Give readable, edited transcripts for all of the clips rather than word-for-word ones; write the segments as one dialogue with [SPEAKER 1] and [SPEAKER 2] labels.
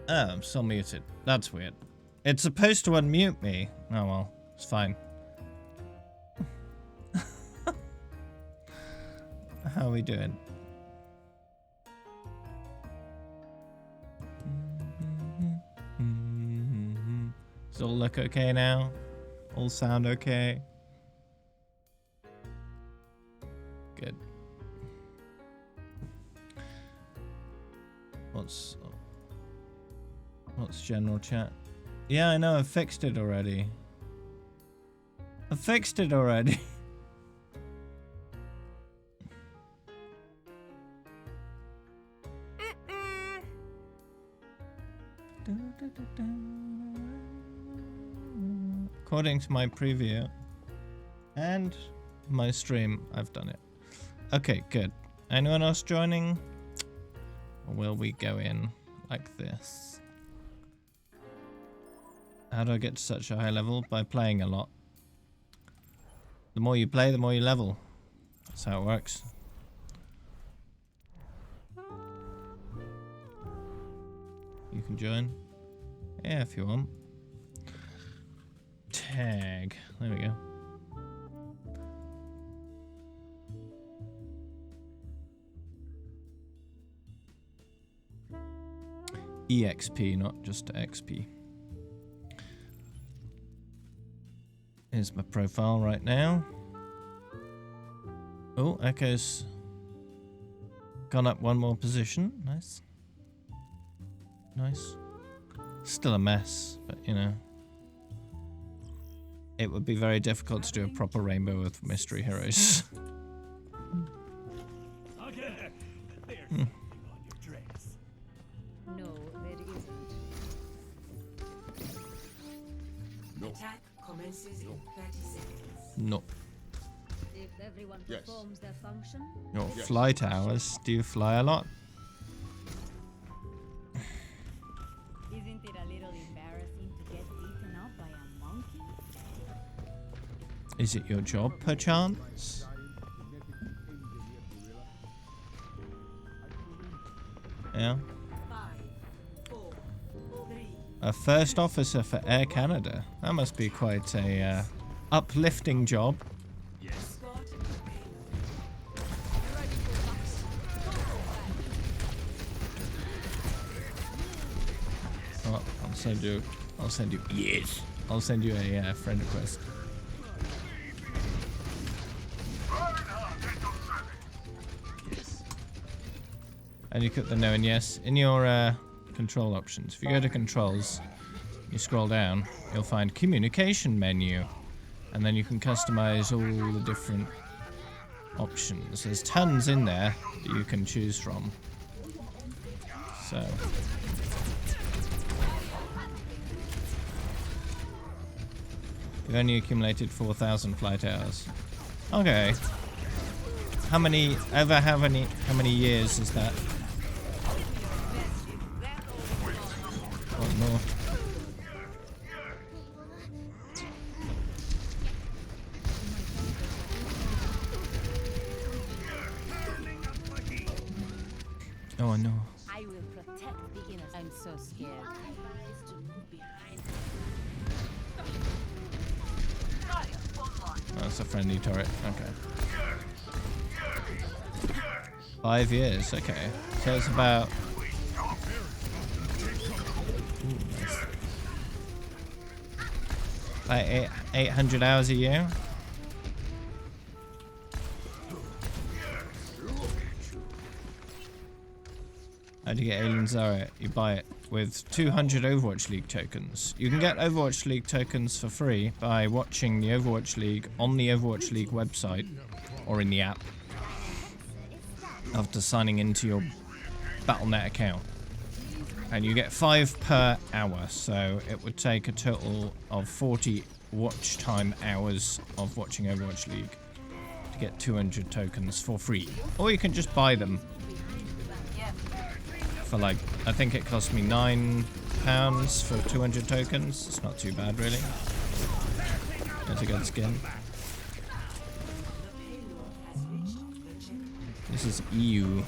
[SPEAKER 1] Oh, I'm still muted. That's weird. It's supposed to unmute me. Oh well, it's fine. How are we doing? Does it all look okay now? All sound okay? Good. What's general chat? Yeah, I know, I fixed it already. I fixed it already. According to my preview and my stream, I've done it. Okay, good. Anyone else joining? Or will we go in like this? How do I get to such a high level? By playing a lot. The more you play, the more you level. That's how it works. You can join. Yeah, if you want. Tag. There we go. EXP, not just XP. Here's my profile right now. Oh, Echo's gone up one more position. Nice. Nice. Still a mess, but you know. It would be very difficult to do a proper rainbow with mystery heroes.
[SPEAKER 2] No, there isn't.
[SPEAKER 3] No. Attack commences in 30 seconds.
[SPEAKER 1] No.
[SPEAKER 2] If everyone
[SPEAKER 4] Yes.
[SPEAKER 2] performs their function,
[SPEAKER 1] Your
[SPEAKER 4] Yes.
[SPEAKER 1] flight hours. Do you fly a lot?
[SPEAKER 2] isn't it a little embarrassing to get beaten up by a monkey?
[SPEAKER 1] Is it your job, perchance? Yeah.
[SPEAKER 3] 5, 4, 3.
[SPEAKER 1] A first officer for Air Canada. That must be quite a uplifting job.
[SPEAKER 3] Escort the payload.
[SPEAKER 1] Oh, I'll send you. Yes. I'll send you a friend request. And you click the no and yes in your control options. If you go to controls, you scroll down, you'll find communication menu, and then you can customize all the different options. There's tons in there that you can choose from. So. You've only accumulated 4,000 flight hours. Okay. How many years is that? Oh no. Oh, I know.
[SPEAKER 2] I will protect the innocent. I'm so scared.
[SPEAKER 1] That's a friendly turret. Okay. 5 years. Okay. So it's about. Ooh, nice. Like 800 hours a year. How do you get Alien Zara? You buy it with 200 Overwatch League tokens. You can get Overwatch League tokens for free by watching the Overwatch League on the Overwatch League website or in the app after signing into your Battle.net account. And you get 5 per hour, so it would take a total of 40 watch time hours of watching Overwatch League to get 200 tokens for free. Or you can just buy them for like, I think it cost me £9 for 200 tokens. It's not too bad, really. It's a good skin. This is EU.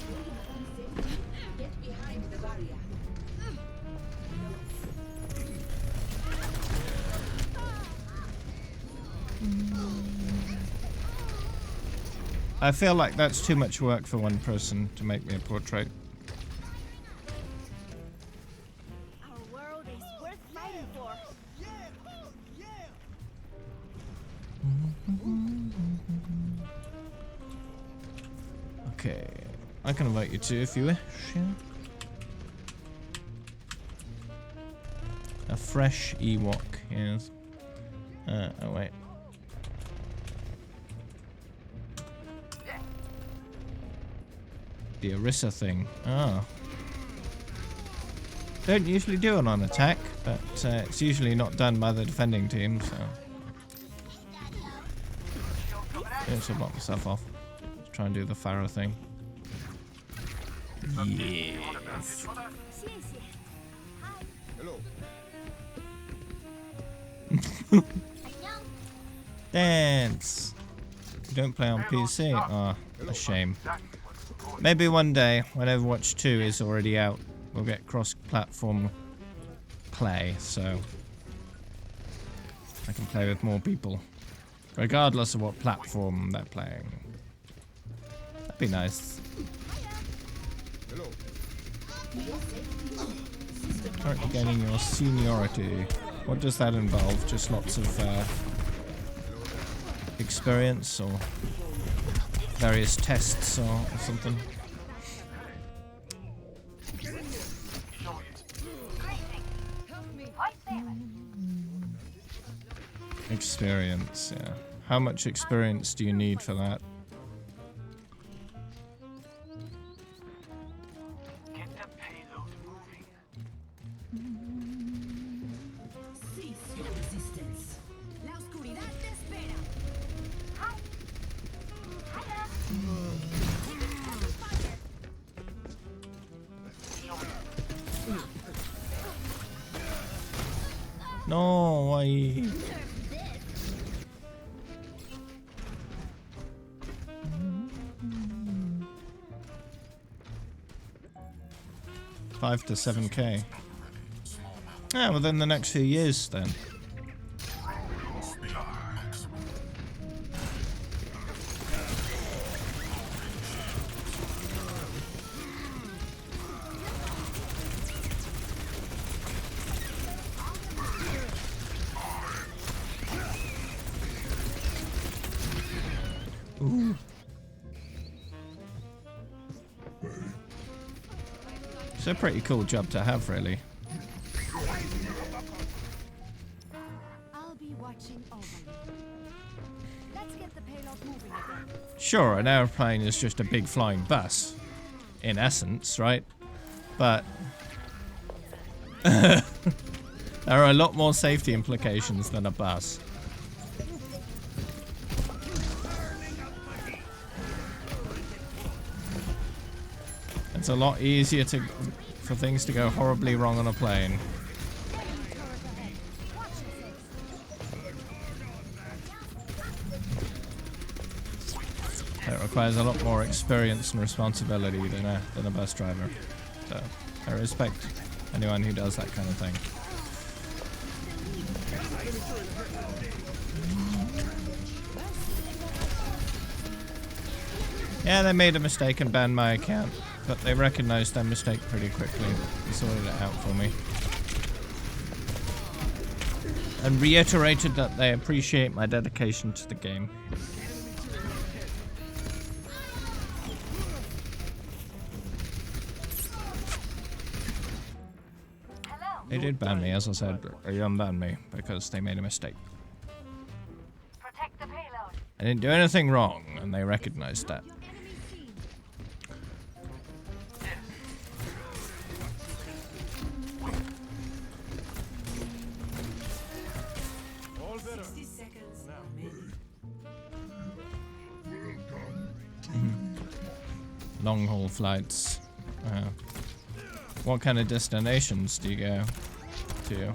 [SPEAKER 1] I feel like that's too much work for one person to make me a portrait.
[SPEAKER 2] Our world is worth fighting for.
[SPEAKER 1] Okay, I can invite you too if you wish. Yeah. A fresh Ewok, yes. Oh wait. The Orisa thing. Oh. Don't usually do it on attack, but it's usually not done by the defending team, so. Yeah, so block myself off. Let's try and do the Pharaoh thing. Yes. Dance. You don't play on PC? Ah, a shame. Maybe one day, when Overwatch 2 is already out, we'll get cross-platform play, so I can play with more people, regardless of what platform they're playing. That'd be nice. Currently gaining your seniority. What does that involve? Just lots of experience or various tests or something? Experience, yeah. How much experience do you need for that?
[SPEAKER 4] Get the payload moving.
[SPEAKER 3] Cease your resistance. La oscuridad te espera.
[SPEAKER 1] No, why? $5 to $7K. Yeah, within the next few years then. Ooh. It's a pretty cool job to have, really.
[SPEAKER 2] I'll be watching over you. Let's get the payload moving again.
[SPEAKER 1] Sure, an airplane is just a big flying bus, in essence, right? But there are a lot more safety implications than a bus. It's a lot easier for things to go horribly wrong on a plane. It requires a lot more experience and responsibility than a bus driver. So I respect anyone who does that kind of thing. Yeah, they made a mistake and banned my account, but they recognized their mistake pretty quickly and sorted it out for me. And reiterated that they appreciate my dedication to the game. They did ban me, as I said, but they unbanned me because they made a mistake.
[SPEAKER 2] Protect the payload.
[SPEAKER 1] I didn't do anything wrong, and they recognized that.
[SPEAKER 2] Enemy seen.
[SPEAKER 4] All better.
[SPEAKER 3] 60 seconds remaining.
[SPEAKER 1] Long haul flights. What kind of destinations do you go to?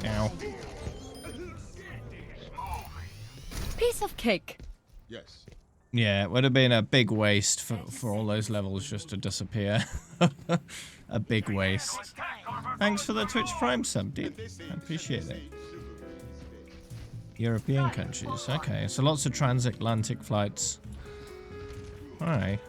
[SPEAKER 1] Ow.
[SPEAKER 2] Piece of cake.
[SPEAKER 5] Yes.
[SPEAKER 1] Yeah, it would have been a big waste for all those levels just to disappear. A big waste. Thanks for the Twitch Prime sub, dude. I appreciate it. European countries. Okay, so lots of transatlantic flights. Alright.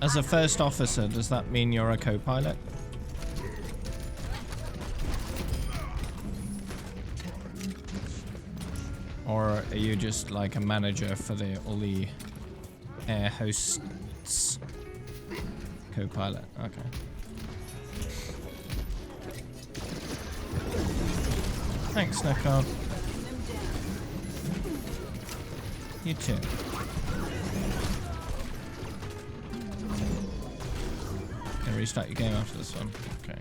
[SPEAKER 1] As a first officer, does that mean you're a co-pilot? Or are you just like a manager for all the air hosts? Co-pilot, okay. Thanks, Neko. You too. Can restart your game after this one. Okay.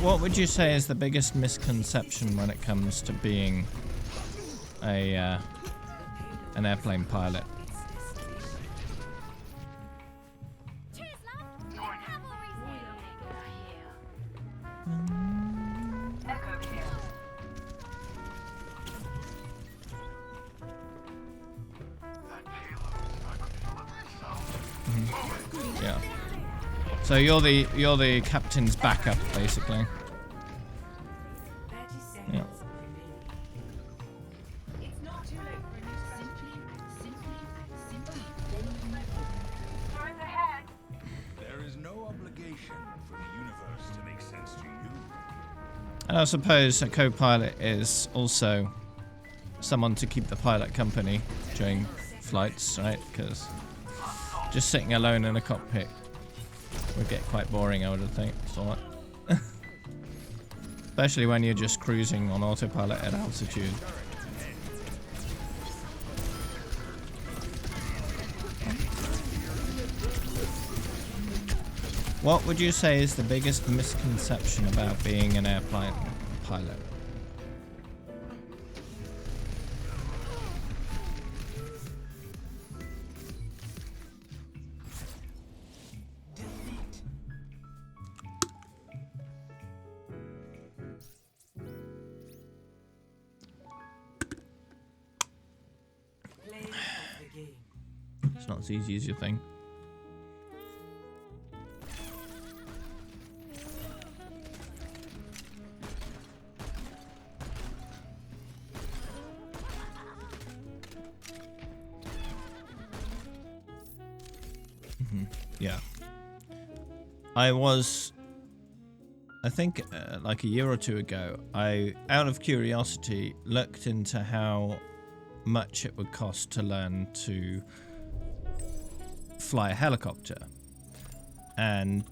[SPEAKER 1] What would you say is the biggest misconception when it comes to being an airplane pilot?
[SPEAKER 2] Cheers, love. Cavalry's
[SPEAKER 1] Yeah. So you're the captain's backup, basically. Yeah.
[SPEAKER 3] It's not too late for a new simply.
[SPEAKER 4] Time ahead. There is no obligation for the universe to make sense to you.
[SPEAKER 1] And I suppose a co-pilot is also someone to keep the pilot company during flights, right? Because just sitting alone in a cockpit would get quite boring, I would think. So, especially when you're just cruising on autopilot at altitude. What would you say is the biggest misconception about being an airplane pilot? It's not as easy as you think. Yeah. I think like a year or two ago, I, out of curiosity, looked into how much it would cost to learn to fly a helicopter. And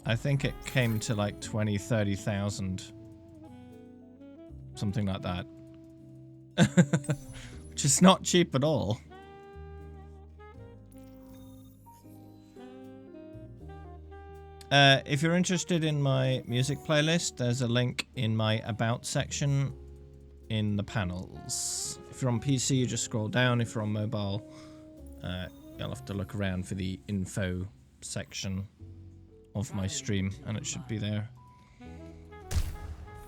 [SPEAKER 1] I think it came to like 20,000-30,000. Something like that. Which is not cheap at all. If you're interested in my music playlist, there's a link in my About section in the panels. If you're on PC, you just scroll down. If you're on mobile, you'll have to look around for the info section of my stream, and it should be there.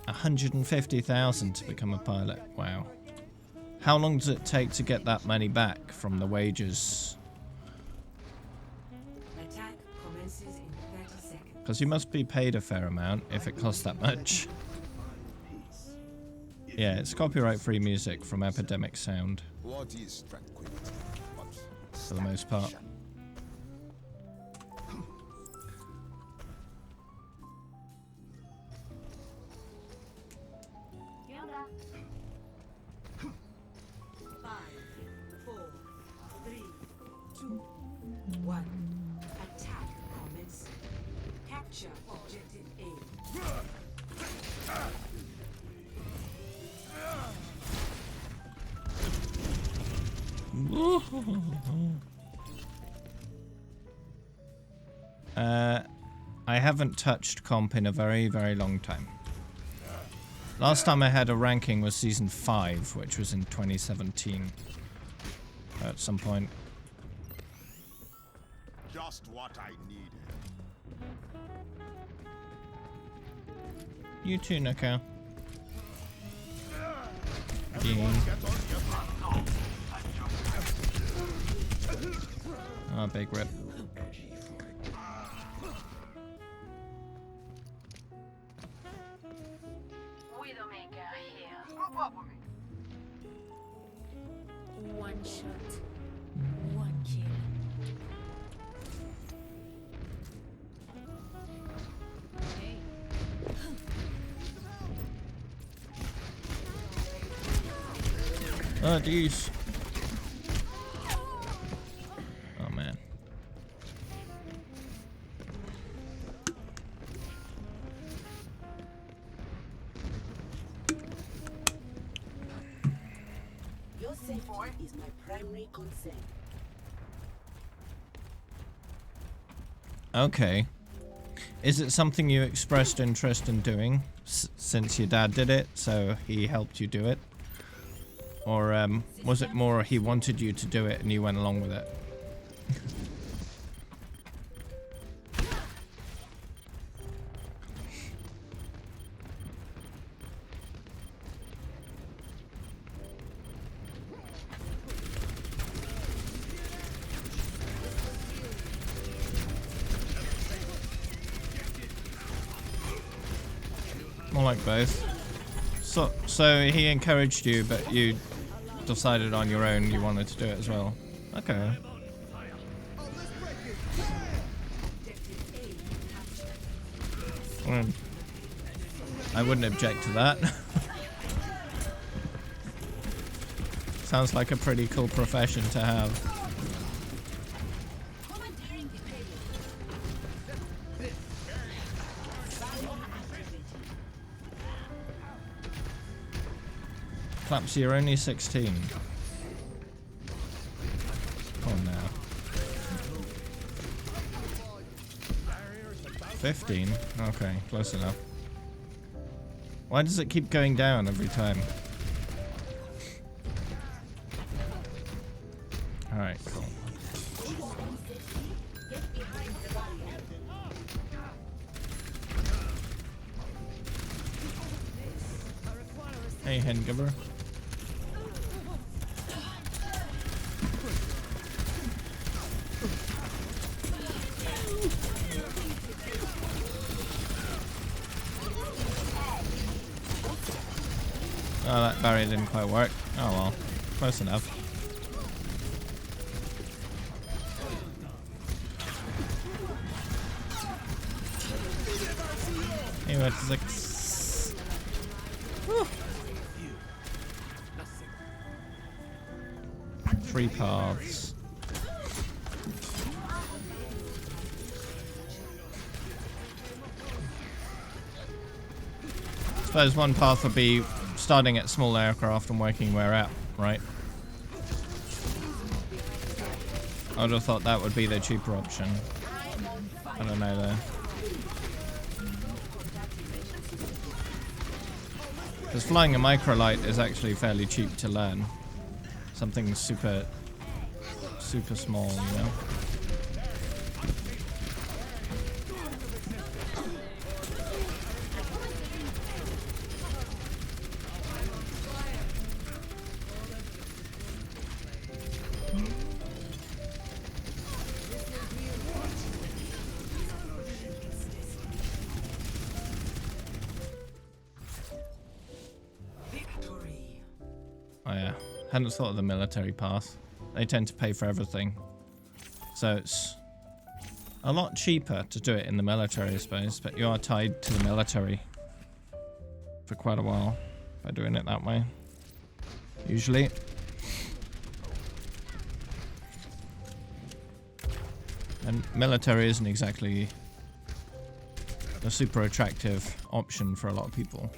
[SPEAKER 1] 150,000 to become a pilot. Wow. How long does it take to get that money back from the wages?
[SPEAKER 3] Attack commences in 30 seconds.
[SPEAKER 1] Because you must be paid a fair amount if it costs that much. Yeah, it's copyright-free music from Epidemic Sound.
[SPEAKER 5] What is tranquility?
[SPEAKER 1] For the most part.
[SPEAKER 3] Five, 4, 3, 2, 1. Attack commence. Capture objective A.
[SPEAKER 1] I haven't touched comp in a very, very long time. Last time I had a ranking was season 5, which was in 2017. At some point.
[SPEAKER 5] Just what I needed.
[SPEAKER 1] You too, Nako. Yeah. Oh, big rip.
[SPEAKER 6] Widowmaker here.
[SPEAKER 2] One shot, one kill. Hey.
[SPEAKER 1] Oh, jeez. Oh, man.
[SPEAKER 3] Your safety is my primary concern.
[SPEAKER 1] Okay. Is it something you expressed interest in doing since your dad did it, so he helped you do it? Or was it more he wanted you to do it and you went along with it? More like both. So he encouraged you, but you decided on your own you wanted to do it as well. Okay. I wouldn't object to that. Sounds like a pretty cool profession to have. Claps, you're only 16. Oh no. 15? Okay, close enough. Why does it keep going down every time? Alright, cool. Hey, Hengiver. Oh, that barrier didn't quite work. Oh well, close enough. Anyway, it's like 3 paths. I suppose one path would be starting at small aircraft and working where out, right? I would have thought that would be the cheaper option. I don't know though. Because flying a microlight is actually fairly cheap to learn. Something super small, you know? Oh yeah, hadn't thought of the military path. They tend to pay for everything. So it's a lot cheaper to do it in the military, I suppose, but you are tied to the military for quite a while by doing it that way. Usually. And military isn't exactly a super attractive option for a lot of people.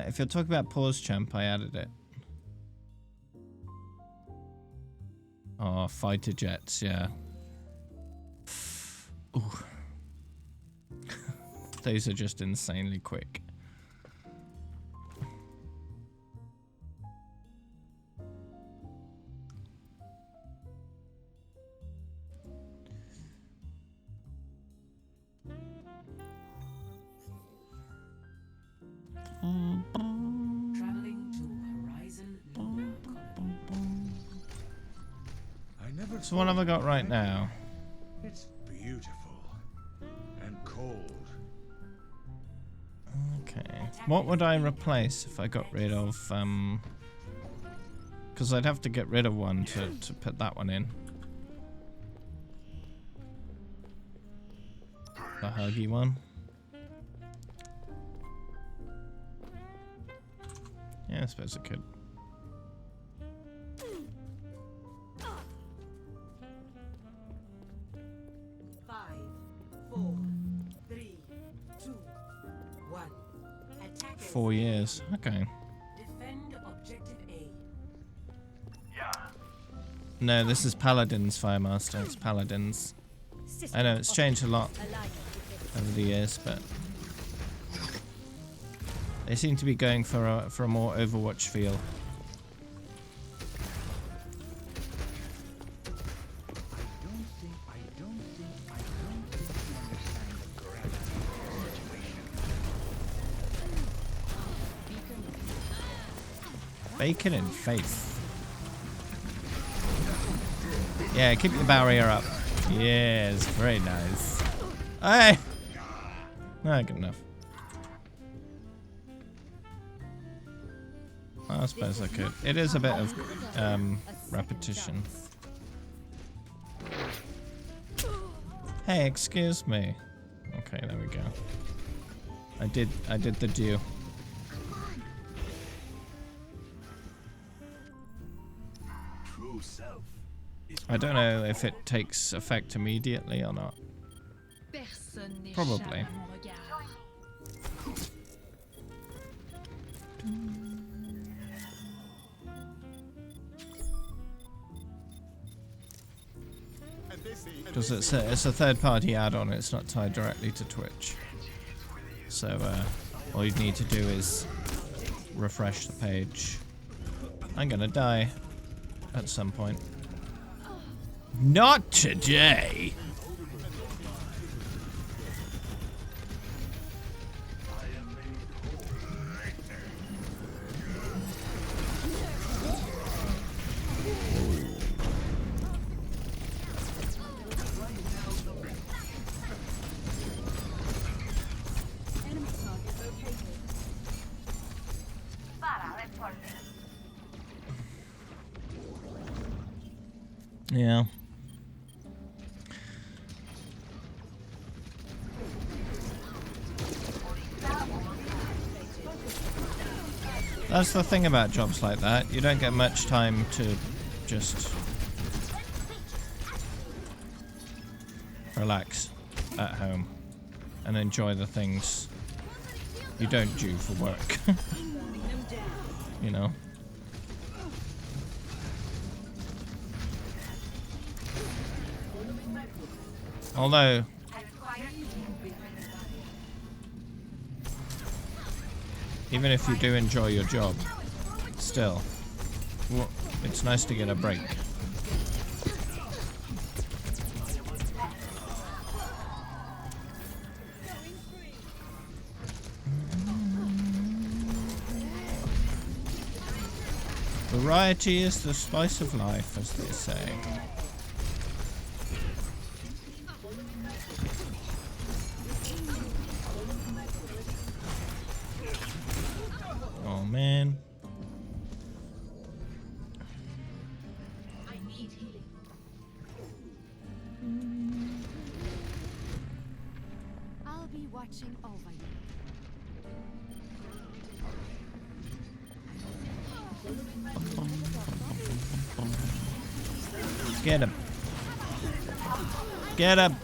[SPEAKER 1] If you're talking about pause champ, I added it. Oh, fighter jets, yeah. Ooh. Those are just insanely quick.
[SPEAKER 3] Traveling to Horizon Lunar Colony.
[SPEAKER 4] I never
[SPEAKER 1] So what have I got right now?
[SPEAKER 4] It's beautiful and cold.
[SPEAKER 1] Okay. What would I replace if I got rid of, because I'd have to get rid of one to put that one in. The huggy one. Yeah, I suppose I could.
[SPEAKER 3] Five, 4, 3, 2, 1. Attackers
[SPEAKER 1] 4 years. Okay.
[SPEAKER 3] defend objective A.
[SPEAKER 1] No, this is Paladin's Firemaster. It's Paladin's. I know it's changed a lot over the years, but they seem to be going for a more Overwatch feel.
[SPEAKER 4] I don't think you understand the gravity of the situation.
[SPEAKER 1] Bacon and faith. Yeah, keep your barrier up. Yes, very nice. Hey! Ah, good enough. I suppose I could. It is a bit of repetition. Hey, excuse me. Okay, there we go. I did the due.
[SPEAKER 4] True self.
[SPEAKER 1] I don't know if it takes effect immediately or not. Probably. Because it's a third-party add-on, it's not tied directly to Twitch. So all you need to do is refresh the page. I'm gonna die at some point. Not today! Yeah. That's the thing about jobs like that. You don't get much time to just relax at home and enjoy the things you don't do for work. You know? Although even if you do enjoy your job, still, well, it's nice to get a break. Variety is the spice of life, as they say. Oh man.
[SPEAKER 2] watching over you.
[SPEAKER 1] Get him. Get him.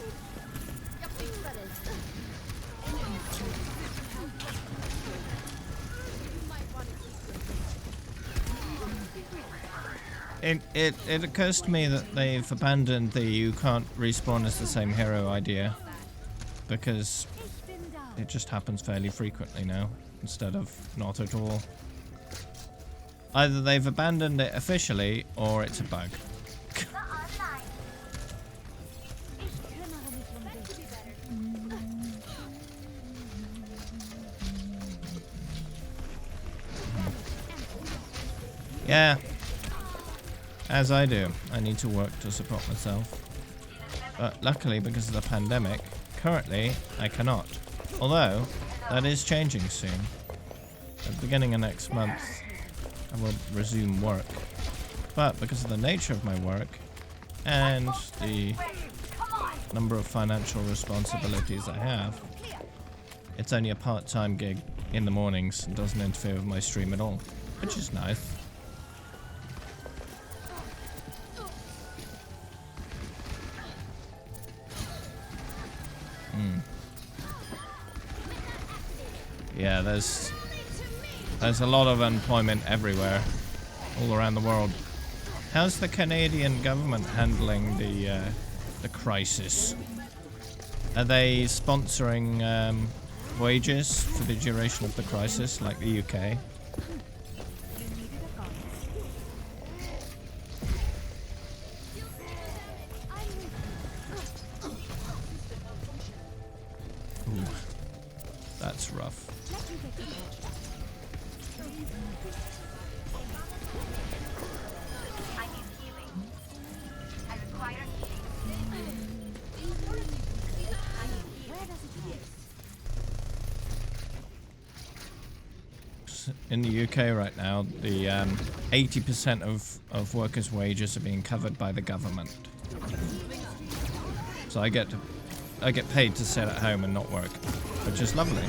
[SPEAKER 1] It occurs to me that they've abandoned the you can't respawn as the same hero idea, because it just happens fairly frequently now instead of not at all. Either they've abandoned it officially or it's a bug. Yeah. As I do. I need to work to support myself. But luckily, because of the pandemic, currently I cannot. Although, that is changing soon. At the beginning of next month, I will resume work. But because of the nature of my work and the number of financial responsibilities I have, it's only a part-time gig in the mornings and doesn't interfere with my stream at all, which is nice. Yeah, there's a lot of unemployment everywhere, all around the world. How's the Canadian government handling the crisis? Are they sponsoring wages for the duration of the crisis, like the UK? Ooh, that's rough.
[SPEAKER 6] I need healing. I require healing.
[SPEAKER 1] In the UK right now, the 80% of workers' wages are being covered by the government. So I get paid to sit at home and not work, which is lovely.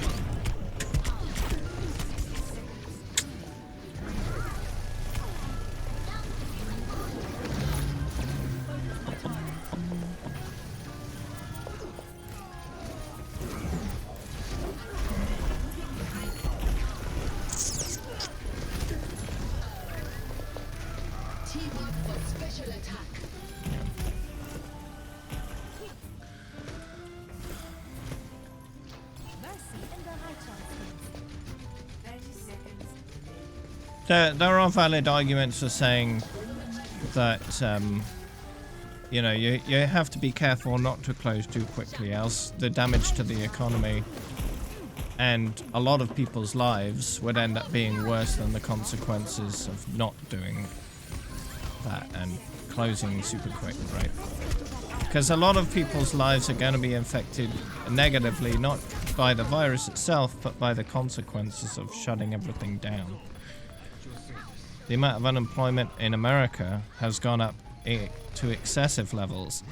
[SPEAKER 1] There are valid arguments for saying that, you know, you have to be careful not to close too quickly, else the damage to the economy and a lot of people's lives would end up being worse than the consequences of not doing that and closing super quick, right? Because a lot of people's lives are going to be infected negatively, not by the virus itself, but by the consequences of shutting everything down. The amount of unemployment in America has gone up to excessive levels.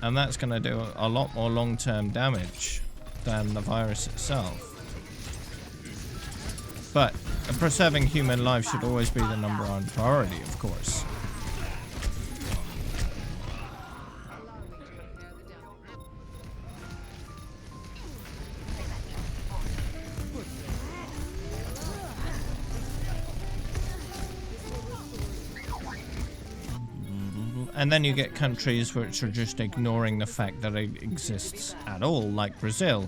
[SPEAKER 1] And that's going to do a lot more long-term damage than the virus itself. But preserving human life should always be the number one priority, of course. And then you get countries which are just ignoring the fact that it exists at all, like Brazil.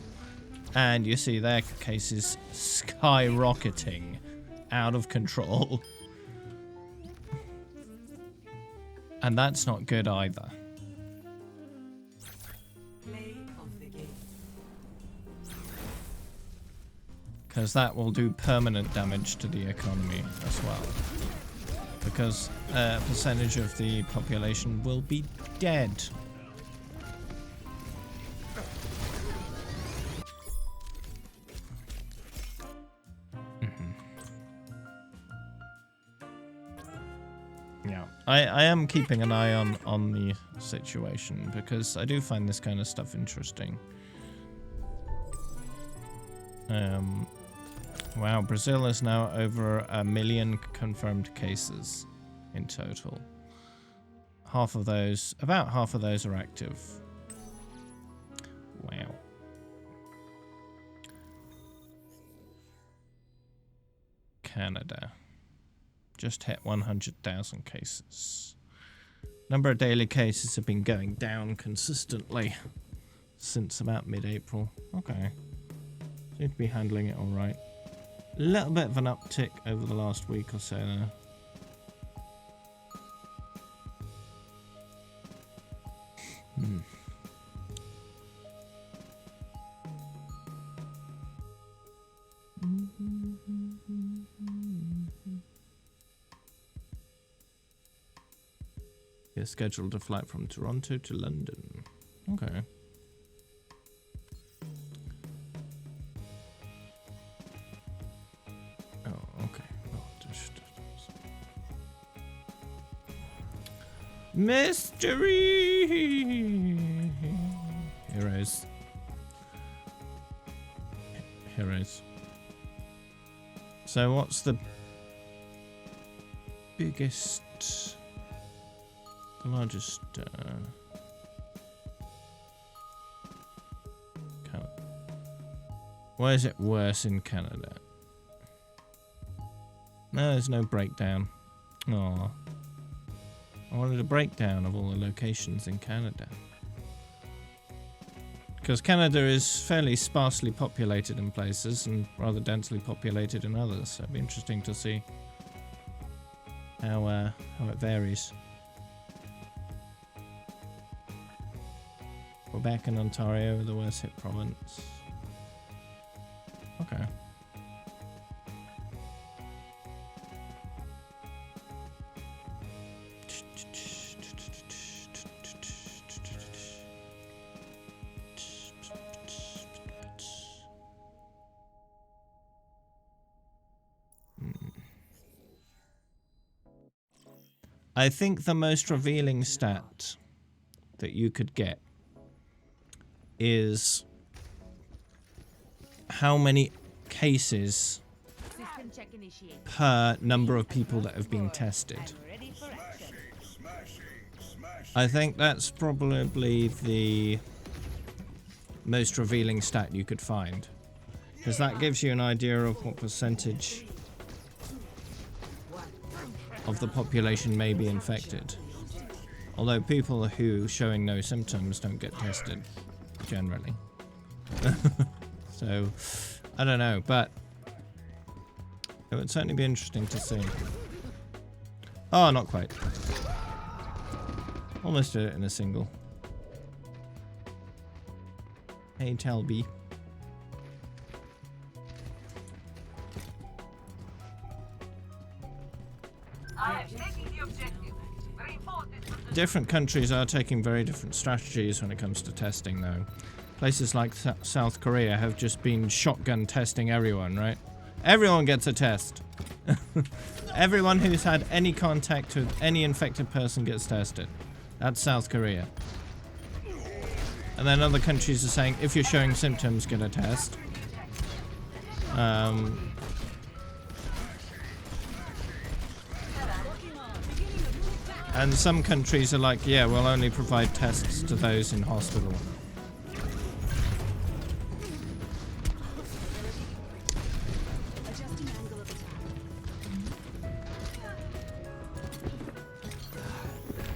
[SPEAKER 1] And you see their cases skyrocketing out of control. And that's not good either. Because that will do permanent damage to the economy as well. Because a percentage of the population will be dead. Yeah, I am keeping an eye on the situation because I do find this kind of stuff interesting. Wow, Brazil is now over 1 million confirmed cases in total. About half of those are active. Wow. Canada. Just hit 100,000 cases. Number of daily cases have been going down consistently since about mid-April. Okay. Seem to be handling it alright. A little bit of an uptick over the last week or so now. Yeah, scheduled a flight from Toronto to London. Okay. Oh, okay. Mystery! Heroes. Heroes. So what's the biggest... the largest... Why is it worse in Canada? No, there's no breakdown. Aww. I wanted a breakdown of all the locations in Canada. Because Canada is fairly sparsely populated in places and rather densely populated in others. So it'd be interesting to see how it varies. Quebec and Ontario are the worst hit province. Okay. I think the most revealing stat that you could get is how many cases per number of people that have been tested. I think that's probably the most revealing stat you could find, because that gives you an idea of what percentage of the population may be infected. Although people who showing no symptoms don't get tested generally. So I don't know, but it would certainly be interesting to see. Oh, not quite. Almost did it in a single. Hey, Talby. Different countries are taking very different strategies when it comes to testing, though. Places like South Korea have just been shotgun testing everyone, right? Everyone gets a test. Everyone who's had any contact with any infected person gets tested. That's South Korea. And then other countries are saying, if you're showing symptoms, get a test. And some countries are like, yeah, we'll only provide tests to those in hospital.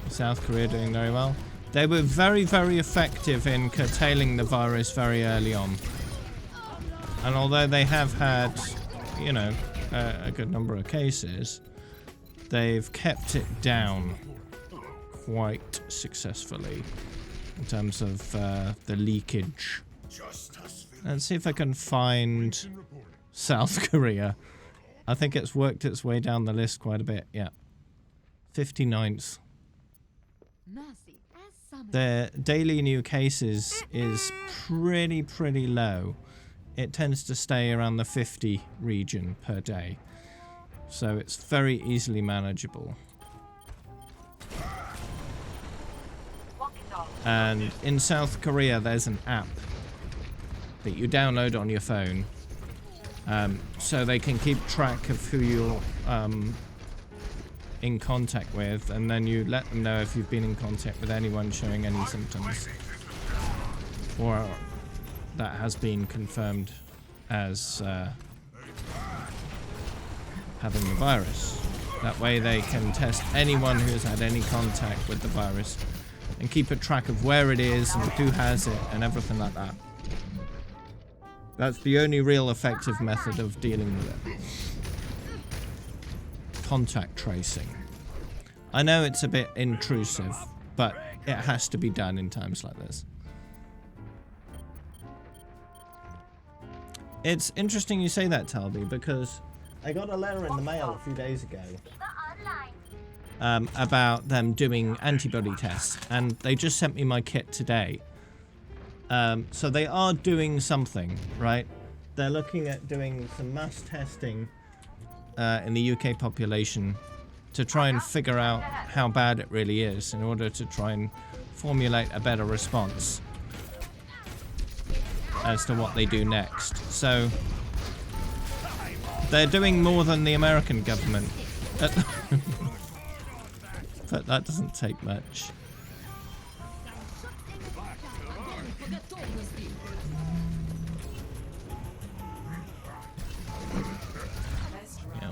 [SPEAKER 1] South Korea doing very well. They were very, very effective in curtailing the virus very early on. And although they have had, you know, a good number of cases, they've kept it down quite successfully in terms of the leakage. Let's see if I can find South Korea. I think it's worked its way down the list quite a bit. Yeah, 59th. Their daily new cases is pretty low. It tends to stay around the 50 region per day. So it's very easily manageable. And in South Korea, there's an app that you download on your phone So they can keep track of who you're in contact with, and then you let them know if you've been in contact with anyone showing any symptoms, or that has been confirmed as having the virus. That way they can test anyone who has had any contact with the virus and keep a track of where it is and who has it and everything like that. That's the only real effective method of dealing with it. Contact tracing. I know it's a bit intrusive, but it has to be done in times like this. It's interesting you say that, Talby, because I got a letter in the mail a few days ago about them doing antibody tests, and they just sent me my kit today. So they are doing something, right? They're looking at doing some mass testing in the UK population to try and figure out how bad it really is in order to try and formulate a better response as to what they do next. So they're doing more than the American government. But that doesn't take much. Yeah.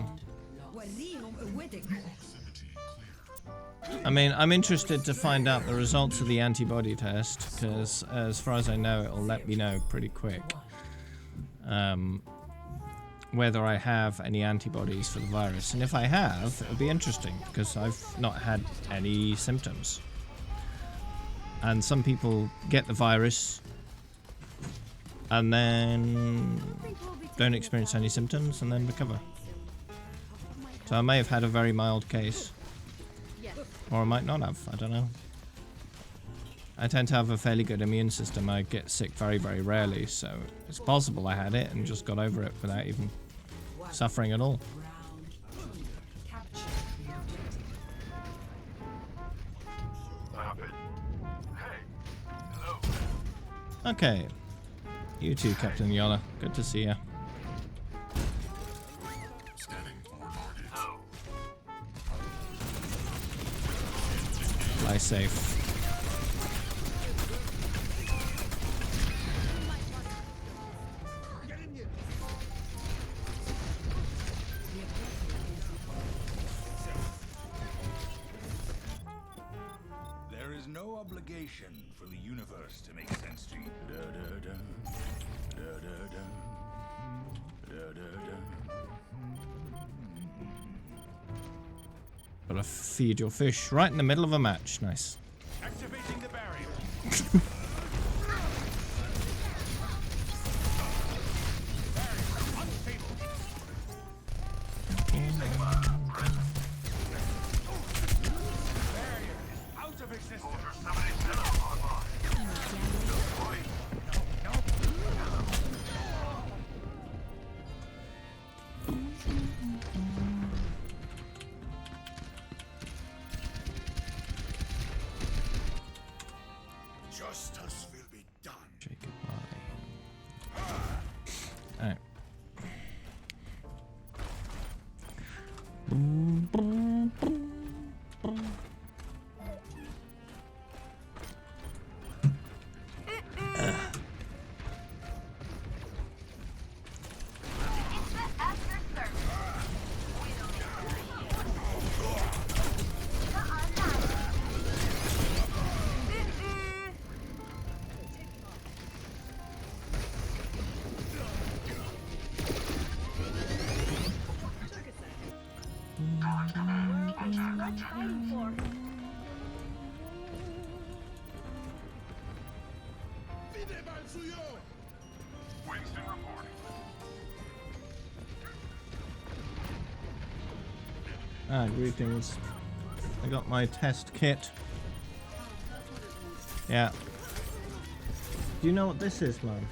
[SPEAKER 1] I mean, I'm interested to find out the results of the antibody test, because as far as I know, it'll let me know pretty quick whether I have any antibodies for the virus. And if I have, it'll be interesting, because I've not had any symptoms. And some people get the virus and then don't experience any symptoms and then recover. So I may have had a very mild case. Or I might not have, I don't know. I tend to have a fairly good immune system. I get sick very, very rarely, so it's possible I had it and just got over it without even suffering at all. Okay. You too, Captain Yola. Good to see you. Fly safe.
[SPEAKER 4] There is no obligation for the universe to make sense to you.
[SPEAKER 1] Gotta feed your fish right in the middle of a match. Nice.
[SPEAKER 4] Activating the barrier. Out of existence.
[SPEAKER 5] Justice will be done.
[SPEAKER 1] Say goodbye. Alright. Greetings. I got my test kit. Yeah. Do you know what this is, man?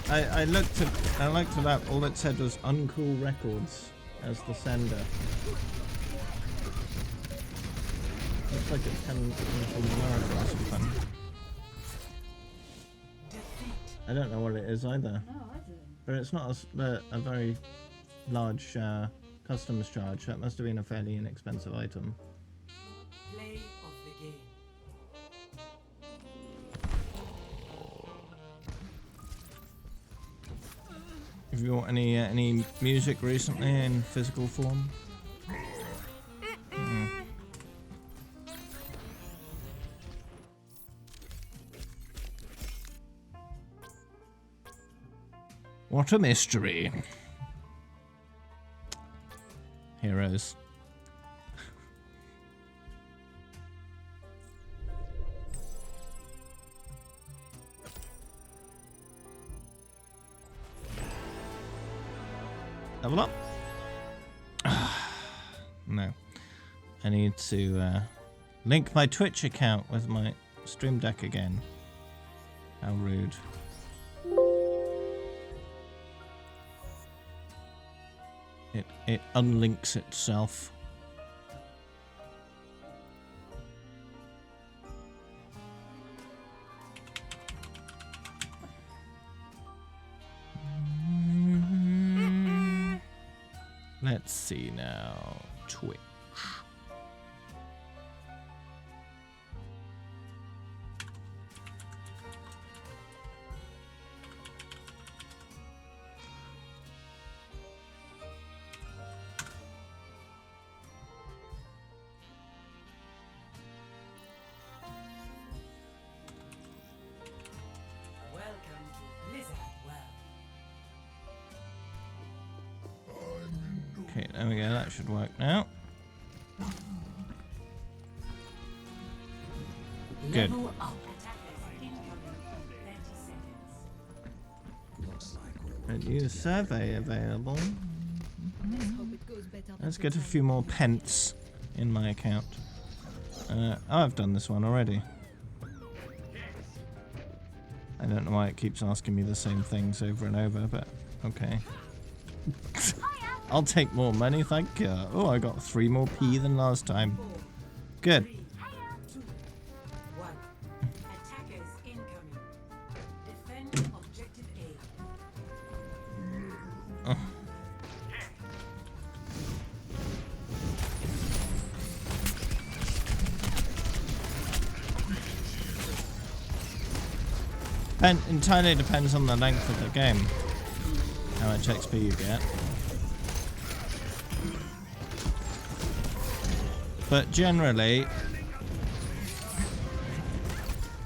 [SPEAKER 1] I looked it up. All it said was Uncool Records as the sender. Looks like it's coming from America or something. I don't know what it is either.
[SPEAKER 3] No, I didn't.
[SPEAKER 1] But it's not a very large customs charge. That must have been a fairly inexpensive item.
[SPEAKER 3] Play of the game.
[SPEAKER 1] Have you got any music recently in physical form? Hmm. What a mystery. Heroes. Level up. No. I need to link my Twitch account with my Stream Deck again. How rude. It unlinks itself. Let's see now. Twitch.
[SPEAKER 3] Welcome to Blizzard World.
[SPEAKER 1] Okay, there we go. That should work now. Good.
[SPEAKER 3] Level up. Attackers incoming. 30 seconds.
[SPEAKER 1] Review survey available.
[SPEAKER 2] Let's hope it goes better than
[SPEAKER 1] Let's get a
[SPEAKER 2] the
[SPEAKER 1] few more pence in my account. Oh, I've done this one already. I don't know why it keeps asking me the same things over and over, but okay. I'll take more money, thank you. Oh, I got 3 more P than last time. Good.
[SPEAKER 3] 3, 2, 1. Attackers incoming. Defend objective A.
[SPEAKER 1] And entirely depends on the length of the game. How much XP you get. But generally, it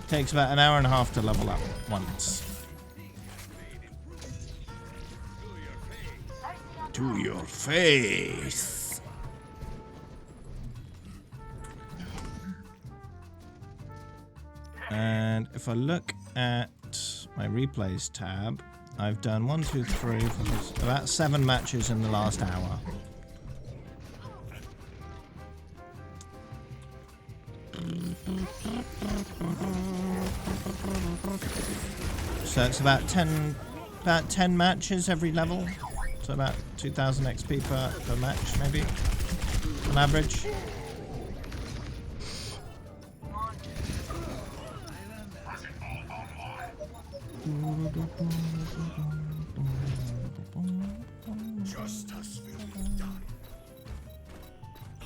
[SPEAKER 1] takes about an hour and a half to level up once. To your face. And if I look at my replays tab, I've done 1, 2, 3, 4, 5, about 7 matches in the last hour. So it's about 10 matches every level. So about 2,000 XP per match, maybe, on average.
[SPEAKER 5] Justice will be done.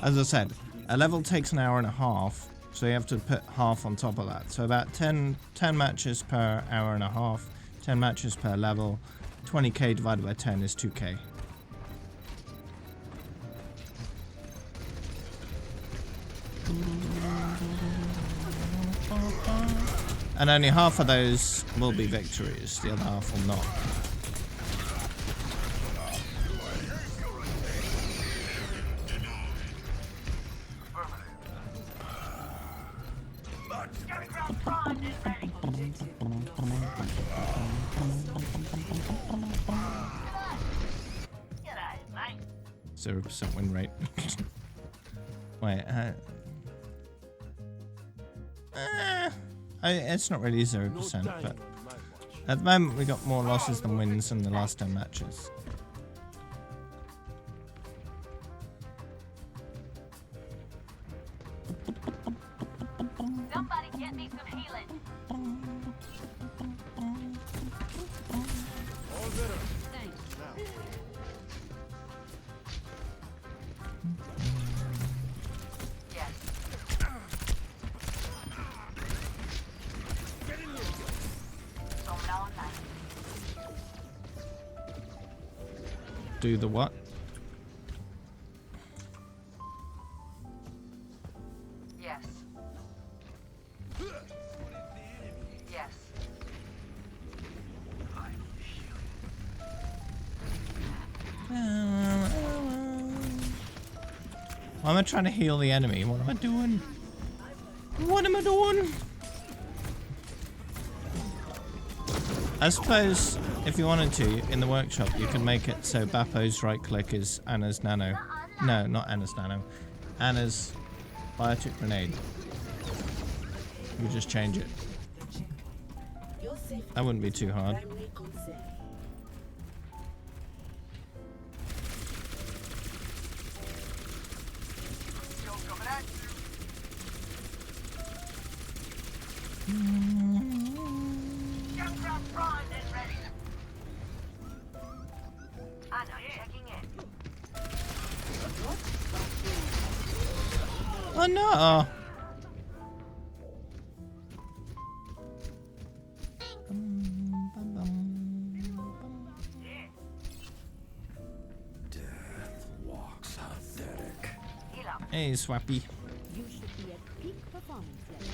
[SPEAKER 1] As I said, a level takes an hour and a half, so you have to put half on top of that. So about 10 matches per hour and a half, 10 matches per level, 20k divided by 10 is 2k. And only half of those will be victories, the other half will not.
[SPEAKER 6] G'day, mate.
[SPEAKER 1] 0% win rate. Wait, it's not really 0%, but at the moment we got more losses than wins in the last 10 matches.
[SPEAKER 6] Somebody get me some healing.
[SPEAKER 1] do the what?
[SPEAKER 6] Yes. Yes.
[SPEAKER 1] Why am I trying to heal the enemy? What am I doing? What am I doing? I suppose if you wanted to, in the workshop, you can make it so Bappo's right click is Anna's nano. No, not Anna's nano. Anna's biotic grenade. You just change it.
[SPEAKER 3] You're safe.
[SPEAKER 1] That wouldn't be too hard.
[SPEAKER 3] Primary consent.
[SPEAKER 6] Still coming at you. Junkrat primed and ready. Anna checking in.
[SPEAKER 1] Oh no!
[SPEAKER 4] Death walks pathetic.
[SPEAKER 6] Heal up.
[SPEAKER 1] Hey, Swappy.
[SPEAKER 2] You should be at peak performance level.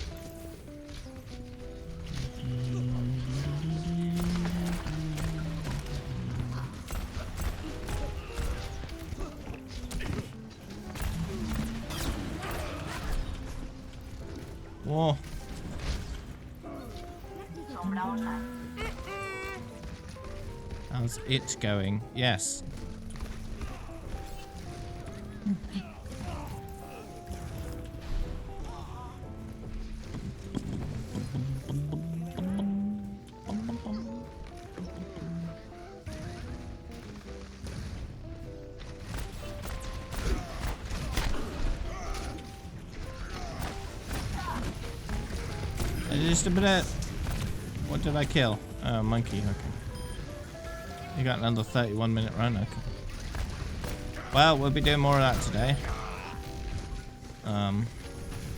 [SPEAKER 1] Whoa. How's it going? Yes. Just a bit. What did I kill? Oh, monkey. Okay. You got another 31-minute run. Okay. Well, we'll be doing more of that today. I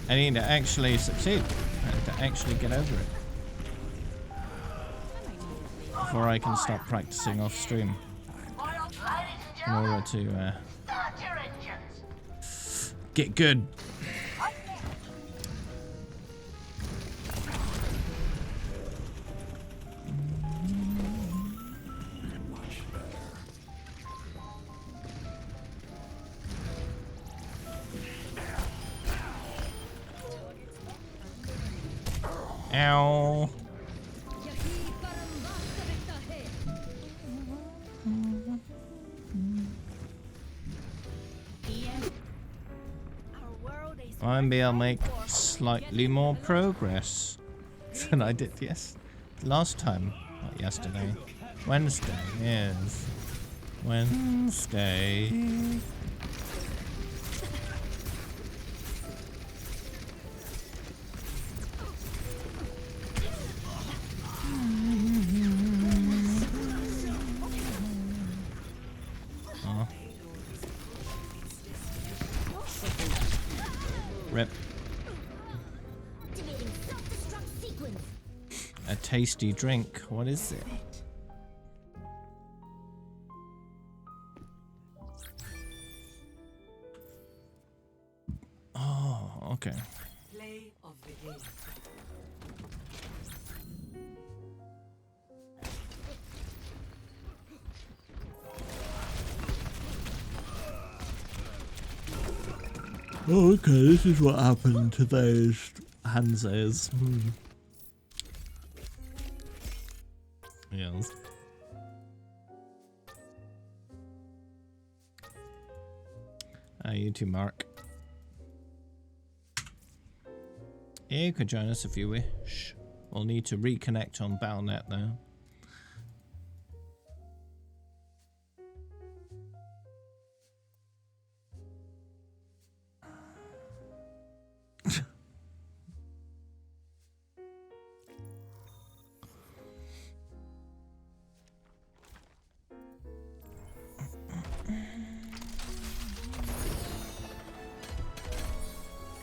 [SPEAKER 1] need to actually succeed. I need to actually get over it before I can stop practicing off stream in order to get good. Ow. Maybe I'll make slightly more progress than I did last time. Not yesterday. Wednesday, yes. Wednesday. Rip. A tasty drink. What is it? Oh, okay.
[SPEAKER 3] Play of the game.
[SPEAKER 1] Oh, okay, this is what happened to those Hanzas. Yes. You too, Mark. Yeah, you could join us if you wish. We'll need to reconnect on Battle.net though.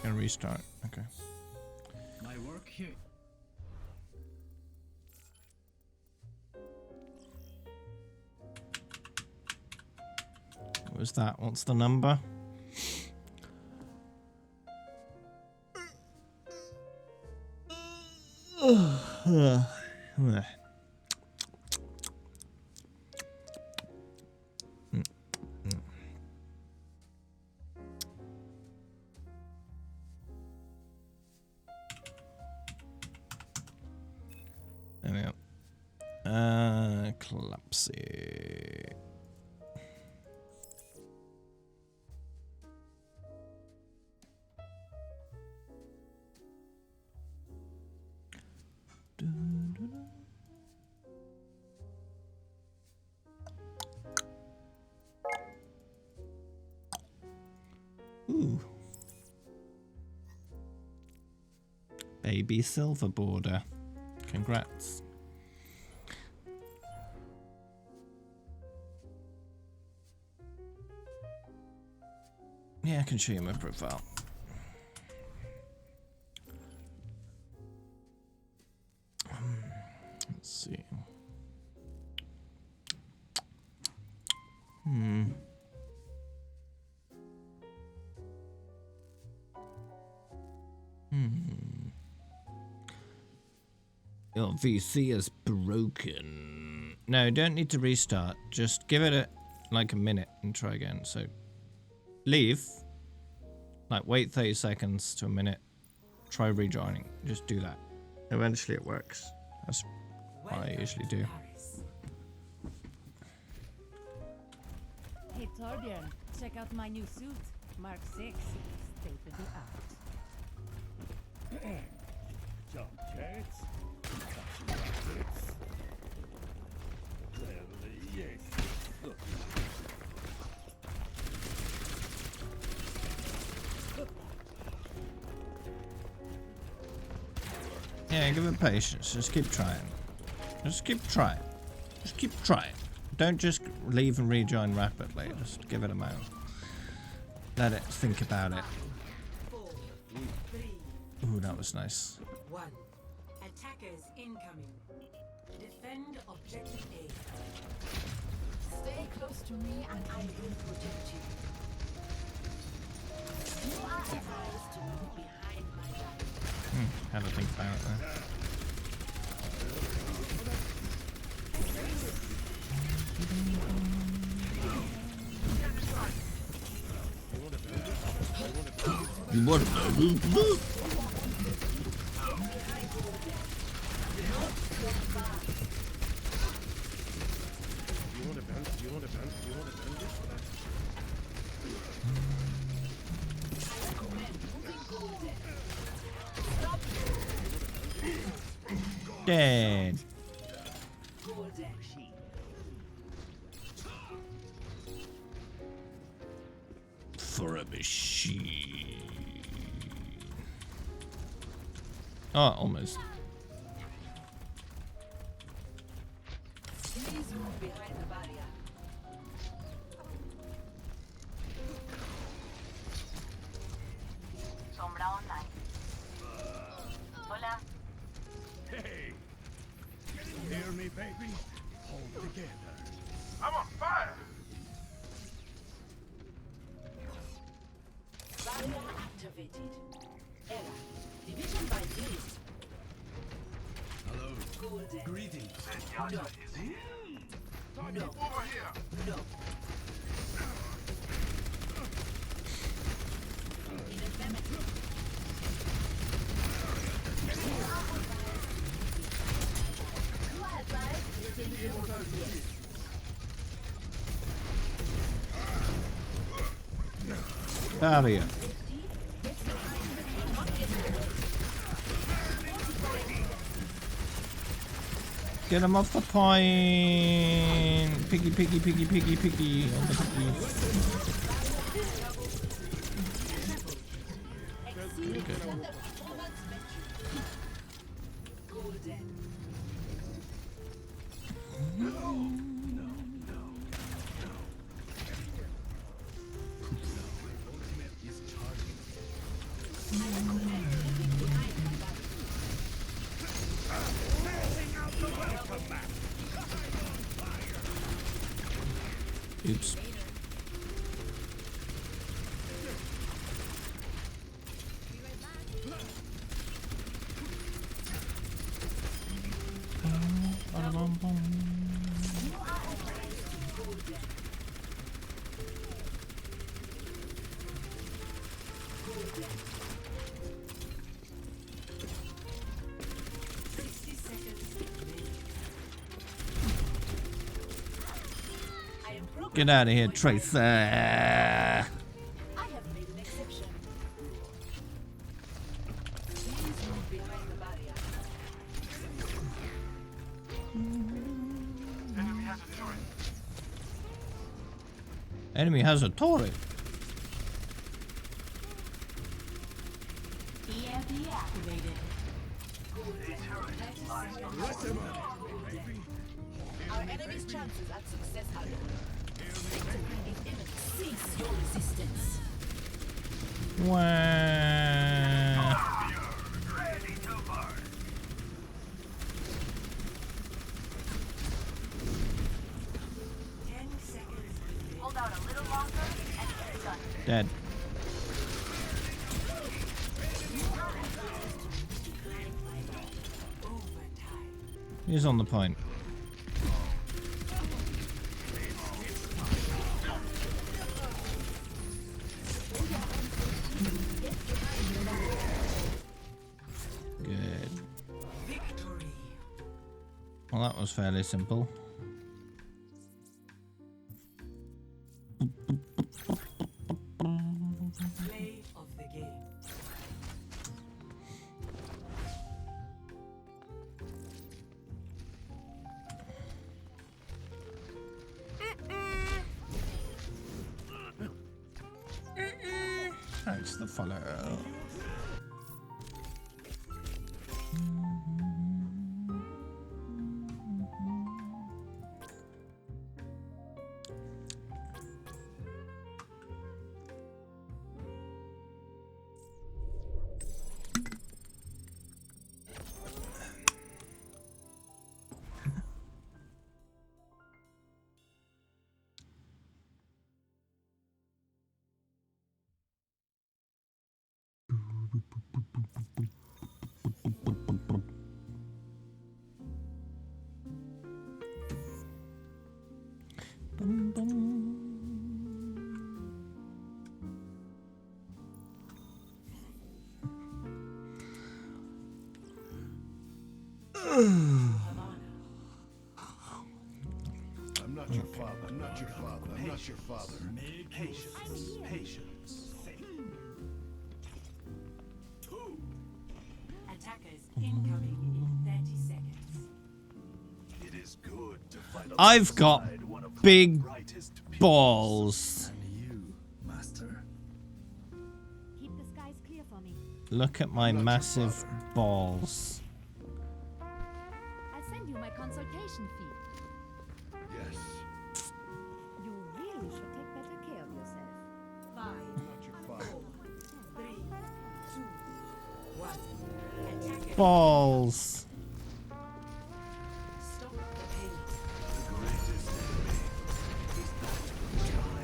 [SPEAKER 1] Gonna restart. Okay.
[SPEAKER 7] My work here.
[SPEAKER 1] was that? What's the number? There we go. Collapsy. Ooh. Baby silver border. Congrats. Yeah, I can show you my profile. Let's see. Your VC is broken. No, don't need to restart. Just give it like a minute and try again. So leave. Like wait 30 seconds to a minute. Try rejoining. Just do that. Eventually it works. That's what I usually do.
[SPEAKER 2] Hey Torbjörn, check out my new suit. Mark 6. State of the art.
[SPEAKER 5] Jump jets. Rockets. Well, yes. Look.
[SPEAKER 1] Yeah, give it patience. Just keep trying. Just keep trying. Just keep trying. Don't just leave and rejoin rapidly. Just give it a moment. Let it think about it.
[SPEAKER 3] 4, 3,
[SPEAKER 1] Ooh, that was nice.
[SPEAKER 3] 1. Attackers incoming. Defend objective A.
[SPEAKER 2] Stay close to me and
[SPEAKER 3] I will protect you.
[SPEAKER 2] you are advised to move
[SPEAKER 3] Behind my back.
[SPEAKER 1] Had to think about it there. What? Dead. For a machine. Oh, almost.
[SPEAKER 3] Please move behind the barrier.
[SPEAKER 6] Sombra online. Hola.
[SPEAKER 5] Hey! Can you hear me, baby? Hold together.
[SPEAKER 4] I'm on fire!
[SPEAKER 3] Barrier activated. Error. Division by unit.
[SPEAKER 5] Hello.
[SPEAKER 3] Golden.
[SPEAKER 5] Greetings.
[SPEAKER 3] No.
[SPEAKER 4] Over here!
[SPEAKER 3] No.
[SPEAKER 1] Barrier. Get him off the point. Piggy, piggy, piggy, piggy, piggy. On the piggy. Oops. Get out of here, Tracer.
[SPEAKER 3] I have made an exception. Please move behind the barrier.
[SPEAKER 1] Enemy has a turret.
[SPEAKER 3] EMP activated. Our enemy's chances at success are low. Victory is imminent. Cease your resistance.
[SPEAKER 1] Wow.
[SPEAKER 4] Ready to burn.
[SPEAKER 6] Hold out a little longer and it's done.
[SPEAKER 1] Dead. He's on the point. Good. Well, that was fairly simple.
[SPEAKER 3] Play of the game.
[SPEAKER 1] Thanks for the follow.
[SPEAKER 5] I'm not your father. I'm not your father. I'm not your father.
[SPEAKER 4] Patience. Patience.
[SPEAKER 3] Attackers incoming in 30 seconds.
[SPEAKER 4] It is good to fight
[SPEAKER 1] I've got
[SPEAKER 4] alongside one of the
[SPEAKER 1] big
[SPEAKER 4] brightest people.
[SPEAKER 1] balls.
[SPEAKER 4] And you, master.
[SPEAKER 2] Keep the skies clear for me.
[SPEAKER 1] Look at my massive balls.
[SPEAKER 2] I'll send you my consultation fee.
[SPEAKER 4] Yes.
[SPEAKER 2] You really should take better care of yourself.
[SPEAKER 3] 5,
[SPEAKER 5] Not your father.
[SPEAKER 3] 4, 3, 2, 1. Attackers,
[SPEAKER 1] Balls.
[SPEAKER 3] stop the pain.
[SPEAKER 4] The greatest enemy is not time.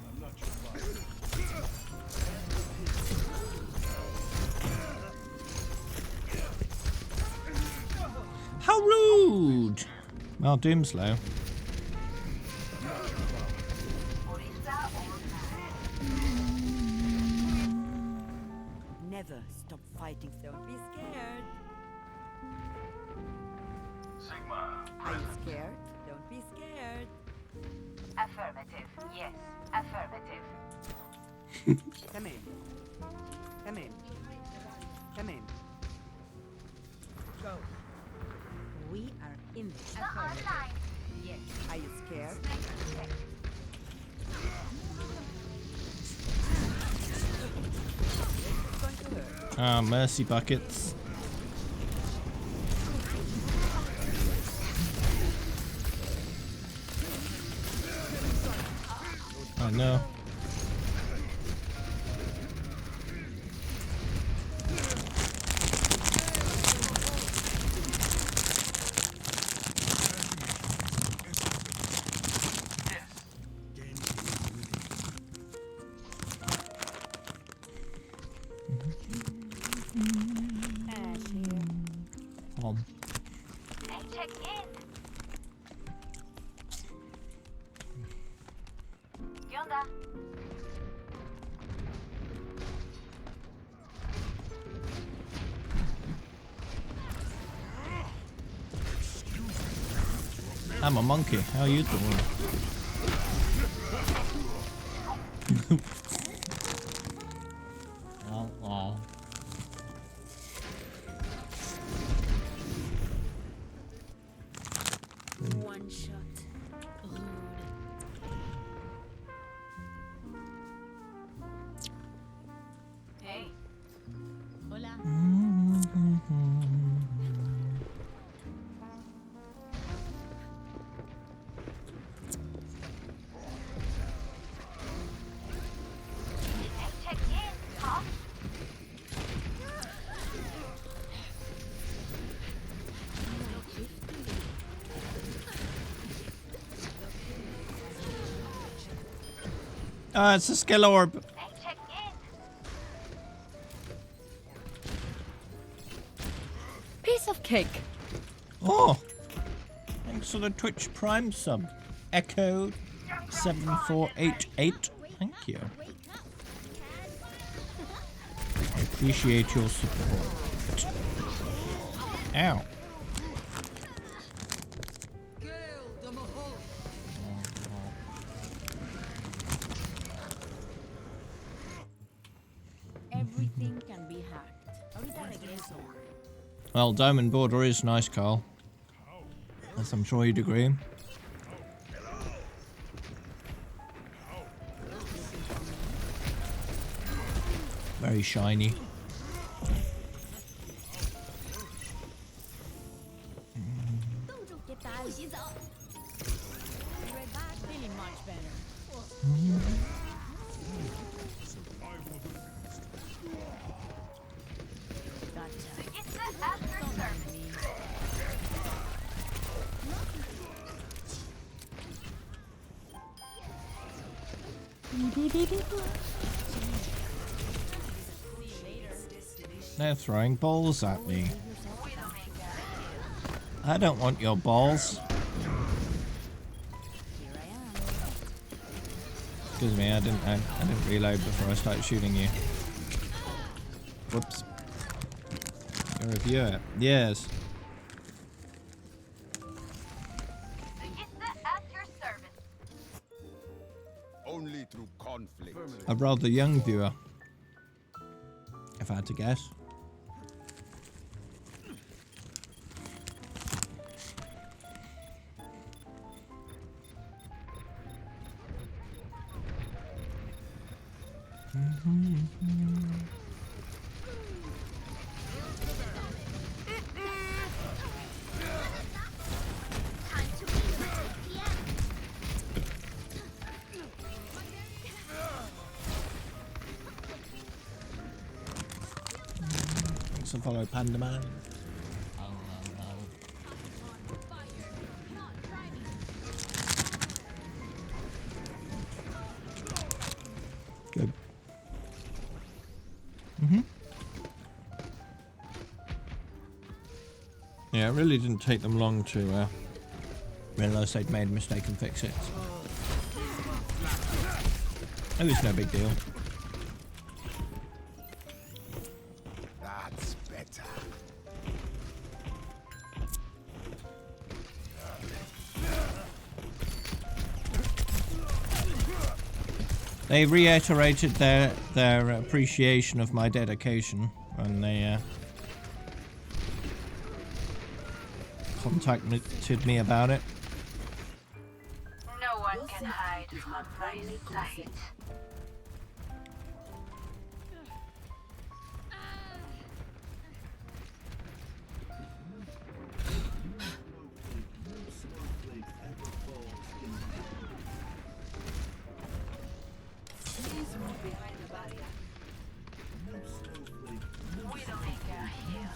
[SPEAKER 5] I'm not your father.
[SPEAKER 1] How rude. Well, Doomslow.
[SPEAKER 8] Never stop fighting. Don't be scared.
[SPEAKER 4] Sigma.
[SPEAKER 8] Are you scared? Don't be scared.
[SPEAKER 6] Affirmative. Yes. Affirmative.
[SPEAKER 8] Come in. Come in. Come in. Go. We are in this.
[SPEAKER 6] Online. Yes.
[SPEAKER 8] Are you scared? It's going to hurt.
[SPEAKER 1] Ah, mercy buckets. Oh no.
[SPEAKER 6] ¿Qué onda?
[SPEAKER 1] I'm a monkey. How are you doing? Oh.
[SPEAKER 3] One shot. Rude. Hey. Hola.
[SPEAKER 6] Check in, huh?
[SPEAKER 1] Ah, it's a skill orb.
[SPEAKER 6] Hey, check in.
[SPEAKER 2] Piece of cake.
[SPEAKER 1] Oh, thanks for the Twitch Prime sub. Echo 7488. Thank you. I appreciate your support. Ow.
[SPEAKER 3] Everything can be hacked. Ahorita regreso.
[SPEAKER 1] Well, Diamond Border is nice, Carl. As I'm sure you'd agree. Very shiny.
[SPEAKER 3] ¿Qué tal? Feeling much better. Gotcha.
[SPEAKER 6] It's the after service.
[SPEAKER 1] They're throwing balls at me. I don't want your balls. Excuse me, I didn't reload before I started shooting you. Whoops. You're a viewer. Yes.
[SPEAKER 6] It's the after service.
[SPEAKER 4] Only through conflict.
[SPEAKER 1] A rather young viewer, if I had to guess. Thanks for follow Panda Man. Good. Yeah, it really didn't take them long to realise they'd made a mistake and fix it. It was no big deal.
[SPEAKER 4] That's better.
[SPEAKER 1] They reiterated their appreciation of my dedication when they contacted me about it.
[SPEAKER 6] No one can hide from my sight. Widowmaker here.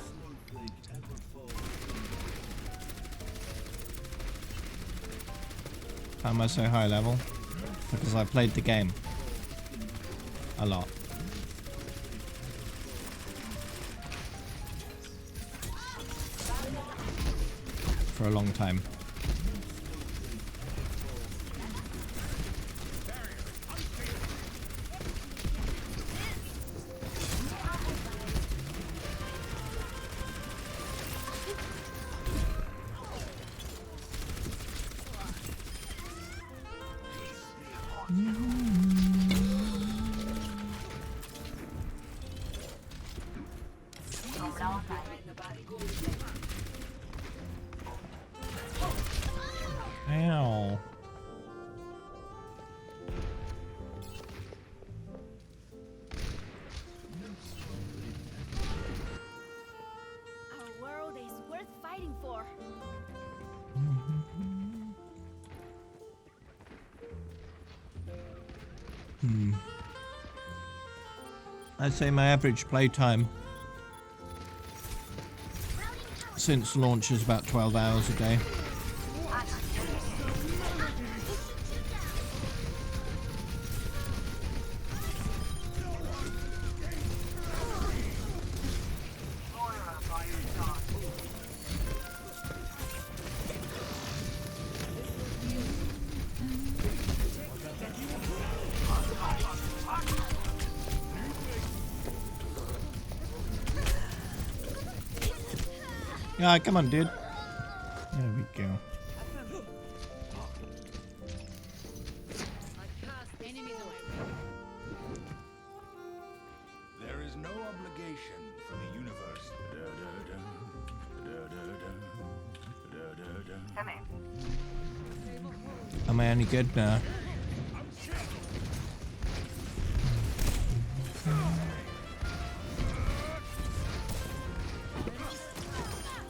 [SPEAKER 1] How am I so high level? Because I played the game a lot. For a long time. Ow.
[SPEAKER 2] Our world is worth fighting for.
[SPEAKER 1] I'd say my average playtime since launch is about 12 hours a day. Yeah, come on, dude. There we go.
[SPEAKER 4] There is no obligation for the universe.
[SPEAKER 6] Come in.
[SPEAKER 1] Am I any good now?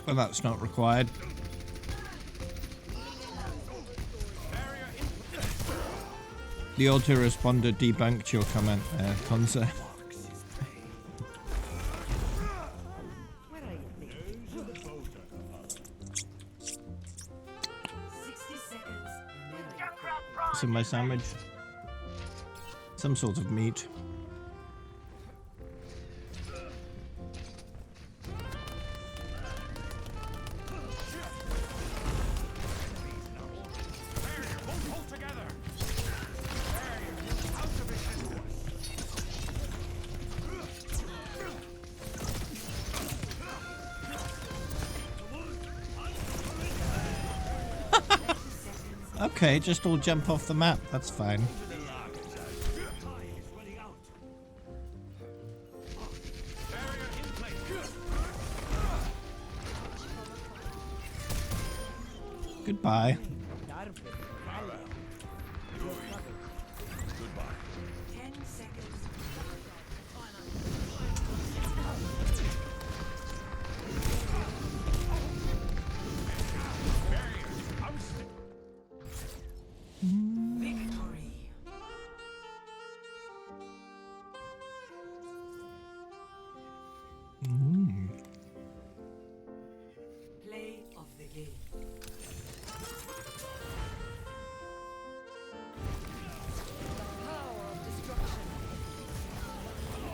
[SPEAKER 1] Well, that's not required. The autoresponder debunked your comment there, Conza.
[SPEAKER 8] Where are you, please?
[SPEAKER 3] 60 seconds.
[SPEAKER 1] It's in my sandwich. Some sort of meat. Okay, just all jump off the map. That's fine. Goodbye.
[SPEAKER 4] Goodbye.
[SPEAKER 3] 10 seconds. Victory. Play of the game. Power of destruction.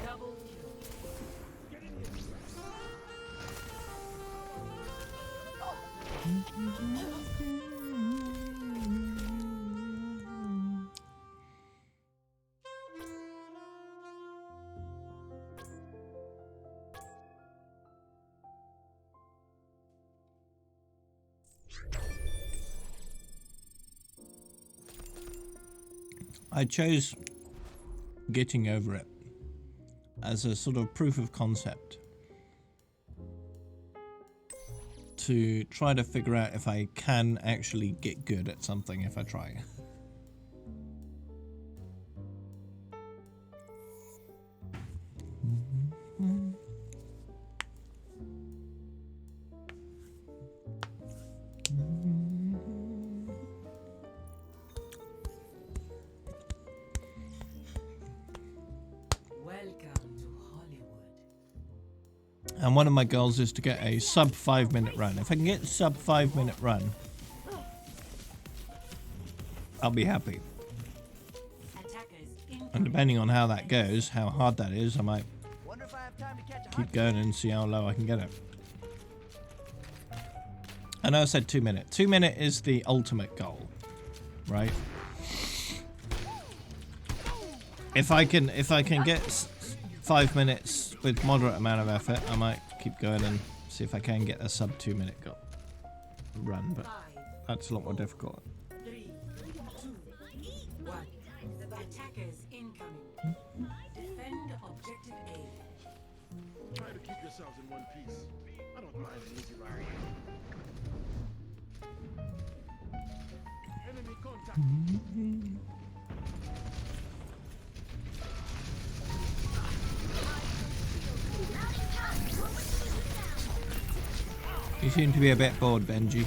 [SPEAKER 3] Double kill.
[SPEAKER 1] I chose getting over it as a sort of proof of concept to try to figure out if I can actually get good at something if I try.
[SPEAKER 3] Welcome to Hollywood.
[SPEAKER 1] And one of my goals is to get a sub 5-minute run. If I can get a sub 5-minute run, I'll be happy.
[SPEAKER 3] Attackers
[SPEAKER 1] And
[SPEAKER 3] in.
[SPEAKER 1] depending on how that goes, how hard that is, I might keep going and see how low I can get it. I know I said 2 minute. 2 minute is the ultimate goal, right? If I can get 5 minutes with moderate amount of effort, I might keep going and see if I can get a sub 2 minute goal run, but
[SPEAKER 3] 5,
[SPEAKER 1] that's a lot more difficult.
[SPEAKER 3] 3, 2, 1.
[SPEAKER 8] Attackers incoming. Defend objective A.
[SPEAKER 5] Try to keep yourselves in one piece. I don't mind an easy ride. Enemy contact.
[SPEAKER 1] You seem to be a bit bored, Benji.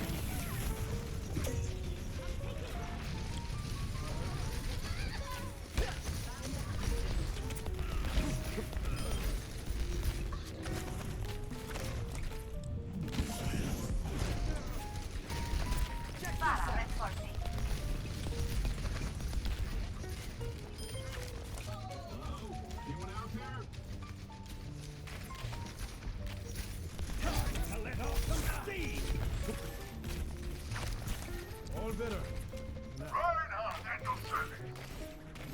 [SPEAKER 5] All better.
[SPEAKER 4] Reinhardt at your service.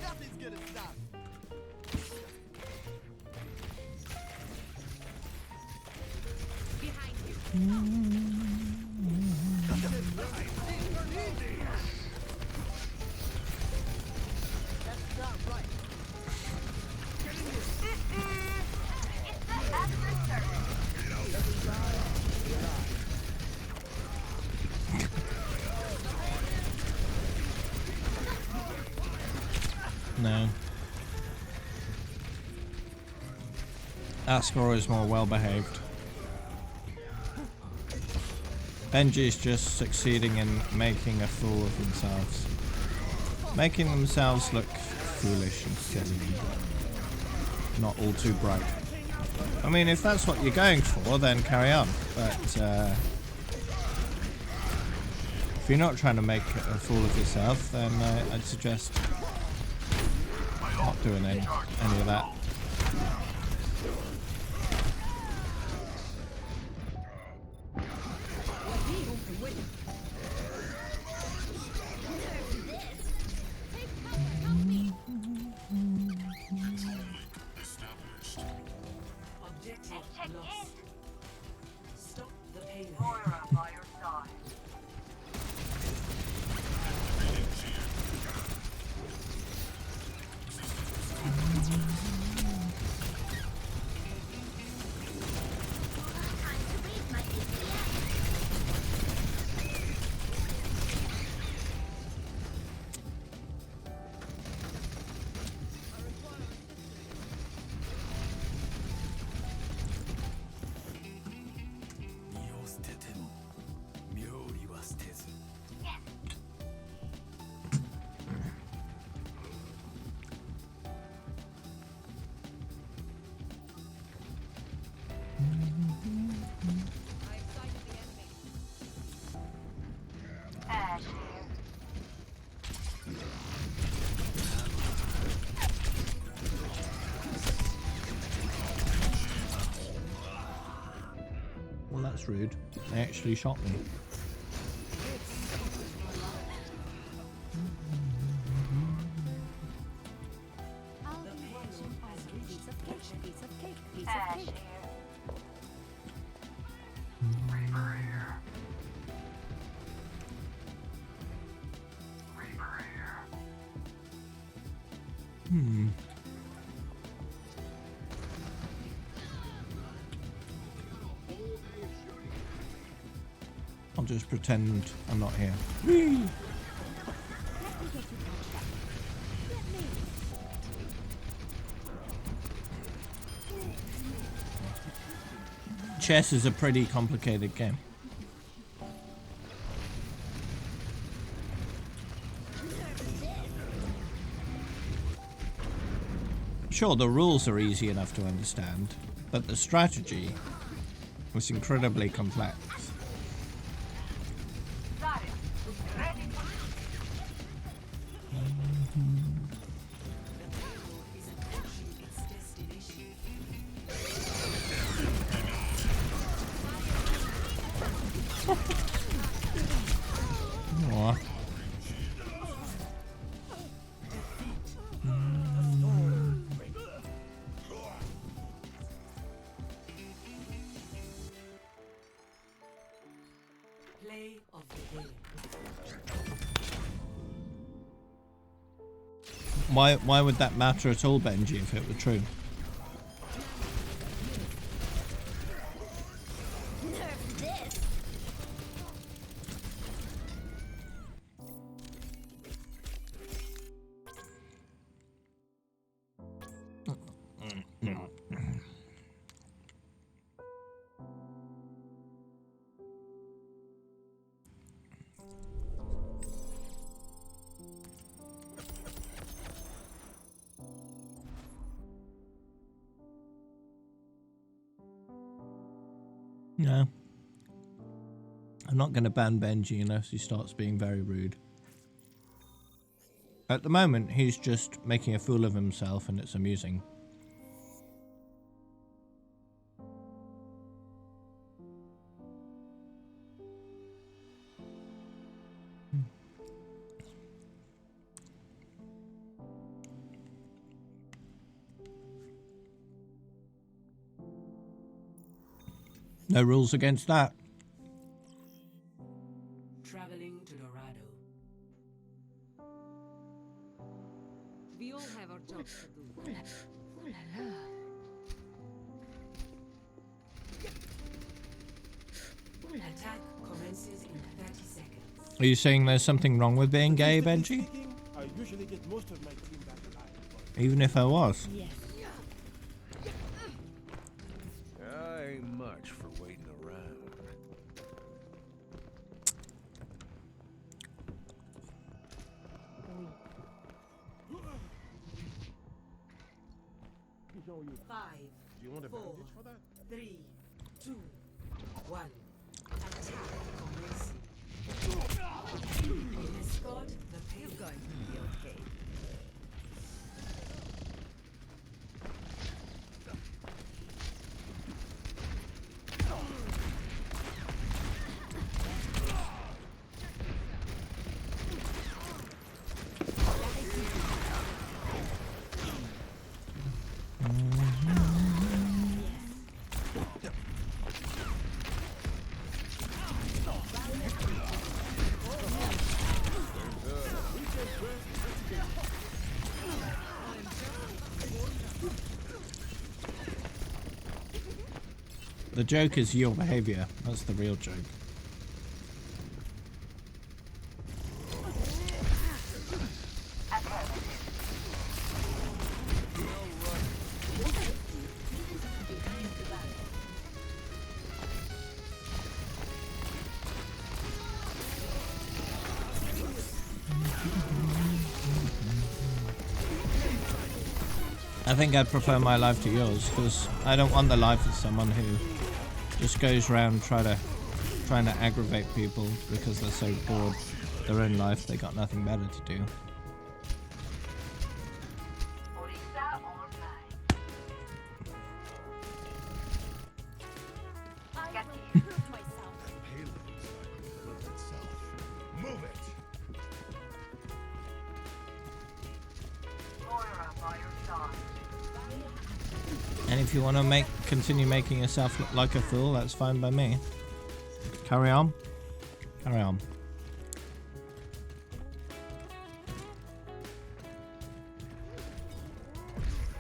[SPEAKER 5] Nothing's gonna stop.
[SPEAKER 1] No. Ascor is more well behaved. Benji's just succeeding in making a fool of themselves. Making themselves look foolish and silly. Not all too bright. I mean, if that's what you're going for, then carry on. But if you're not trying to make a fool of yourself, then I'd suggest not doing any of that.
[SPEAKER 8] Objective lost. Stop the payload.
[SPEAKER 6] Moira by your side. Ash here.
[SPEAKER 1] Well, that's rude. They actually shot me.
[SPEAKER 2] I'll be watching over. Piece of cake, piece of cake, piece of
[SPEAKER 6] Ash
[SPEAKER 2] cake.
[SPEAKER 6] here.
[SPEAKER 4] Reaper here. Reaper here.
[SPEAKER 1] I'll just pretend I'm not here. Chess is a pretty complicated game. Sure, the rules are easy enough to understand, but the strategy was incredibly complex.
[SPEAKER 6] Got it. Ready.
[SPEAKER 8] Is approaching its destination.
[SPEAKER 1] Aw. Why would that matter at all, Benji, if it were true? No. I'm not going to ban Benji unless he starts being very rude. At the moment, he's just making a fool of himself and it's amusing. No rules against that.
[SPEAKER 8] Traveling to Dorado.
[SPEAKER 2] We all have our jobs to do. Ooh la la.
[SPEAKER 8] Attack commences in 30 seconds.
[SPEAKER 1] Are you saying there's something wrong with being gay, Benji?
[SPEAKER 5] I usually get most of my team back alive.
[SPEAKER 1] Even if I was.
[SPEAKER 4] Ain't much for waiting around.
[SPEAKER 8] Five,
[SPEAKER 5] Do you want a
[SPEAKER 8] Four.
[SPEAKER 5] bandage for that?
[SPEAKER 8] 3, 2, 1. Attack commencing. Escort the payload.
[SPEAKER 2] Going to be okay.
[SPEAKER 1] The joke is your behavior. That's the real joke. I think I'd prefer my life to yours, because I don't want the life of someone who just goes around trying to aggravate people because they're so bored their own life, they got nothing better to do.
[SPEAKER 6] Orisa online.
[SPEAKER 2] I will prove myself.
[SPEAKER 4] Payload's not going to build itself. Move it!
[SPEAKER 6] Moira by your side.
[SPEAKER 1] And if you want to continue making yourself look like a fool, that's fine by me. Carry on. Carry on.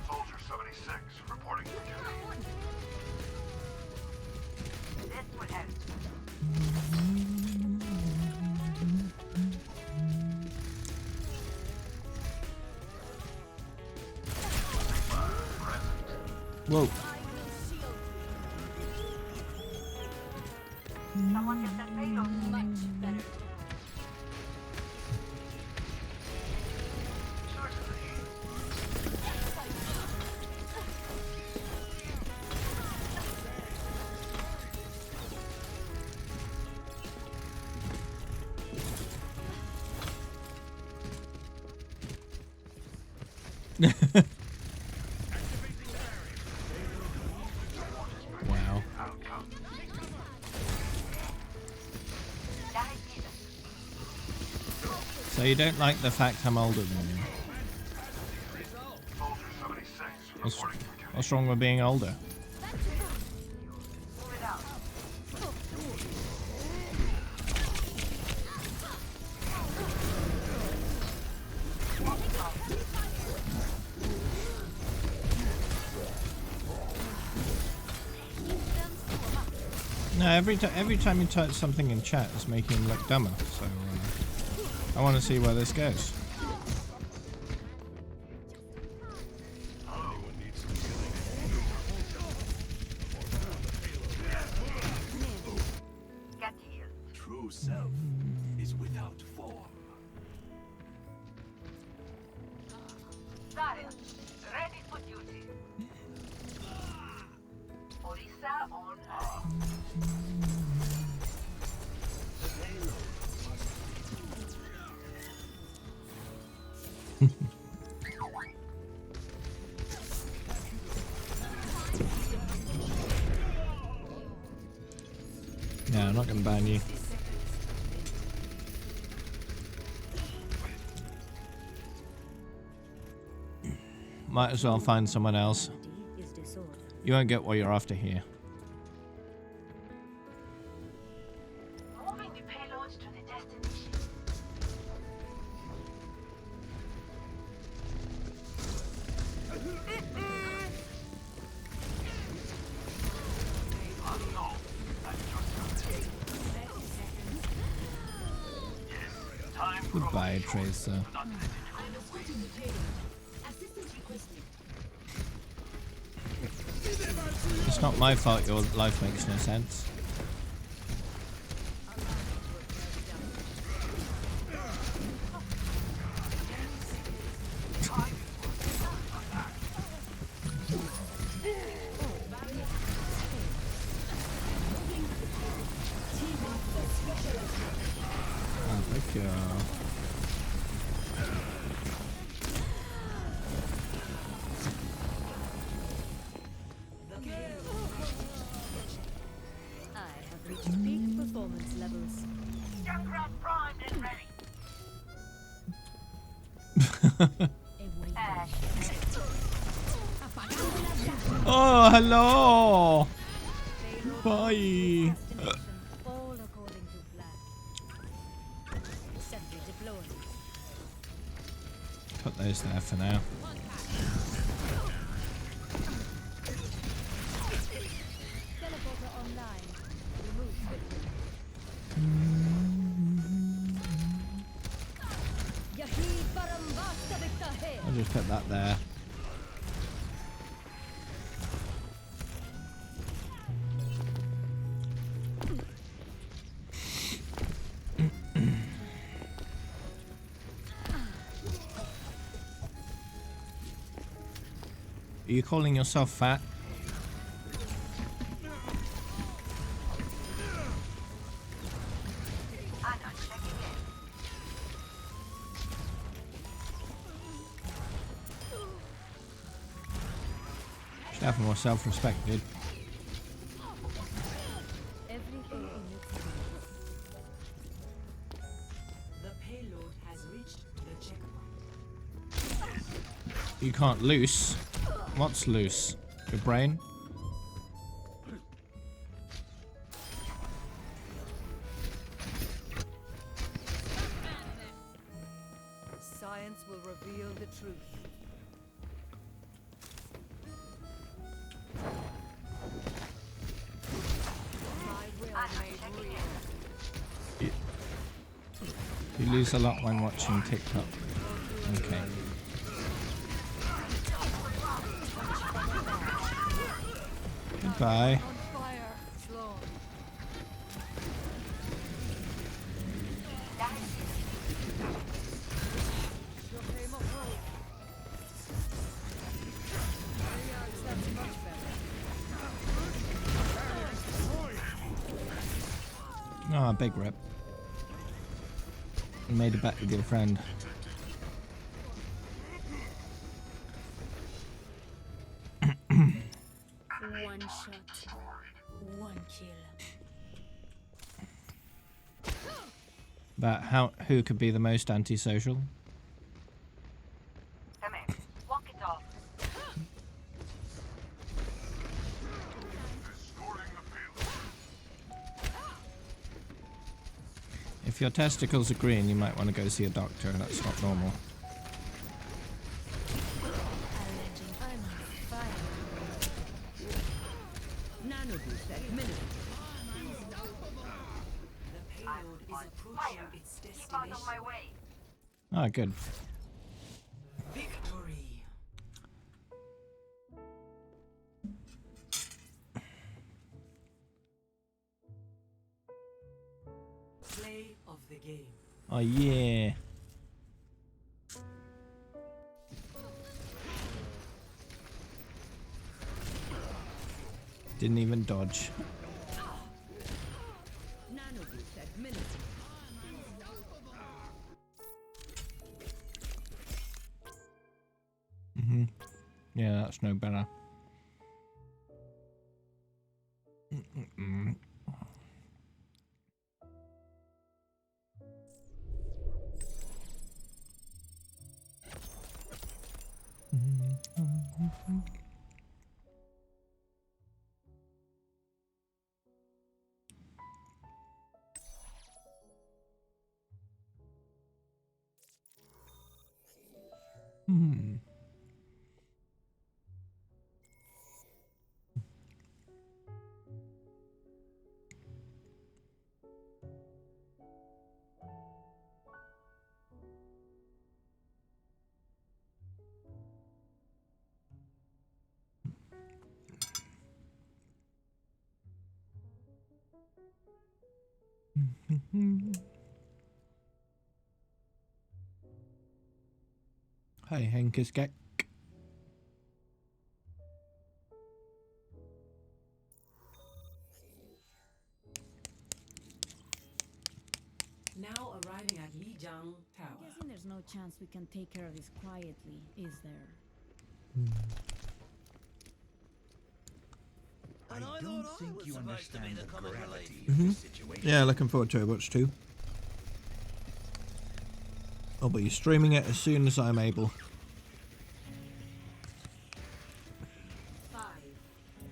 [SPEAKER 4] Soldier 76, reporting for duty.
[SPEAKER 6] This would help.
[SPEAKER 1] Whoa.
[SPEAKER 6] Someone get that payload.
[SPEAKER 2] Much better.
[SPEAKER 4] Source of the heat.
[SPEAKER 1] Wow.
[SPEAKER 4] Outcome.
[SPEAKER 1] So you don't like the fact I'm older than you?
[SPEAKER 4] Soldier 76,
[SPEAKER 1] What's,
[SPEAKER 4] reporting for duty.
[SPEAKER 1] what's wrong with being older?
[SPEAKER 6] Move it out.
[SPEAKER 1] No, every time you type something in chat, it's making him look dumber. So I want to see where this goes.
[SPEAKER 6] Get healed.
[SPEAKER 5] True self is without form.
[SPEAKER 6] Zarya, ready for duty. Orisa online.
[SPEAKER 1] Yeah, I'm not going to ban you. Might as well find someone else. You won't get what you're after here.
[SPEAKER 6] Moving the payload to the destination.
[SPEAKER 1] Goodbye, Tracer. It's not my fault your life makes no sense. Oh, thank you.
[SPEAKER 2] I have reached peak performance levels.
[SPEAKER 6] Junkrat primed and ready.
[SPEAKER 1] Oh, hello! Bye!
[SPEAKER 2] All according to plan. Assembly deployed.
[SPEAKER 1] Put those there for now.
[SPEAKER 2] Teleporter online. Remove quickly. Yahi Barambasta Victahe.
[SPEAKER 1] I'll just put that there. Are you calling yourself fat?
[SPEAKER 6] I'm not checking in.
[SPEAKER 1] Should have more self-respect, dude.
[SPEAKER 2] Everything in its
[SPEAKER 8] The payload has reached the checkpoint.
[SPEAKER 1] You can't loose. What's loose? Your brain?
[SPEAKER 8] Science will reveal the truth. My will made real.
[SPEAKER 1] You lose a lot when watching TikTok. Okay. Goodbye.
[SPEAKER 8] On fire, Sloan.
[SPEAKER 1] Oh, big rip. You made a bet with your friend.
[SPEAKER 2] one shot, one kill.
[SPEAKER 1] But who could be the most antisocial?
[SPEAKER 6] Come in. Walk it off.
[SPEAKER 1] If your testicles are green, you might want to go see a doctor. That's not normal.
[SPEAKER 2] I'm on fire.
[SPEAKER 8] Nanoboost at minimum.
[SPEAKER 6] Fire. Keep out of my way.
[SPEAKER 1] Ah, good.
[SPEAKER 3] Victory. Play of the game.
[SPEAKER 1] Oh, yeah. Didn't even dodge.
[SPEAKER 8] Nanoboost administered.
[SPEAKER 1] Yeah, that's no better. Mm-mm-mm. Hmm. Hi, Henkiskek.
[SPEAKER 3] Now arriving at Lijiang Tower.
[SPEAKER 2] I'm guessing there's no chance we can take care of this quietly, is there?
[SPEAKER 4] I don't think you understand the gravity of the situation.
[SPEAKER 1] Yeah, looking forward to Overwatch 2. I'll be streaming it as soon as I'm able.
[SPEAKER 3] 5,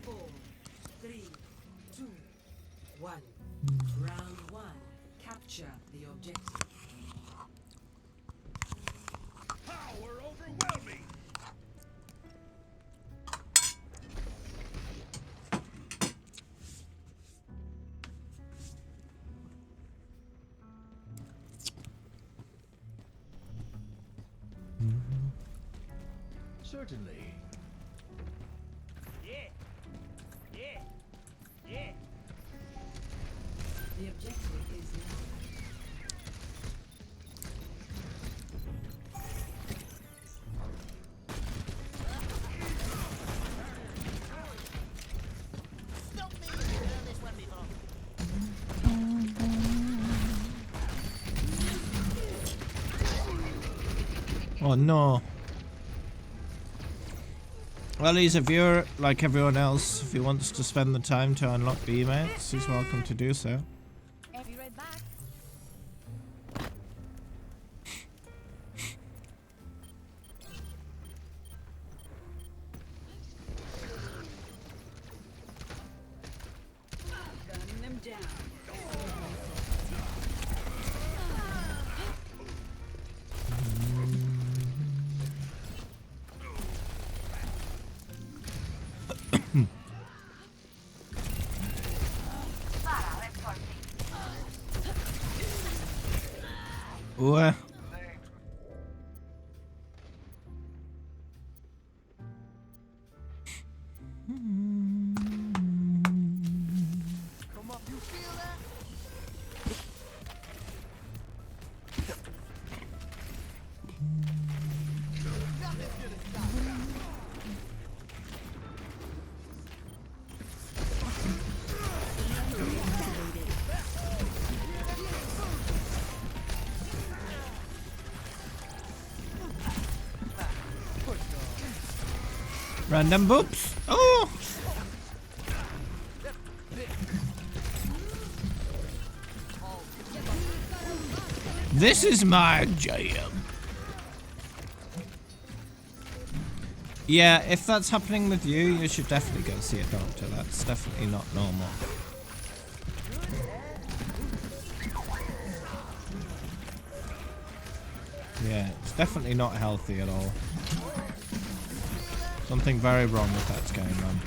[SPEAKER 3] 4, 3, 2, 1. Round 1. Capture the objective.
[SPEAKER 5] Power overwhelming.
[SPEAKER 4] Certainly.
[SPEAKER 3] The objective is now.
[SPEAKER 1] Oh no. Well, he's a viewer like everyone else. If he wants to spend the time to unlock the emotes, he's welcome to do so.
[SPEAKER 2] I'll be right back.
[SPEAKER 8] Gunning them down.
[SPEAKER 6] Farah, let's go.
[SPEAKER 1] Ooh. Random boops. Oh! This is my jam. Yeah, if that's happening with you, you should definitely go see a doctor. That's definitely not normal. Yeah, it's definitely not healthy at all. Something very wrong if that's going on.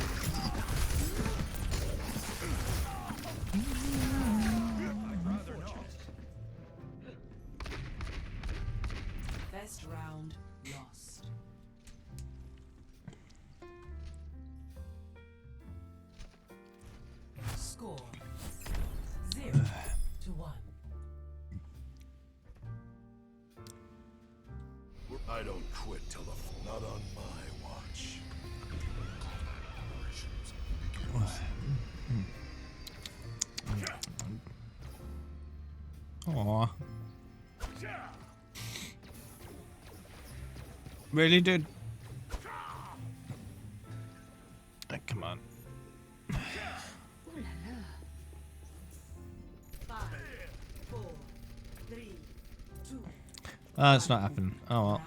[SPEAKER 5] Not on my watch.
[SPEAKER 1] Aw. Really, dude? Come on.
[SPEAKER 8] 5, 4, 3, 2,
[SPEAKER 1] Oh, it's not happening. Oh well.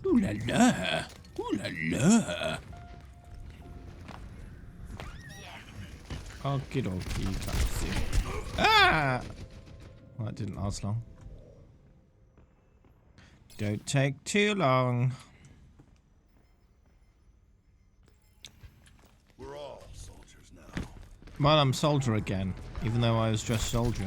[SPEAKER 1] Ooh la la. Ooh la la. Okie dokie, taxi. Ah! Well, that didn't last long. Don't take too long.
[SPEAKER 5] We're all soldiers now.
[SPEAKER 1] Well, I'm soldier again, even though I was just soldier.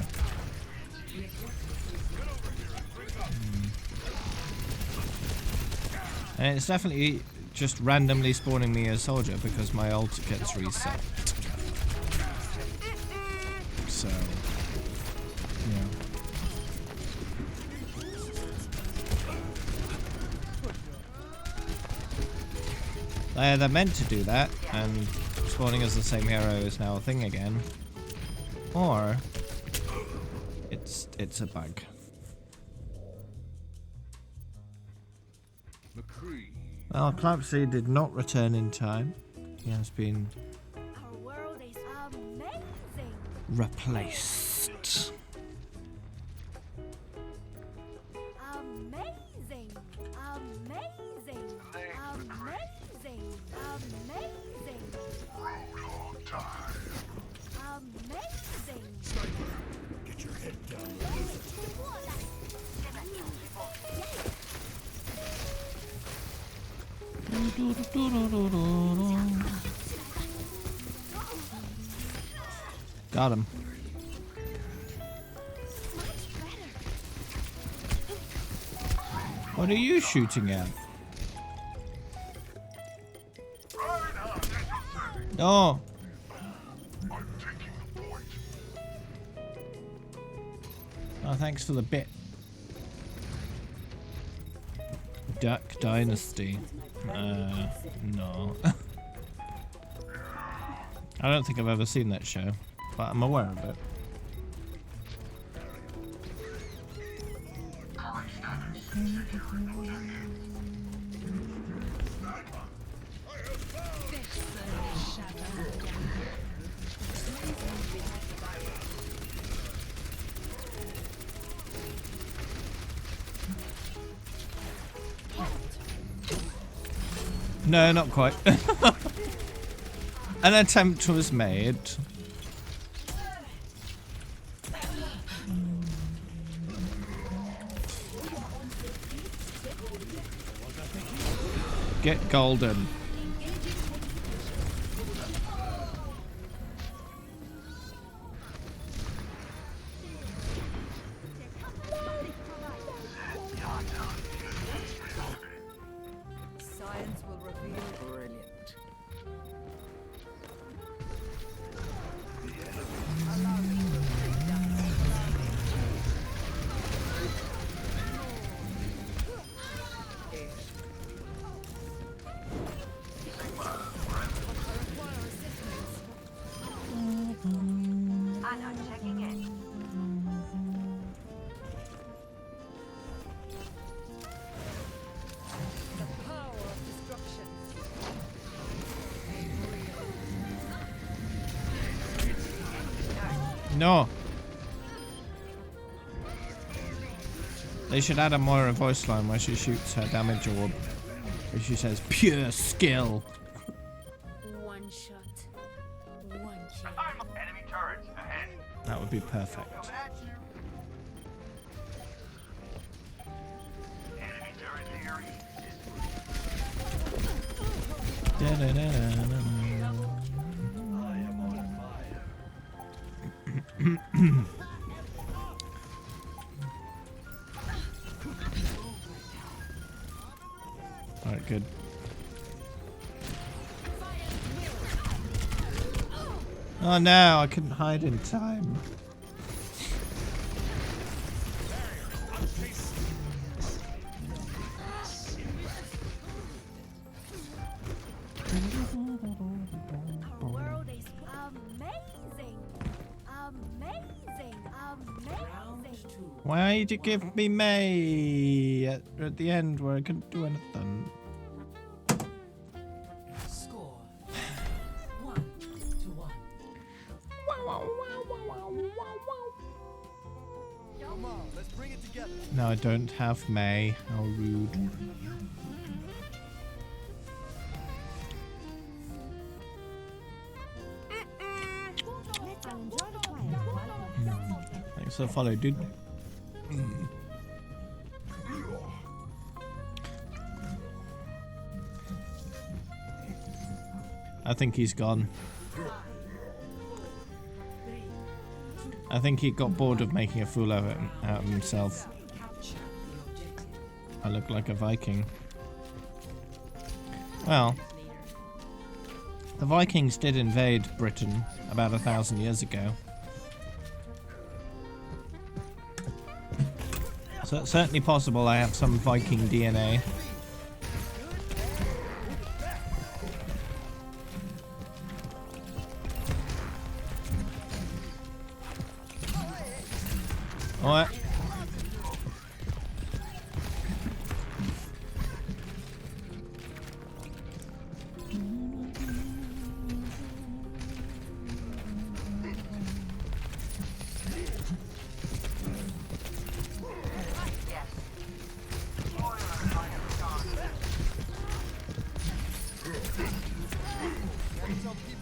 [SPEAKER 1] And it's definitely just randomly spawning me as soldier because my ult gets reset. So, yeah. They're meant to do that, and spawning as the same hero is now a thing again. Or it's a bug. Well, Clancy did not return in time. He has been
[SPEAKER 2] Our world is amazing.
[SPEAKER 1] replaced.
[SPEAKER 2] Amazing. Amazing. Amazing. Amazing. Amazing.
[SPEAKER 5] Get your head down.
[SPEAKER 1] Got him. What are you shooting at? No. Oh, thanks for the bit. Duck Dynasty. No. I don't think I've ever seen that show, but I'm aware of it. No, not quite. An attempt was made. Get golden.
[SPEAKER 8] Science will reveal brilliant.
[SPEAKER 6] Anna checking in.
[SPEAKER 8] The power of destruction.
[SPEAKER 1] No. They should add a Moira voice line where she shoots her damage orb. Where she says, pure skill.
[SPEAKER 2] One shot. One kill.
[SPEAKER 4] Enemy turrets ahead.
[SPEAKER 1] That would be perfect.
[SPEAKER 4] Enemy turret here.
[SPEAKER 1] Da-da-da-da-da. Alright, good. Oh no, I couldn't hide in time.
[SPEAKER 5] I'll chase
[SPEAKER 1] Why did you give me May at the end where I couldn't do anything?
[SPEAKER 3] Score 1-1.
[SPEAKER 5] Come on, let's bring it together.
[SPEAKER 1] No, I don't have May. How rude.
[SPEAKER 2] Let's enjoy the quiet.
[SPEAKER 1] Thanks for the follow, dude. I think he's gone. I think he got bored of making a fool out of himself.
[SPEAKER 3] Capture the objective.
[SPEAKER 1] I look like a Viking. Well, the Vikings did invade Britain about 1,000 years ago. So it's certainly possible I have some Viking DNA. Alright.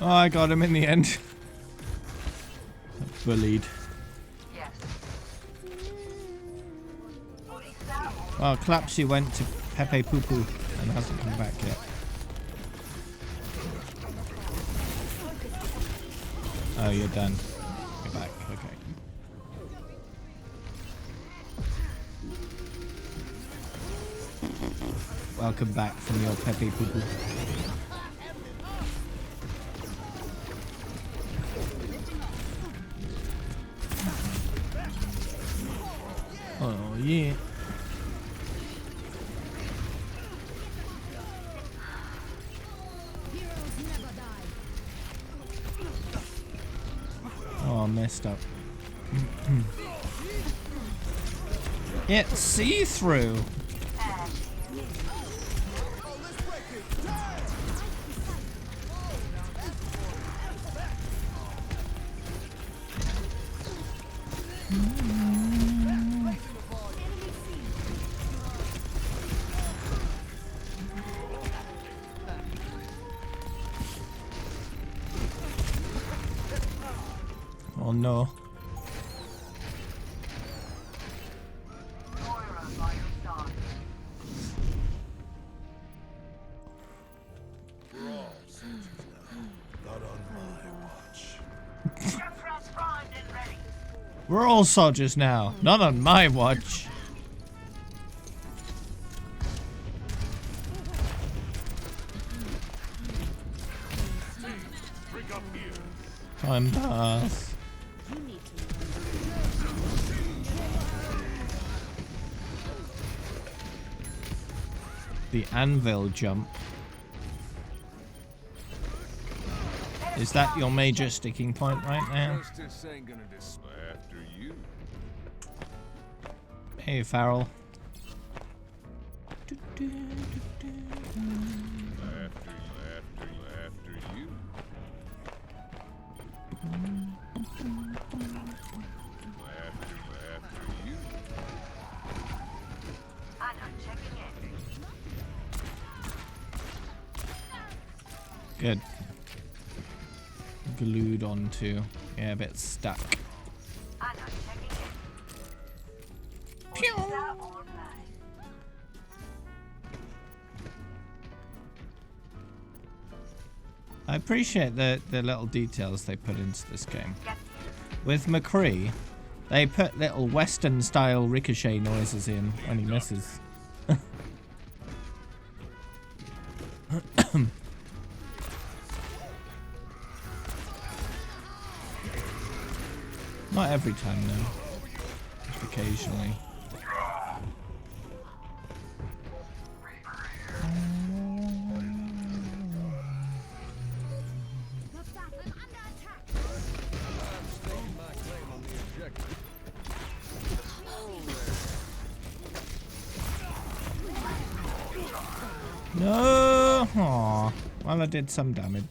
[SPEAKER 1] Oh, I got him in the end. Bullied. Oh, Clapsy went to Pepe Poo Poo and hasn't come back yet. Oh, you're done. You're back. Okay. Welcome back from your Pepe Poo Poo. Oh, yeah. Oh, I messed up. It's see-through. Oh no. We're all soldiers now, not on my watch. Time pass. The anvil jump. Is that your major sticking point right now?
[SPEAKER 4] Justice ain't gonna after you.
[SPEAKER 1] Hey, Farrell.
[SPEAKER 4] After you. After you.
[SPEAKER 1] Good. Glued onto. Yeah, a bit stuck. Pew! I appreciate the little details they put into this game. With McCree, they put little Western style ricochet noises in when he misses. Not every time though. Just occasionally. No! Aw. Well, I did some damage.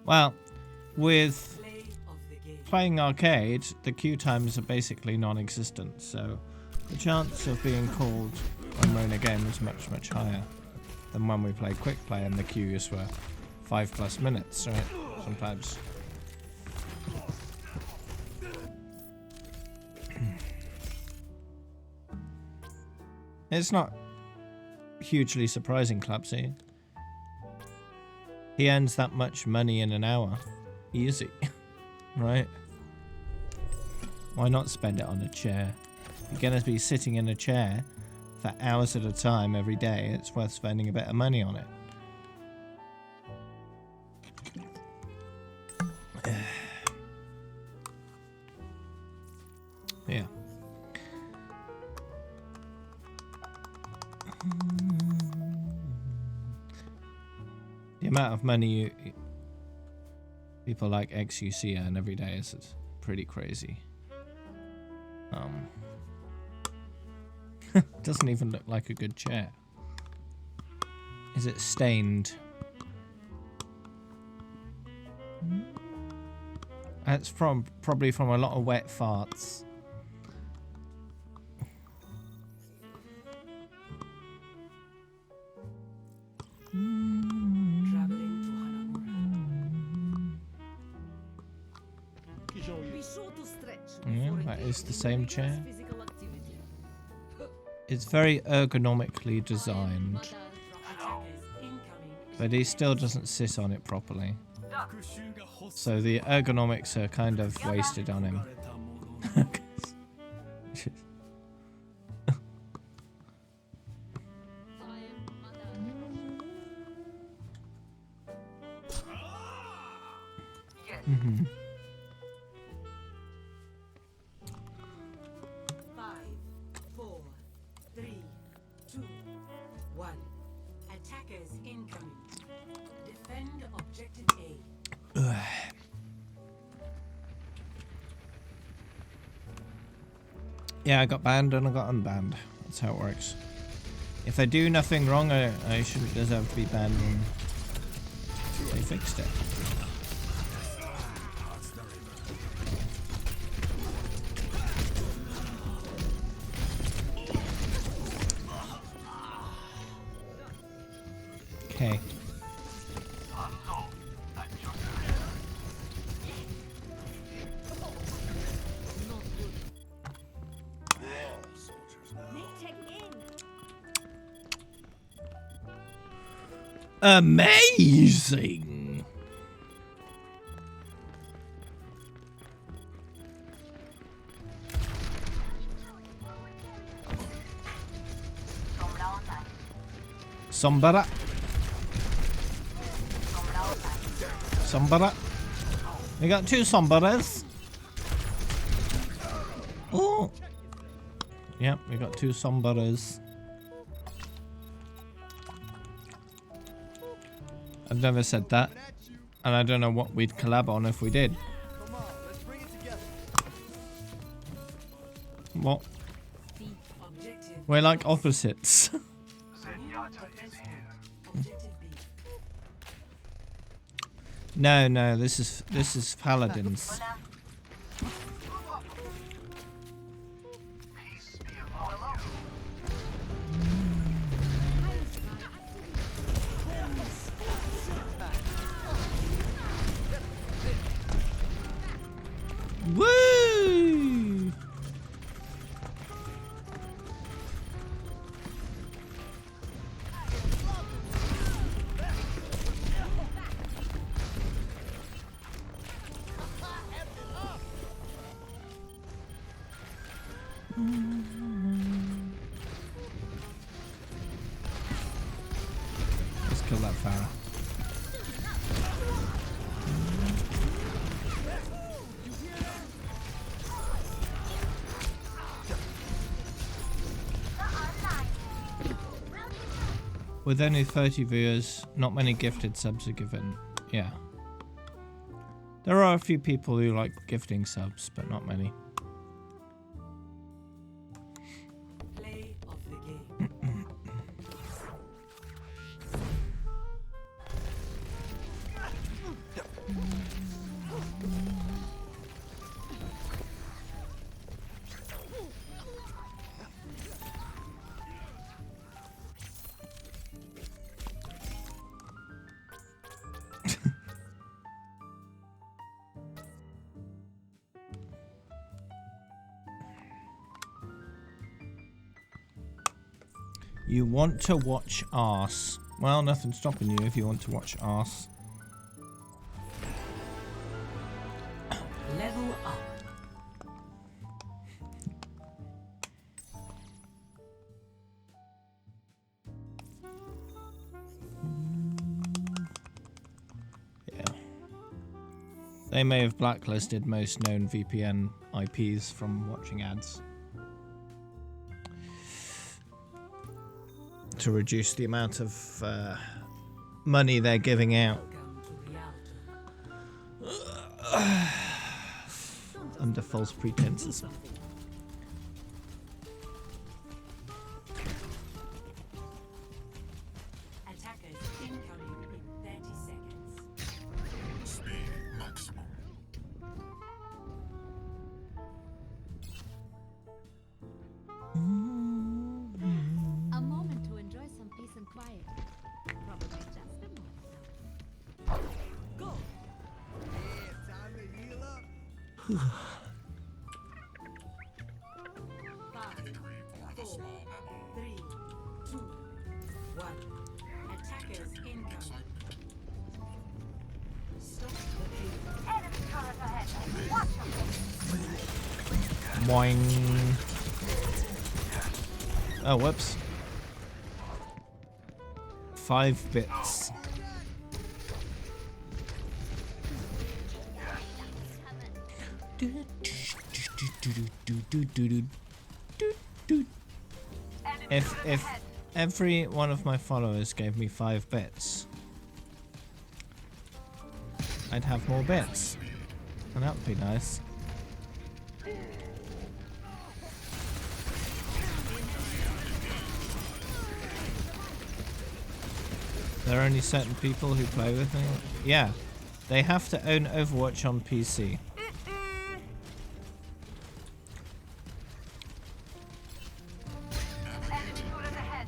[SPEAKER 1] Well, with
[SPEAKER 3] Play of the game.
[SPEAKER 1] playing arcade, the queue times are basically non-existent, so the chance of being called when we're in a game is much, much higher than when we play quick play and the queue is for 5+ minutes, right? Sometimes. It's not hugely surprising, Clapsy. He earns that much money in an hour. Easy. Right? Why not spend it on a chair? You're gonna be sitting in a chair for hours at a time every day. It's worth spending a bit of money on it. Yeah. The amount of money people like XUC earn every day is pretty crazy. Doesn't even look like a good chair. Is it stained? That's probably from a lot of wet farts.
[SPEAKER 3] Traveling to Hanamura. Be sure to stretch.
[SPEAKER 1] Yeah,
[SPEAKER 3] before
[SPEAKER 1] that is
[SPEAKER 3] engaging
[SPEAKER 1] the
[SPEAKER 3] in
[SPEAKER 1] same
[SPEAKER 3] rigorous
[SPEAKER 1] chair.
[SPEAKER 3] physical activity.
[SPEAKER 1] It's very ergonomically designed,
[SPEAKER 3] Attackers incoming.
[SPEAKER 1] but he still doesn't sit on it properly. So the ergonomics are kind of wasted on him. Mhm.
[SPEAKER 3] 5, 4, 3, 2, 1. Attackers incoming. Defend objective A.
[SPEAKER 1] Yeah, I got banned and I got unbanned. That's how it works. If I do nothing wrong, I shouldn't deserve to be banned, and they fixed it. Okay. Amazing! Sombra. Sombra. We got 2 Sombras. Oh! Yep, we got 2 Sombras. I've never said that, and I don't know what we'd collab on if we did.
[SPEAKER 5] Come on, let's bring it together.
[SPEAKER 1] What?
[SPEAKER 3] Objective.
[SPEAKER 1] We're like opposites.
[SPEAKER 3] Objective B.
[SPEAKER 1] No, this is Paladins. Woo! Let's kill that Pharah. With only 30 viewers, not many gifted subs are given. Yeah. There are a few people who like gifting subs, but not many.
[SPEAKER 8] Play of the game.
[SPEAKER 1] You want to watch arse. Well, nothing's stopping you if you want to watch arse.
[SPEAKER 8] Level up.
[SPEAKER 1] Yeah. They may have blacklisted most known VPN IPs from watching ads. To reduce the amount of money they're giving out under false pretenses.
[SPEAKER 8] Attackers incoming in 30 seconds.
[SPEAKER 5] Speed maximum.
[SPEAKER 2] A moment to enjoy some peace and quiet. Probably just a moment.
[SPEAKER 8] Go.
[SPEAKER 5] Time to heal up.
[SPEAKER 8] 5, 4, 3, 2, 1. Attackers incoming. Stop the bleeding.
[SPEAKER 6] Enemy turret ahead. Watch them.
[SPEAKER 1] Boing. Oh, whoops. 5 bits. If every one of my followers gave me 5 bits, I'd have more bits, and that would be nice. There are only certain people who play with me. Yeah, they have to own Overwatch on PC.
[SPEAKER 6] Enemy turret ahead.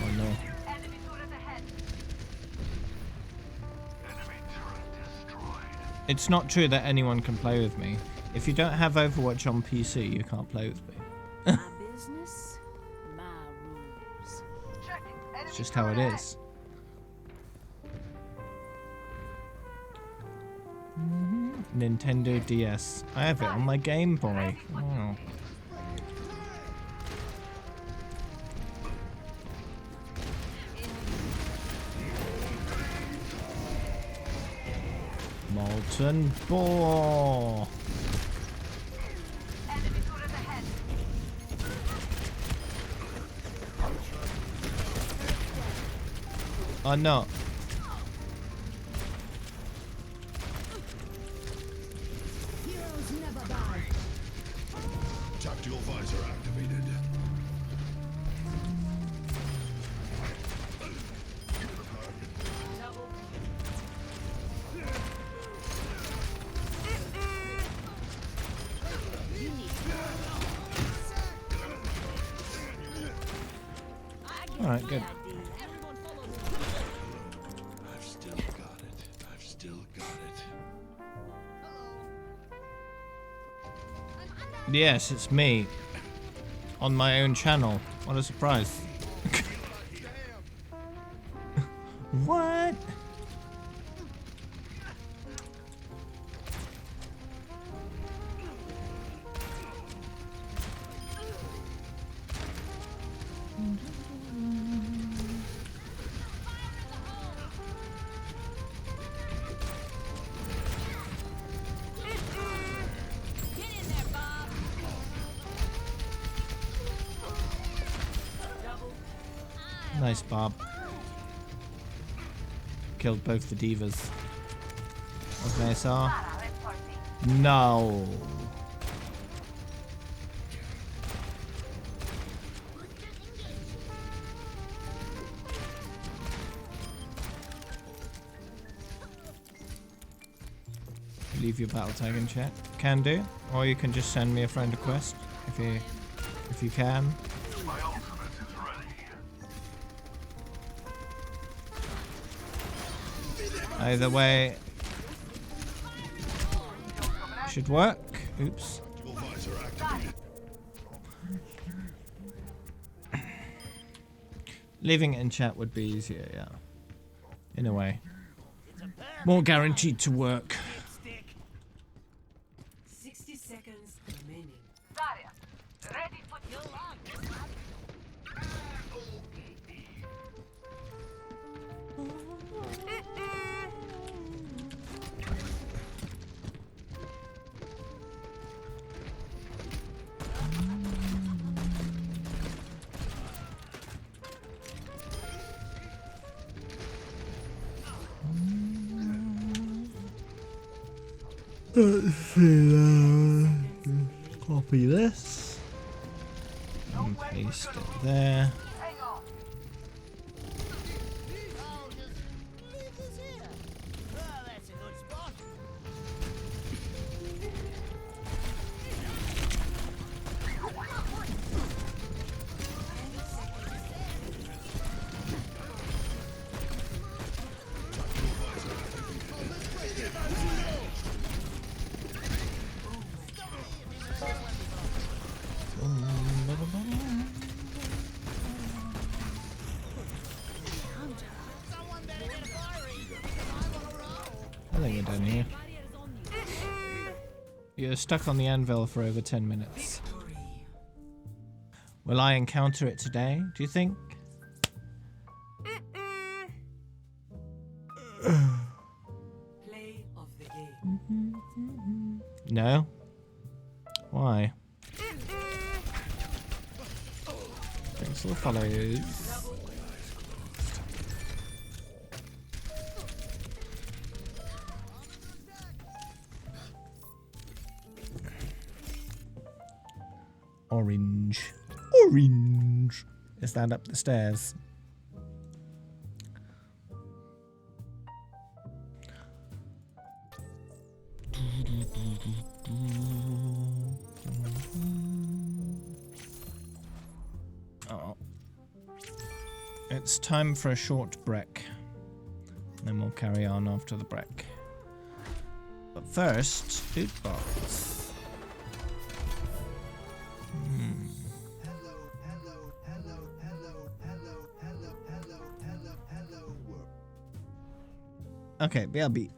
[SPEAKER 1] Oh no.
[SPEAKER 6] Enemy turret ahead.
[SPEAKER 1] It's not true that anyone can play with me. If you don't have Overwatch on PC, you can't play with me.
[SPEAKER 8] My business, my rules.
[SPEAKER 6] Checking. Enemy
[SPEAKER 1] It's just how it
[SPEAKER 6] turret ahead.
[SPEAKER 1] is. Nintendo DS. I have it on my Game Boy. Oh. Molten Boar.
[SPEAKER 6] Enemy turret ahead.
[SPEAKER 1] Oh no.
[SPEAKER 2] Heroes never die.
[SPEAKER 5] Tactical visor activated.
[SPEAKER 1] Alright, good.
[SPEAKER 5] I've still got it. I've still got it.
[SPEAKER 1] Yes, it's me. On my own channel. What a surprise. What? Nice, Bob. Killed both the divas. What's an ASR? No. Leave your battle tag in chat. Can do. Or you can just send me a friend request if you can. Either way should work. Oops. Leaving it in chat would be easier, yeah. In a way. More guaranteed to work.
[SPEAKER 8] 60 seconds remaining.
[SPEAKER 6] Ready for your
[SPEAKER 1] Let's see. Copy this. And paste it there. I think we're done here. You're stuck on the anvil for over 10 minutes. Will I encounter it today, do you think?
[SPEAKER 8] Play of the game.
[SPEAKER 1] No? Why? Thanks for the follows. Orange. Orange. Is that up the stairs? Oh. It's time for a short break. Then we'll carry on after the break. But first, loot box. Okay, BRB.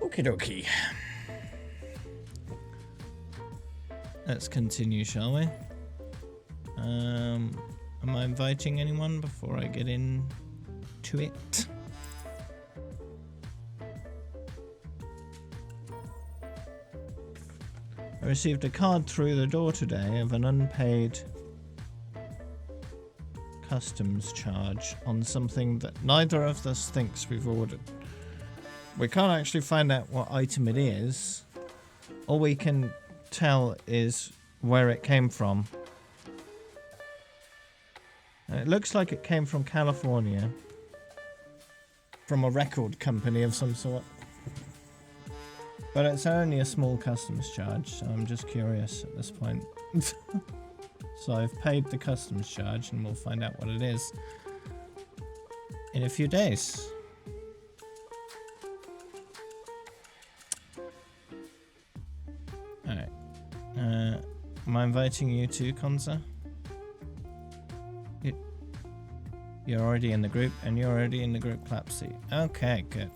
[SPEAKER 1] Okie dokie. Let's continue, shall we? Am I inviting anyone before I get into it? I received a card through the door today of an unpaid customs charge on something that neither of us thinks we've ordered. We can't actually find out what item it is. All we can tell is where it came from. It looks like it came from California. From a record company of some sort. But it's only a small customs charge, so I'm just curious at this point. So I've paid the customs charge and we'll find out what it is in a few days. Alright. Am I inviting you too, Konza? You're already in the group, and you're already in the group, Clapsy. Okay, good.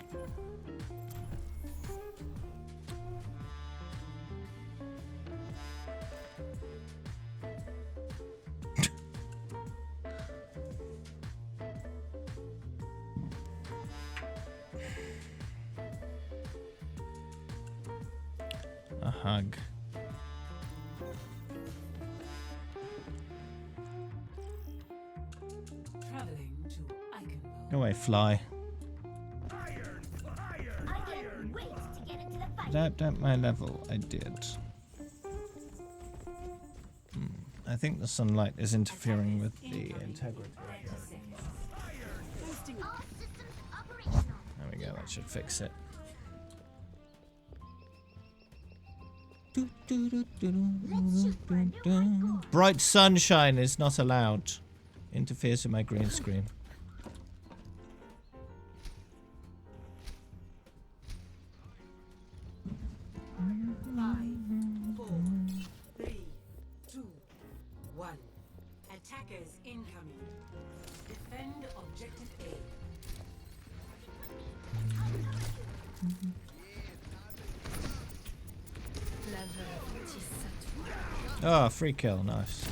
[SPEAKER 1] A hug.
[SPEAKER 3] Traveling to Eichenwald.
[SPEAKER 1] Go away, fly. Adapt at my level, I did. I think the sunlight is interfering with the integrity. There we go, that should fix it. Bright sunshine is not allowed. Interferes with my green screen.
[SPEAKER 3] Attackers incoming. Defend objective A.
[SPEAKER 1] Oh, free kill, nice.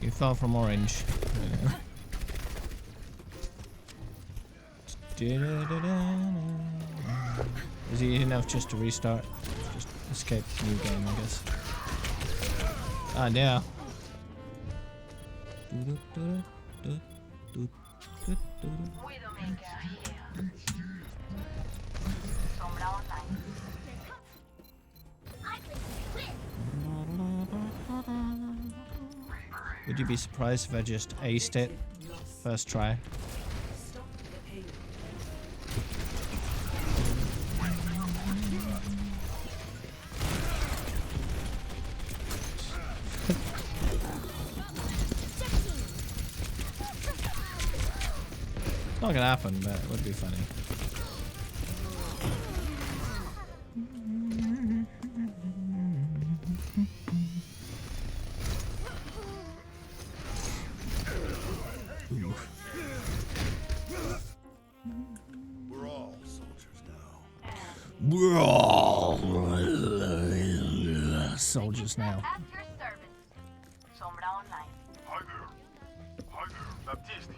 [SPEAKER 1] You fell from orange. Is it enough just to restart? Just escape new game, I guess. Ah, yeah.
[SPEAKER 6] Widowmaker here. Sombra Online.
[SPEAKER 1] Would you be surprised if I just aced it first try?
[SPEAKER 3] Stop the payload.
[SPEAKER 1] It's not gonna happen, but it would be funny.
[SPEAKER 4] We're all soldiers now.
[SPEAKER 1] We're all soldiers now.
[SPEAKER 6] At your service. Sombra Online.
[SPEAKER 4] Hi there. Hi there. Baptiste here.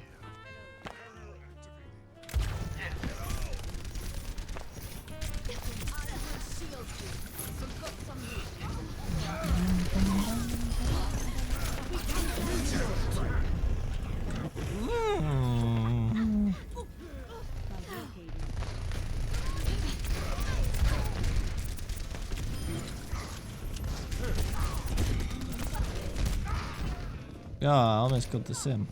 [SPEAKER 1] Yeah, I almost got the sim.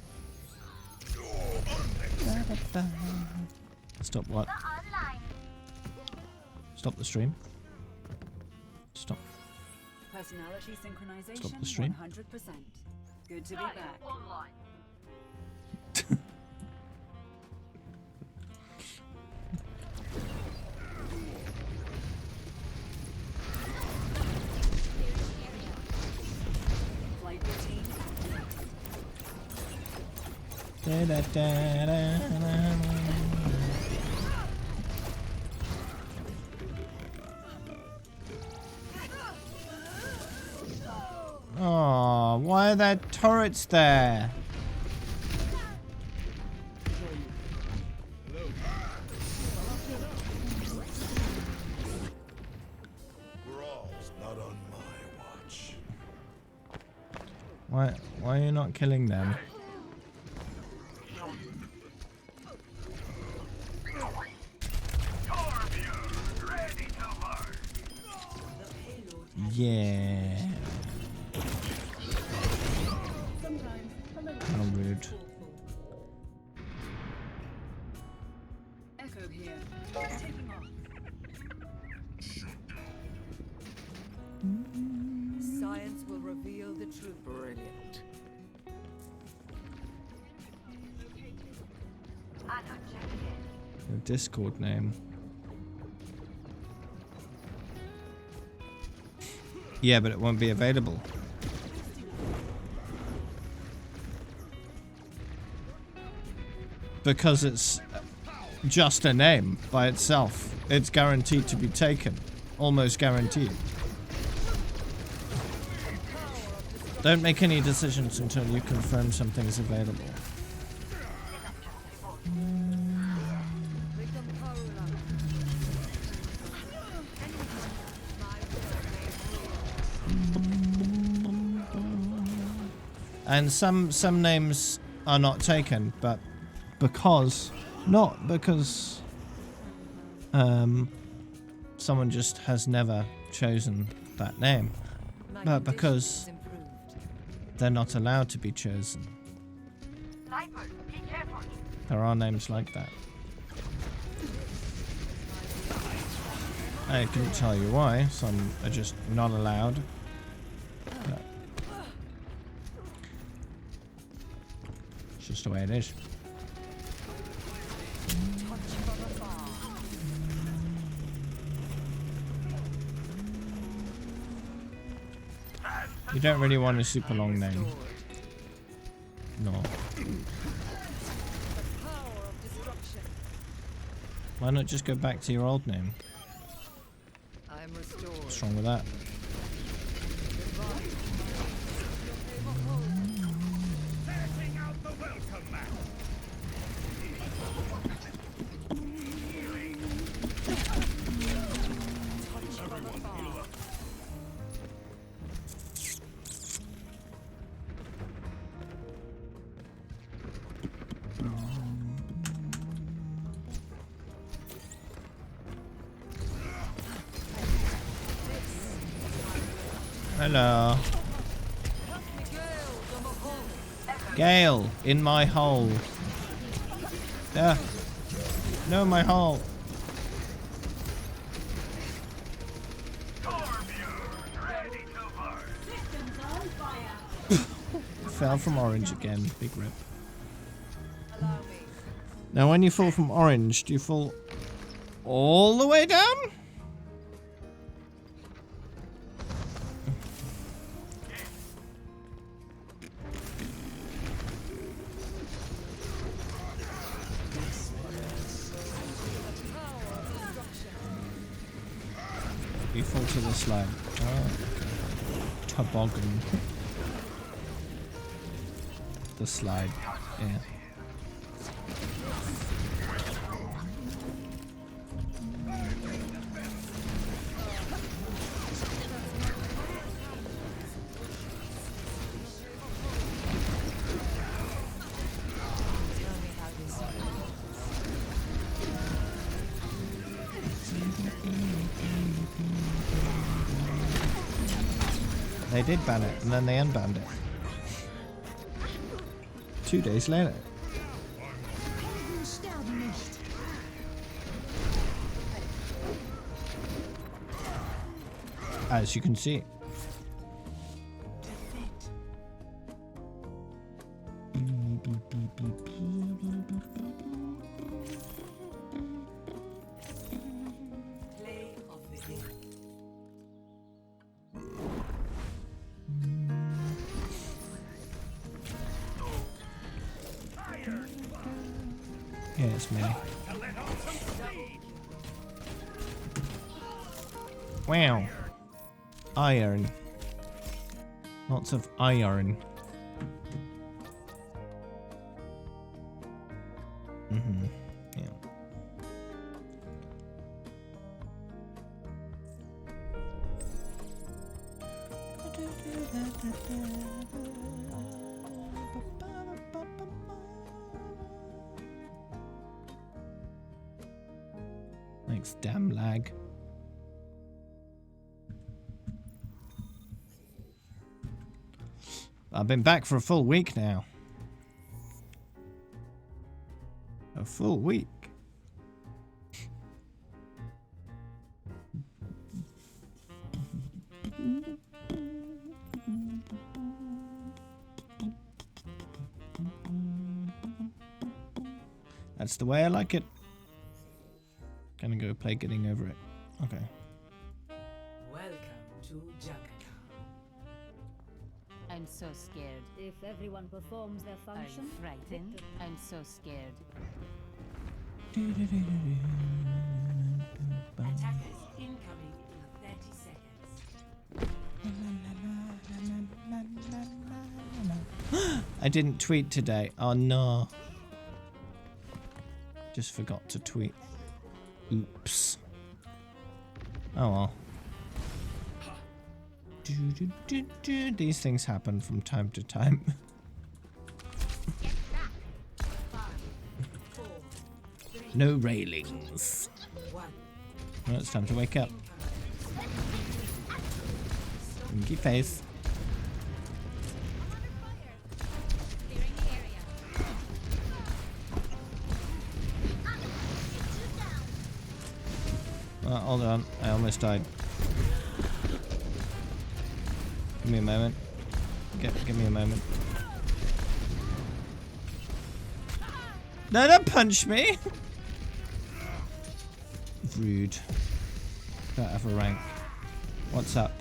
[SPEAKER 1] Stop what?
[SPEAKER 6] Online.
[SPEAKER 1] Stop the stream. Stop.
[SPEAKER 8] Personality synchronization.
[SPEAKER 1] Stop the stream.
[SPEAKER 8] 100%. Good to be back.
[SPEAKER 6] Online.
[SPEAKER 1] Oh, why are there turrets there?
[SPEAKER 4] Brawl's not on my watch.
[SPEAKER 1] Why are you not killing them? Yeah. How rude.
[SPEAKER 8] Echo here. Taking off. Science will reveal the truth.
[SPEAKER 3] Brilliant.
[SPEAKER 1] Your Discord name. Yeah, but it won't be available. Because it's just a name by itself. It's guaranteed to be taken. Almost guaranteed. Don't make any decisions until you confirm something is available. And some names are not taken, but not because someone just has never chosen that name, but because they're not allowed to be chosen. There are names like that. I couldn't tell you why. Some are just not allowed. But it's just the way it is. You don't really want a super long name. No. Why not just go back to your old name?
[SPEAKER 8] I'm restored.
[SPEAKER 1] What's wrong with that?
[SPEAKER 5] Setting out the welcome mat.
[SPEAKER 1] Hello. Gale, in my hole. Yeah. No, my hole. Fell from orange again. Big rip. Now, when you fall from orange, do you fall all the way down? You fall to the slide. Oh, okay. Toboggan. The slide. Yeah. They did ban it, and then they unbanned it. 2 days later. As you can see.
[SPEAKER 8] Play of the year.
[SPEAKER 5] Fire!
[SPEAKER 1] Yeah, it's me. Wow. Iron. Lots of iron. Mm-hmm. Yeah. Thanks, damn lag. I've been back for a full week now. A full week. That's the way I like it. Gonna go play Getting Over It. Okay.
[SPEAKER 3] Welcome to Jakarta.
[SPEAKER 9] I'm so scared.
[SPEAKER 2] If everyone performs their function,
[SPEAKER 9] I'm frightened. I'm so scared.
[SPEAKER 3] Attackers incoming in 30 seconds.
[SPEAKER 1] I didn't tweet today. Oh no. Just forgot to tweet. Oops. Oh well. These things happen from time to time. No railings. Well, it's time to wake up. Winky face. Hold on, I almost died. Give me a moment. Give me a moment. No, don't punch me! Rude. Don't have a rank. What's up?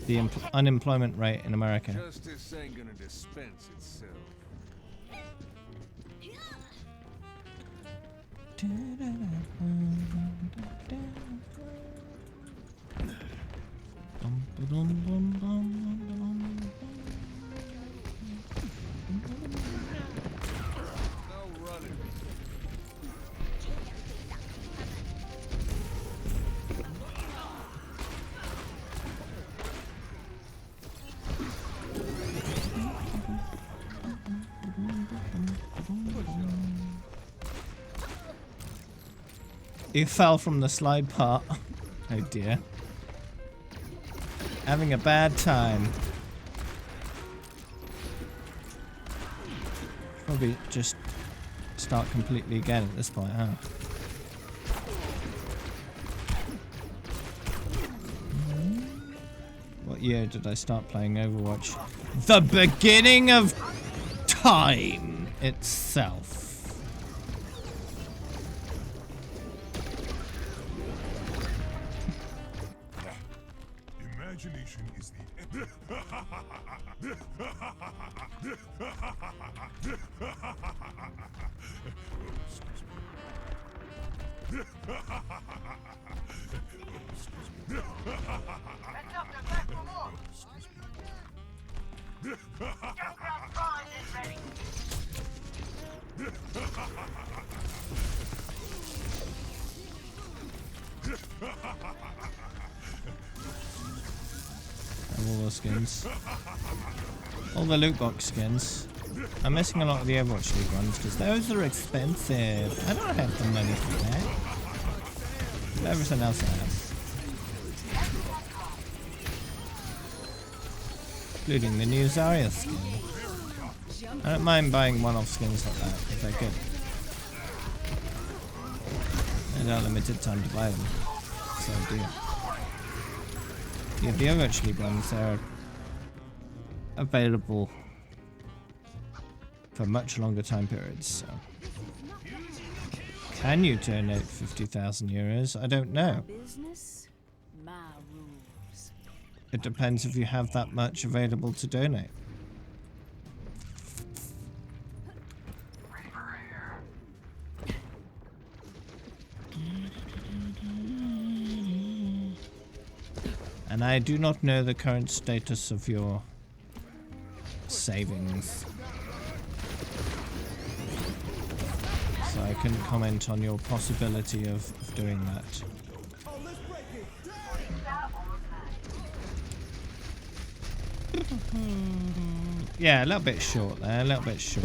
[SPEAKER 1] The unemployment rate in America.
[SPEAKER 4] Justice ain't gonna dispense itself. No running.
[SPEAKER 1] You fell from the slide part. Oh dear. Having a bad time. Probably just start completely again at this point, huh? What year did I start playing Overwatch? The beginning of time itself.
[SPEAKER 5] Imagination is the
[SPEAKER 1] All the skins. All the loot box skins. I'm missing a lot of the Overwatch League ones because those are expensive. I don't have the money for that. But everything else I have. Including the new Zarya skin. I don't mind buying one-off skins like that if they're good. And unlimited time to buy them. So I do. Yeah, the Overwatch League ones are available for much longer time periods, so. Can you donate 50,000 euros? I don't know.
[SPEAKER 8] Business, my rules.
[SPEAKER 1] It depends if you have that much available to donate. And I do not know the current status of your savings. So I couldn't comment on your possibility of doing that. Yeah, a little bit short there, a little bit short.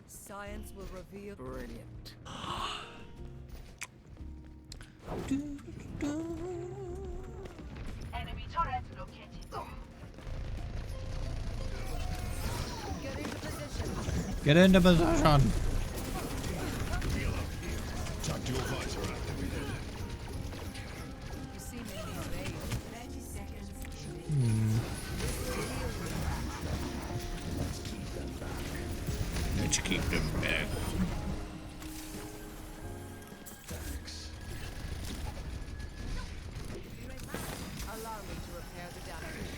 [SPEAKER 8] Science will reveal.
[SPEAKER 5] Brilliant.
[SPEAKER 6] Enemy turret located.
[SPEAKER 8] Get into position.
[SPEAKER 1] Get into position.
[SPEAKER 5] Tactical visor activated.
[SPEAKER 8] You see me in these days. 30 seconds.
[SPEAKER 1] Let's keep them back.
[SPEAKER 8] Allow me to repair the damage.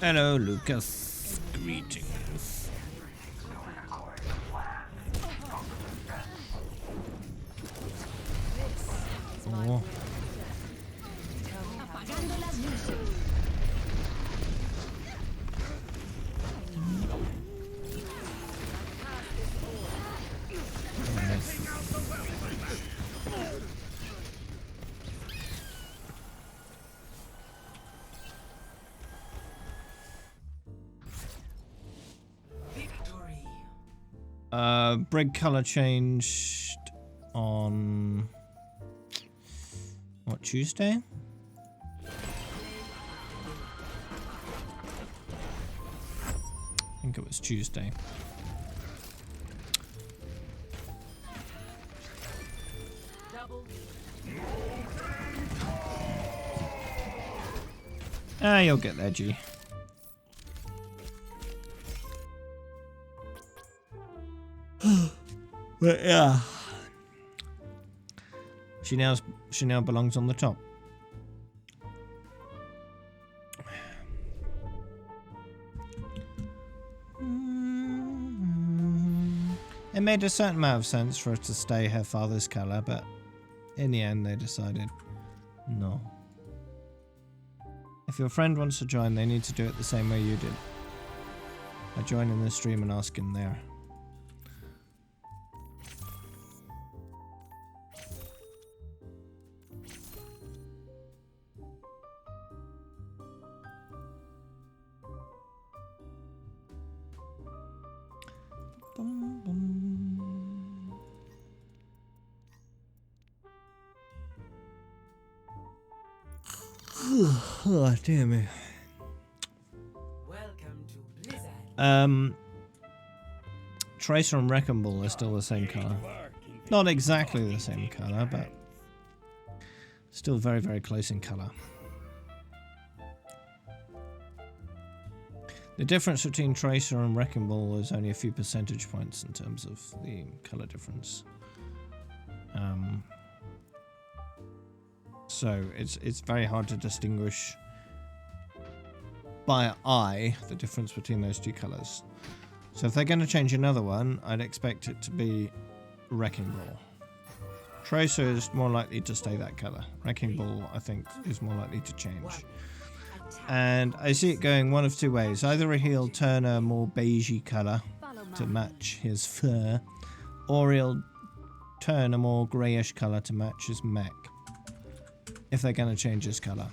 [SPEAKER 1] Hello, Lucas. Greetings. Oh. Brig color changed on what, Tuesday? I think it was Tuesday. Ah, you'll get there, G. But yeah, she now belongs on the top. It made a certain amount of sense for her to stay her father's color, but in the end they decided no. If your friend wants to join, they need to do it the same way you did. By joining the stream and asking there. Oh, dear me.
[SPEAKER 3] Welcome to Blizzard.
[SPEAKER 1] Tracer and Wrecking Ball are still the same color. Not exactly the same color, but still very, very close in color. The difference between Tracer and Wrecking Ball is only a few percentage points in terms of the color difference. So it's very hard to distinguish by eye the difference between those two colors. So if they're going to change another one, I'd expect it to be Wrecking Ball. Tracer is more likely to stay that color. Wrecking Ball, I think, is more likely to change. And I see it going one of two ways. Either he'll turn a more beigey color to match his fur, or he'll turn a more greyish color to match his mech. If they're going to change his color.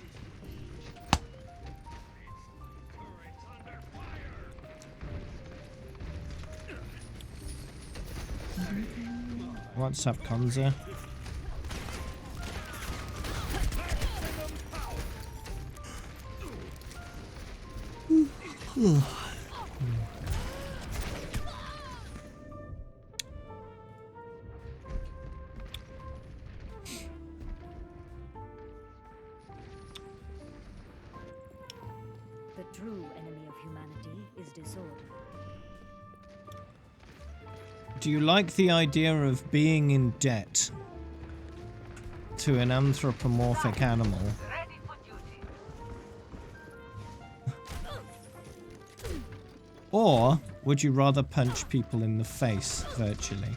[SPEAKER 1] What's up, Konza?
[SPEAKER 9] The truth sword.
[SPEAKER 1] Do you like the idea of being in debt to an anthropomorphic animal?
[SPEAKER 6] Ready for duty.
[SPEAKER 1] Or would you rather punch people in the face virtually?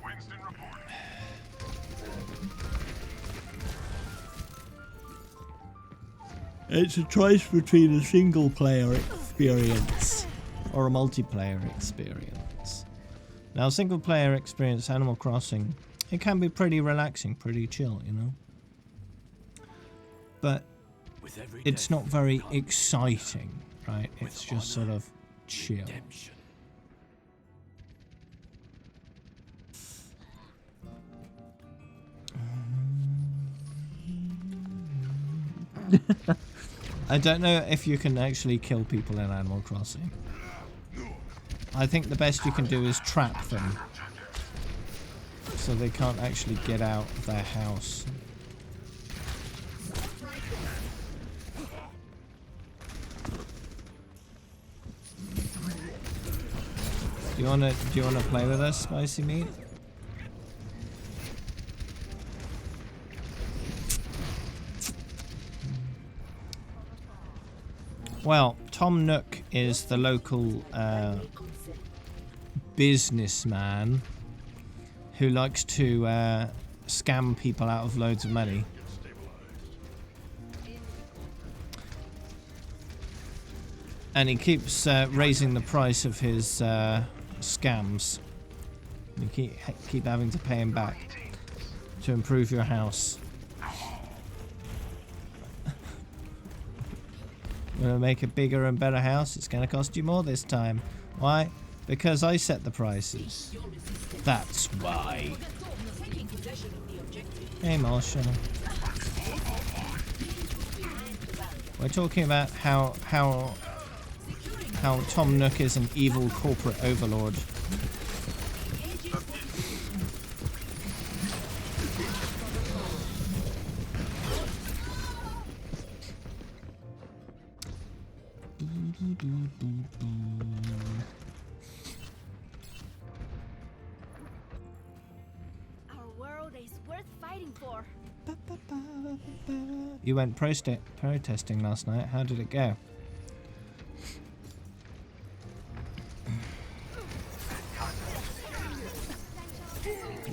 [SPEAKER 4] Winston report.
[SPEAKER 1] It's a choice between a single player experience or a multiplayer experience. Now, single player experience Animal Crossing, it can be pretty relaxing, pretty chill, you know. But
[SPEAKER 5] With every
[SPEAKER 1] it's
[SPEAKER 5] death
[SPEAKER 1] not very
[SPEAKER 5] comes
[SPEAKER 1] exciting, right? It's just sort of chill.
[SPEAKER 5] redemption.
[SPEAKER 1] I don't know if you can actually kill people in Animal Crossing. I think the best you can do is trap them so they can't actually get out of their house. Do you wanna play with us, Spicy Meat? Well, Tom Nook is the local businessman who likes to scam people out of loads of money. And he keeps raising the price of his scams. You keep having to pay him back to improve your house. Gonna make a bigger and better house, it's gonna cost you more this time. Why? Because I set the prices. That's why. Hey Marshall. We're talking about how Tom Nook is an evil corporate overlord.
[SPEAKER 2] Our world is worth fighting for.
[SPEAKER 1] You went protesting last night. How did it go?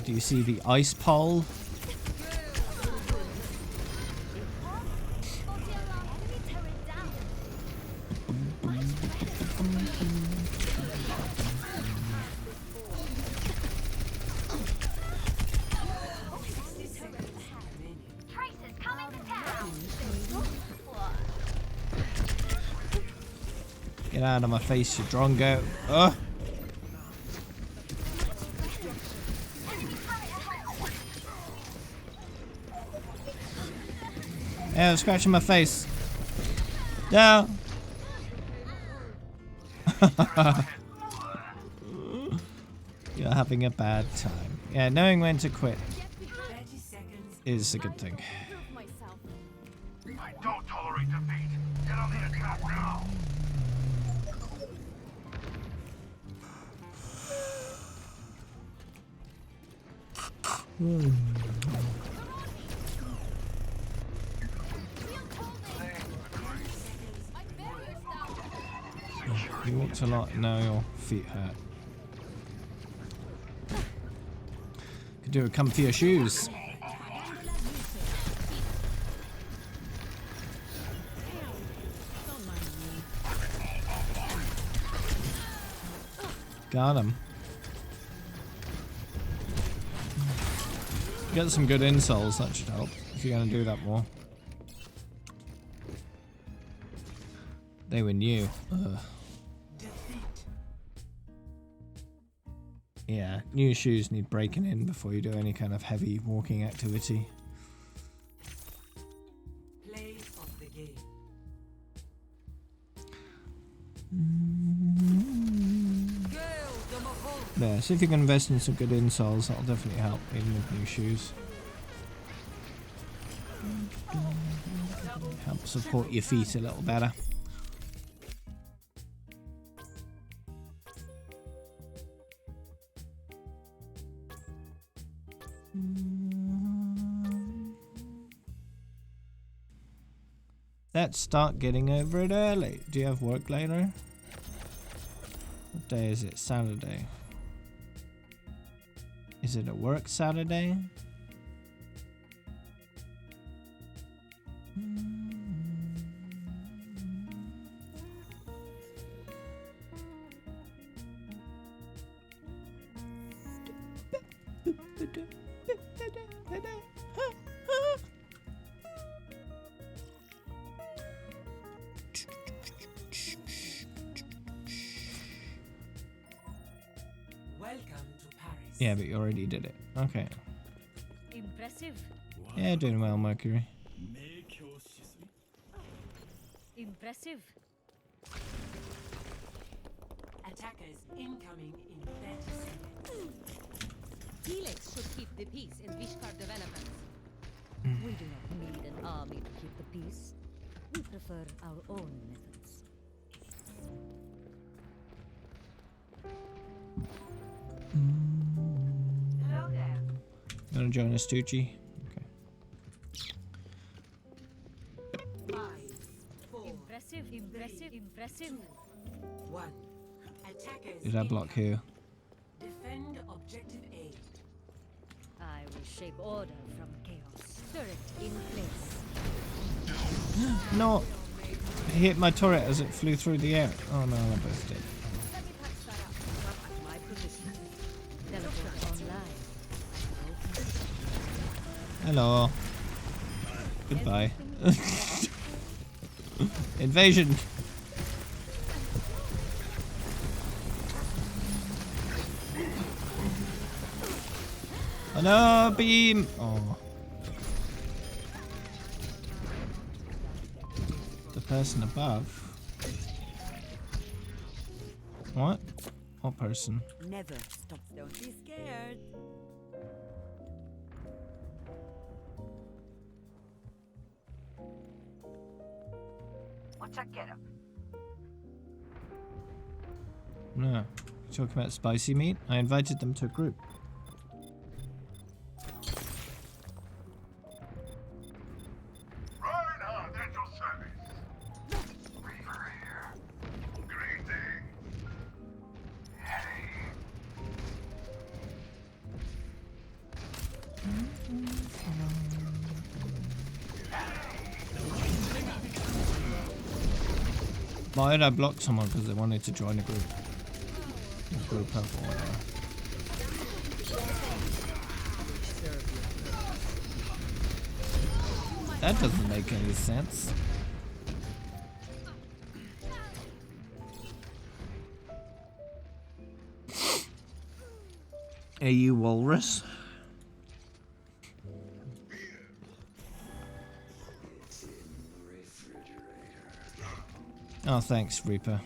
[SPEAKER 1] Do you see the ice pole?
[SPEAKER 6] Trace is coming to town.
[SPEAKER 1] Get out of my face, you drongo. Ugh. Yeah, scratching my face. No. You're having a bad time. Yeah, knowing when to quit
[SPEAKER 8] 30 seconds.
[SPEAKER 1] is a good thing.
[SPEAKER 2] Prove myself.
[SPEAKER 4] I don't tolerate defeat. Get on the attack now.
[SPEAKER 1] You walked a lot, now your feet hurt. Could do a comfier shoes. Got him. Get some good insoles, that should help, if you're gonna do that more. They were new. Ugh. Yeah, new shoes need breaking in before you do any kind of heavy walking activity.
[SPEAKER 8] Play of the game.
[SPEAKER 1] Yeah, see if you can invest in some good insoles, that'll definitely help, even with new shoes. Help support your feet a little better. Let's start getting over it early. Do you have work later? What day is it? Saturday. Is it a work Saturday?
[SPEAKER 3] Welcome to Paris.
[SPEAKER 1] Yeah, but you already did it. Okay.
[SPEAKER 9] Impressive.
[SPEAKER 1] Yeah, doing well, Mercury.
[SPEAKER 9] Impressive.
[SPEAKER 3] Attackers incoming in 30 seconds.
[SPEAKER 9] Helix should keep the peace in Vishkar developments. We do not need an army to keep the peace. We prefer our own methods.
[SPEAKER 6] Hello there.
[SPEAKER 1] You wanna join us, Tucci? Okay.
[SPEAKER 3] 5, 4,
[SPEAKER 9] Impressive. Impressive.
[SPEAKER 3] 1. Attackers
[SPEAKER 1] Did I block who?
[SPEAKER 3] Defend objective A.
[SPEAKER 9] I will shape order from chaos. Turret in place.
[SPEAKER 1] No! It hit my turret as it flew through the air. Oh no, I both did.
[SPEAKER 9] Let me patch that up. At my position. Teleport online.
[SPEAKER 1] Hello. Goodbye. Invasion! Oh no, beam! Oh. The person above. What? What person?
[SPEAKER 8] Never stop. Don't be scared.
[SPEAKER 6] What's a get 'em?
[SPEAKER 1] No. You talking about spicy meat? I invited them to a group.
[SPEAKER 4] Reinhardt at your service. Reaver here. Greeting. Hey.
[SPEAKER 1] Why did I block someone? Because they wanted to join a group. A group up or whatever. That doesn't make any sense. Are you walrus? Oh, thanks, Reaper.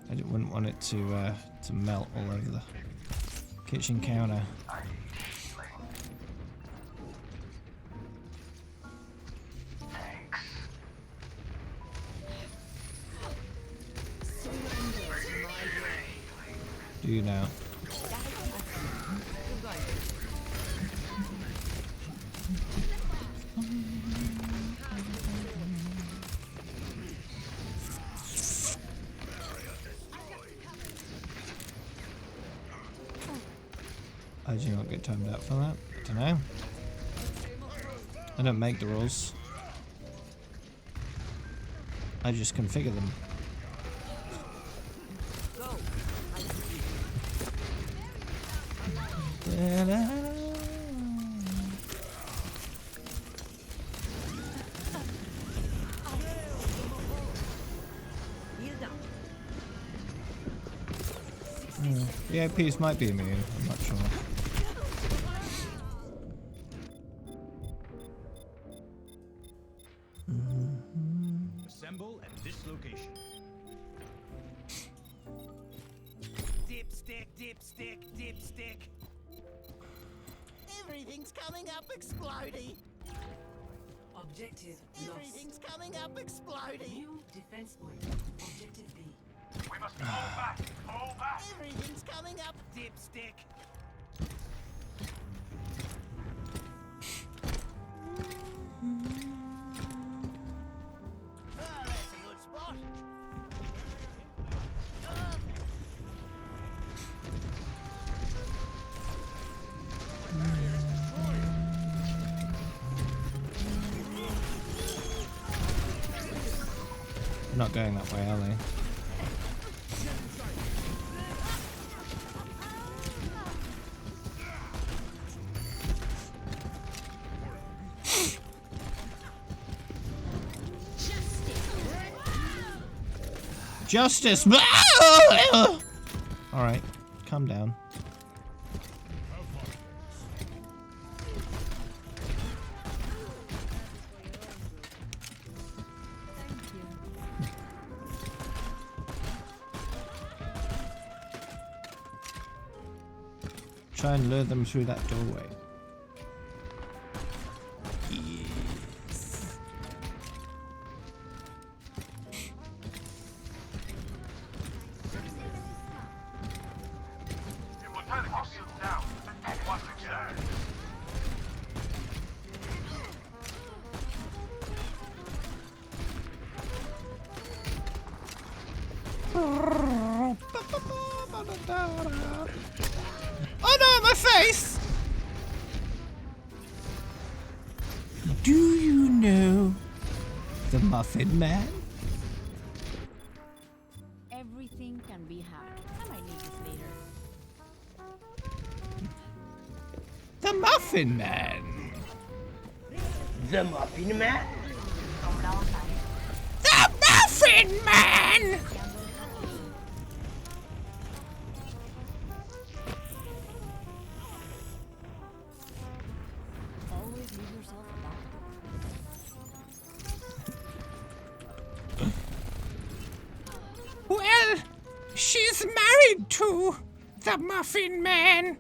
[SPEAKER 1] Wouldn't want it to melt all over the kitchen counter. Do you now? I do not get timed out for that. Dunno. I don't make the rules. I just configure them. VIPs might be immune, I'm not sure.
[SPEAKER 5] Assemble at this location. Dipstick, dipstick, dipstick.
[SPEAKER 3] Everything's coming up explodey.
[SPEAKER 8] Objective lost.
[SPEAKER 3] Everything's coming up exploding.
[SPEAKER 8] New defense point. Objective B.
[SPEAKER 4] We must fall back. Fall back.
[SPEAKER 3] Everything's coming up, dipstick. Oh, that's a good spot.
[SPEAKER 1] They're not going that way, are they? Justice! Alright, calm down. Try and lure them through that doorway. Yes.
[SPEAKER 4] Immortality shield down. Once again.
[SPEAKER 1] Oh no, my face! Do you know the Muffin Man?
[SPEAKER 2] Everything can be hacked. I might need this later.
[SPEAKER 1] The Muffin Man!
[SPEAKER 10] The Muffin Man?
[SPEAKER 1] The Muffin Man!
[SPEAKER 2] Always leave yourself alone.
[SPEAKER 1] Well, she's married to the Muffin Man.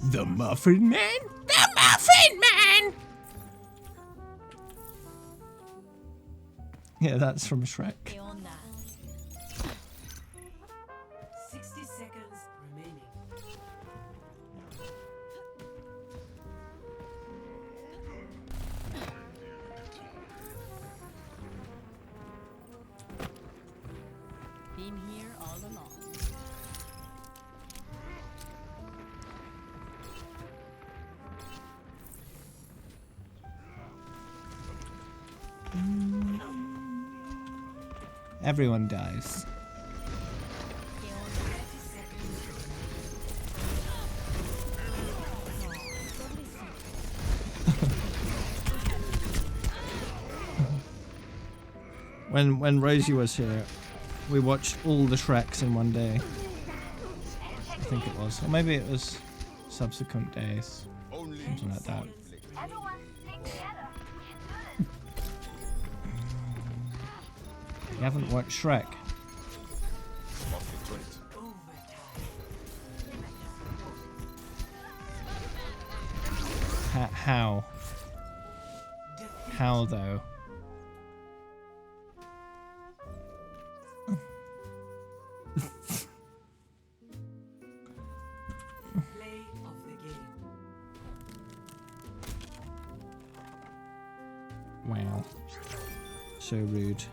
[SPEAKER 1] The Muffin Man? The Muffin Man! Yeah, that's from Shrek.
[SPEAKER 2] Stay on that.
[SPEAKER 8] 60 seconds remaining.
[SPEAKER 2] Been here all along.
[SPEAKER 1] Everyone dies.
[SPEAKER 2] Stay on that.
[SPEAKER 8] 30 seconds.
[SPEAKER 1] When Rosie was here, we watched all the Shreks in one day. I think it was. Or maybe it was subsequent days. Something like that.
[SPEAKER 6] Everyone, stick together. We should do this.
[SPEAKER 1] You haven't watched Shrek? How? How though?
[SPEAKER 8] Play of the game.
[SPEAKER 1] Wow. So rude.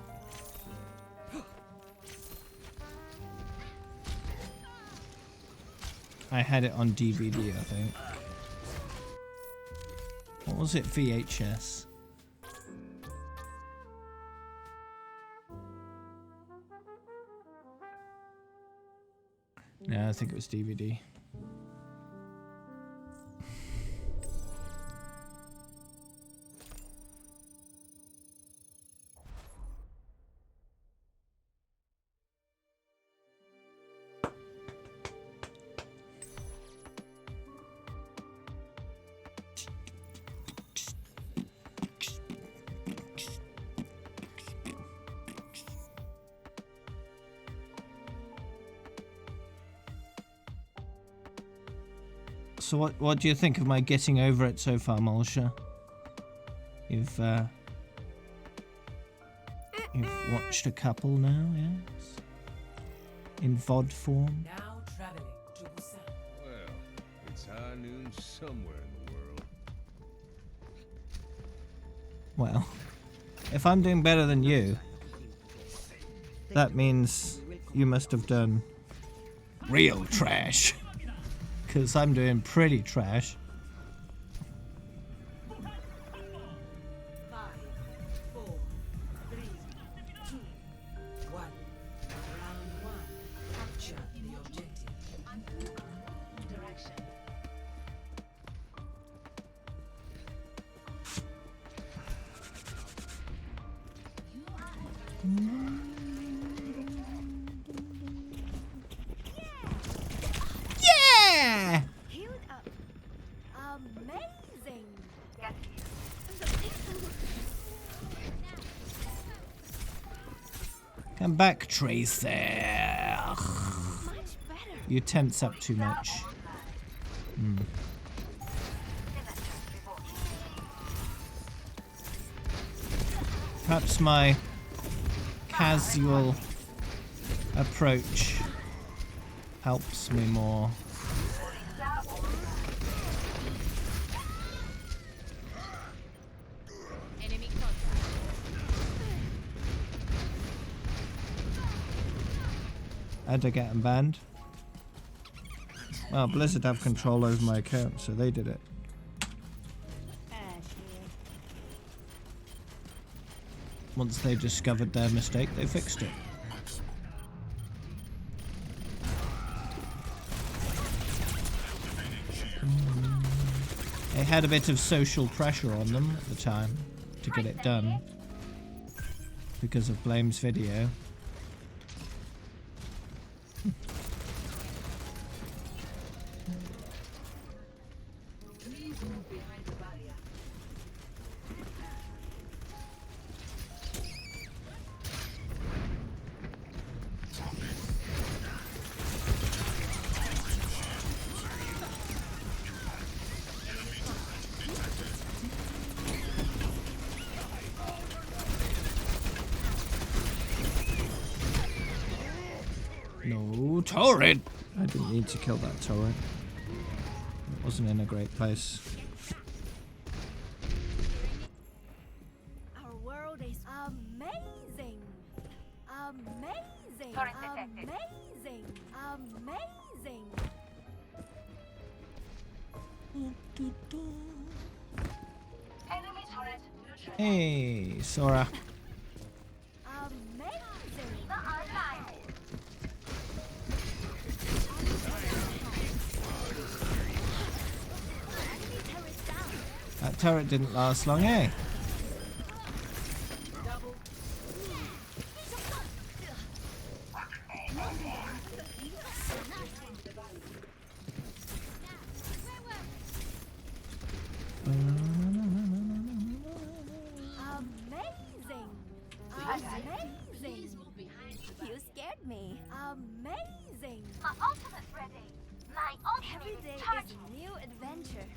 [SPEAKER 1] I had it on DVD, I think. What was it? VHS? No, I think it was DVD. So what do you think of my getting over it so far, Molsha? You've watched a couple now, yes? In VOD form.
[SPEAKER 3] Now traveling to Busan.
[SPEAKER 11] Well, it's high noon somewhere in the world.
[SPEAKER 1] Well, if I'm doing better than you, that means you must have done real trash. Because I'm doing pretty trash.
[SPEAKER 3] 5, 4, 3, 2, 1. Round 1. Capture the objective. Direction.
[SPEAKER 1] Yeah!
[SPEAKER 2] Healed up. Amazing.
[SPEAKER 1] Come back, Tracer.
[SPEAKER 2] Much better.
[SPEAKER 1] You tense up too much. Perhaps my casual approach helps me more.
[SPEAKER 9] Enemy contact.
[SPEAKER 1] How'd I get them banned? Well, Blizzard have control over my account, so they did it. Once they discovered their mistake, they fixed it. They had a bit of social pressure on them at the time to get it done because of Blame's video. No turret! I didn't need to kill that turret. It wasn't in a great place.
[SPEAKER 2] Our world is amazing. Amazing.
[SPEAKER 6] Turret detected.
[SPEAKER 2] Amazing. Amazing.
[SPEAKER 6] Enemy turret neutral.
[SPEAKER 1] Hey, Sora.
[SPEAKER 2] Amazing.
[SPEAKER 6] The online.
[SPEAKER 2] Enemy turret down.
[SPEAKER 1] That turret didn't last long, eh?
[SPEAKER 2] Amazing. Amazing. You scared me. Amazing.
[SPEAKER 6] My ultimate ready. My
[SPEAKER 2] Every
[SPEAKER 6] ultimate
[SPEAKER 2] day
[SPEAKER 6] is
[SPEAKER 2] is
[SPEAKER 6] charging.
[SPEAKER 2] a new adventure.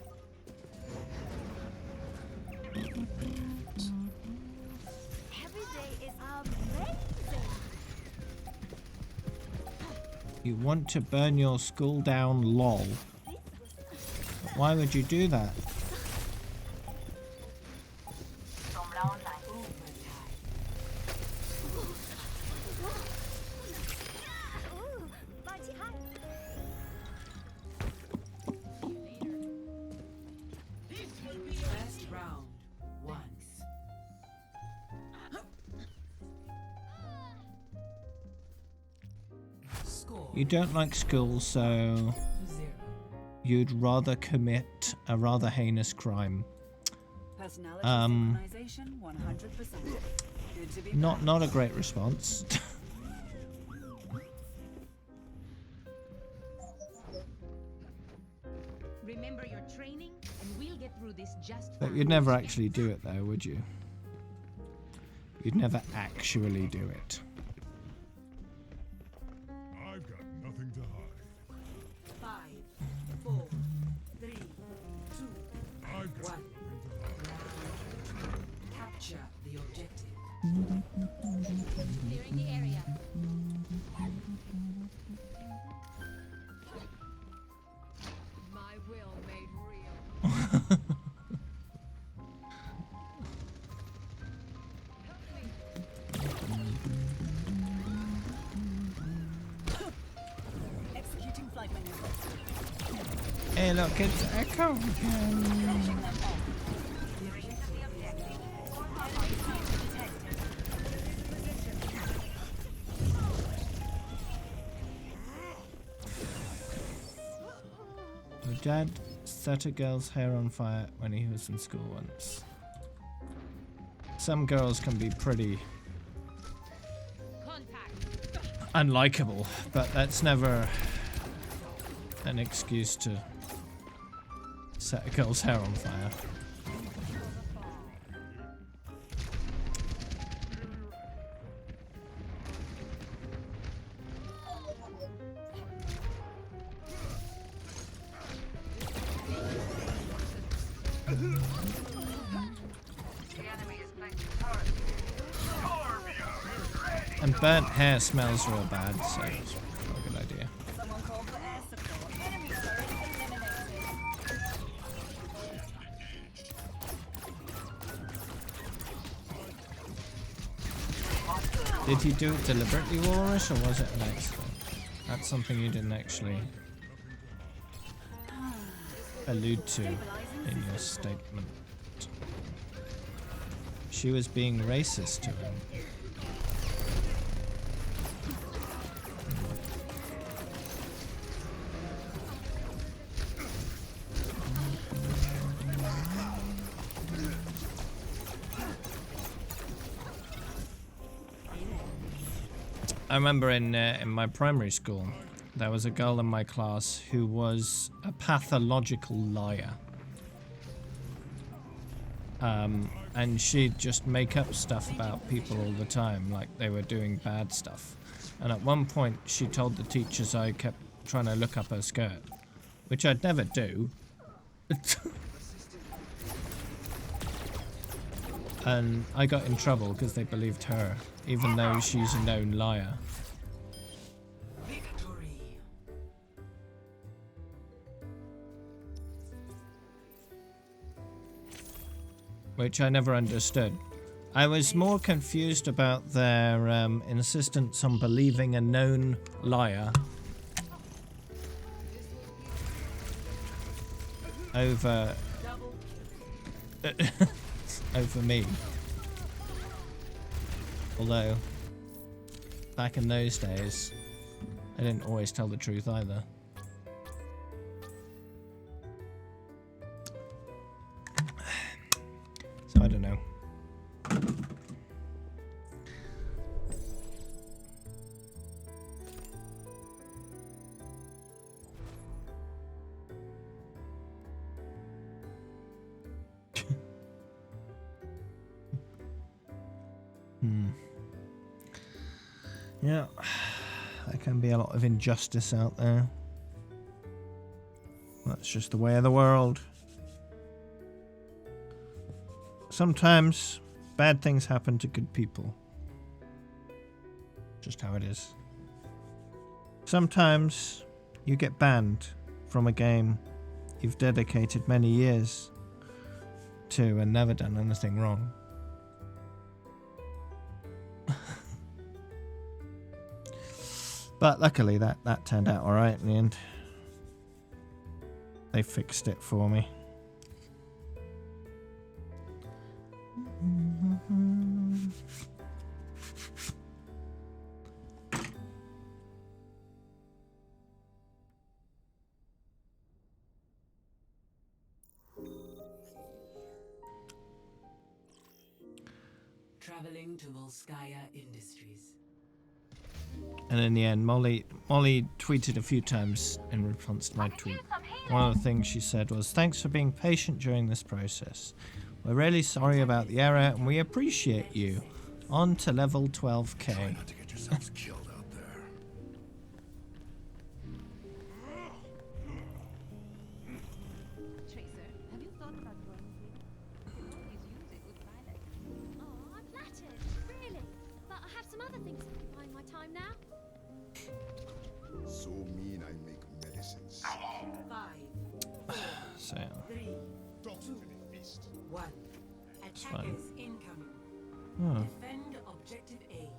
[SPEAKER 2] Every day is amazing.
[SPEAKER 1] You want to burn your school down, lol. Why would you do that?
[SPEAKER 6] Sombra online.
[SPEAKER 2] Ooh, party hot.
[SPEAKER 3] First round. 1. Score
[SPEAKER 1] You don't like school, so
[SPEAKER 3] 0.
[SPEAKER 1] you'd rather commit a rather heinous crime.
[SPEAKER 8] Personality
[SPEAKER 1] Um,
[SPEAKER 8] synchronization 100%. Good to be
[SPEAKER 1] Not a great response.
[SPEAKER 9] Remember your training, and we'll get through this just
[SPEAKER 1] But
[SPEAKER 9] fine.
[SPEAKER 1] you'd never actually do it though, would you? You'd never actually do it.
[SPEAKER 5] I've got nothing to hide.
[SPEAKER 3] 5, 4, 3, 2,
[SPEAKER 5] I've got
[SPEAKER 3] 1.
[SPEAKER 5] nothing to hide.
[SPEAKER 3] Round
[SPEAKER 1] Hey, look, it's Echo again. My dad set a girl's hair on fire when he was in school once. Some girls can be pretty unlikable, but that's never an excuse to set a girl's hair on fire. And burnt hair smells real bad, so it's not a good idea.
[SPEAKER 8] Someone called for air support. Enemy turret eliminated.
[SPEAKER 1] Did he do it deliberately, Walrus, or was it an accident? That's something you didn't actually allude to in your statement. She was being racist to him. I remember in my primary school, there was a girl in my class who was a pathological liar. And she'd just make up stuff about people all the time, like they were doing bad stuff. And at one point, she told the teachers I kept trying to look up her skirt, which I'd never do. And I got in trouble because they believed her, even though she's a known liar.
[SPEAKER 3] Victory.
[SPEAKER 1] Which I never understood. I was more confused about their insistence on believing a known liar over over me. Although, back in those days, I didn't always tell the truth either. So I don't know. Yeah, there can be a lot of injustice out there. That's just the way of the world. Sometimes bad things happen to good people. Just how it is. Sometimes you get banned from a game you've dedicated many years to and never done anything wrong. But luckily that turned out alright in the end. They fixed it for me.
[SPEAKER 3] Traveling to Volskaya Industries.
[SPEAKER 1] And in the end, Molly tweeted a few times in response to my tweet. One of the things she said was, "Thanks for being patient during this process. We're really sorry about the error and we appreciate you. On to level 12k."
[SPEAKER 5] Try not to get yourselves killed out there.
[SPEAKER 9] Tracer, have you thought about growing food? You can always use it with Violet.
[SPEAKER 2] Oh, I'm flattered. Really? But I have some other things occupying my time now.
[SPEAKER 5] So mean I make medicines.
[SPEAKER 3] 5,
[SPEAKER 1] So
[SPEAKER 3] 3,
[SPEAKER 5] Don't finish beast.
[SPEAKER 3] 1.
[SPEAKER 1] fine.
[SPEAKER 3] Attackers incoming.
[SPEAKER 1] Oh.
[SPEAKER 3] Defend objective A.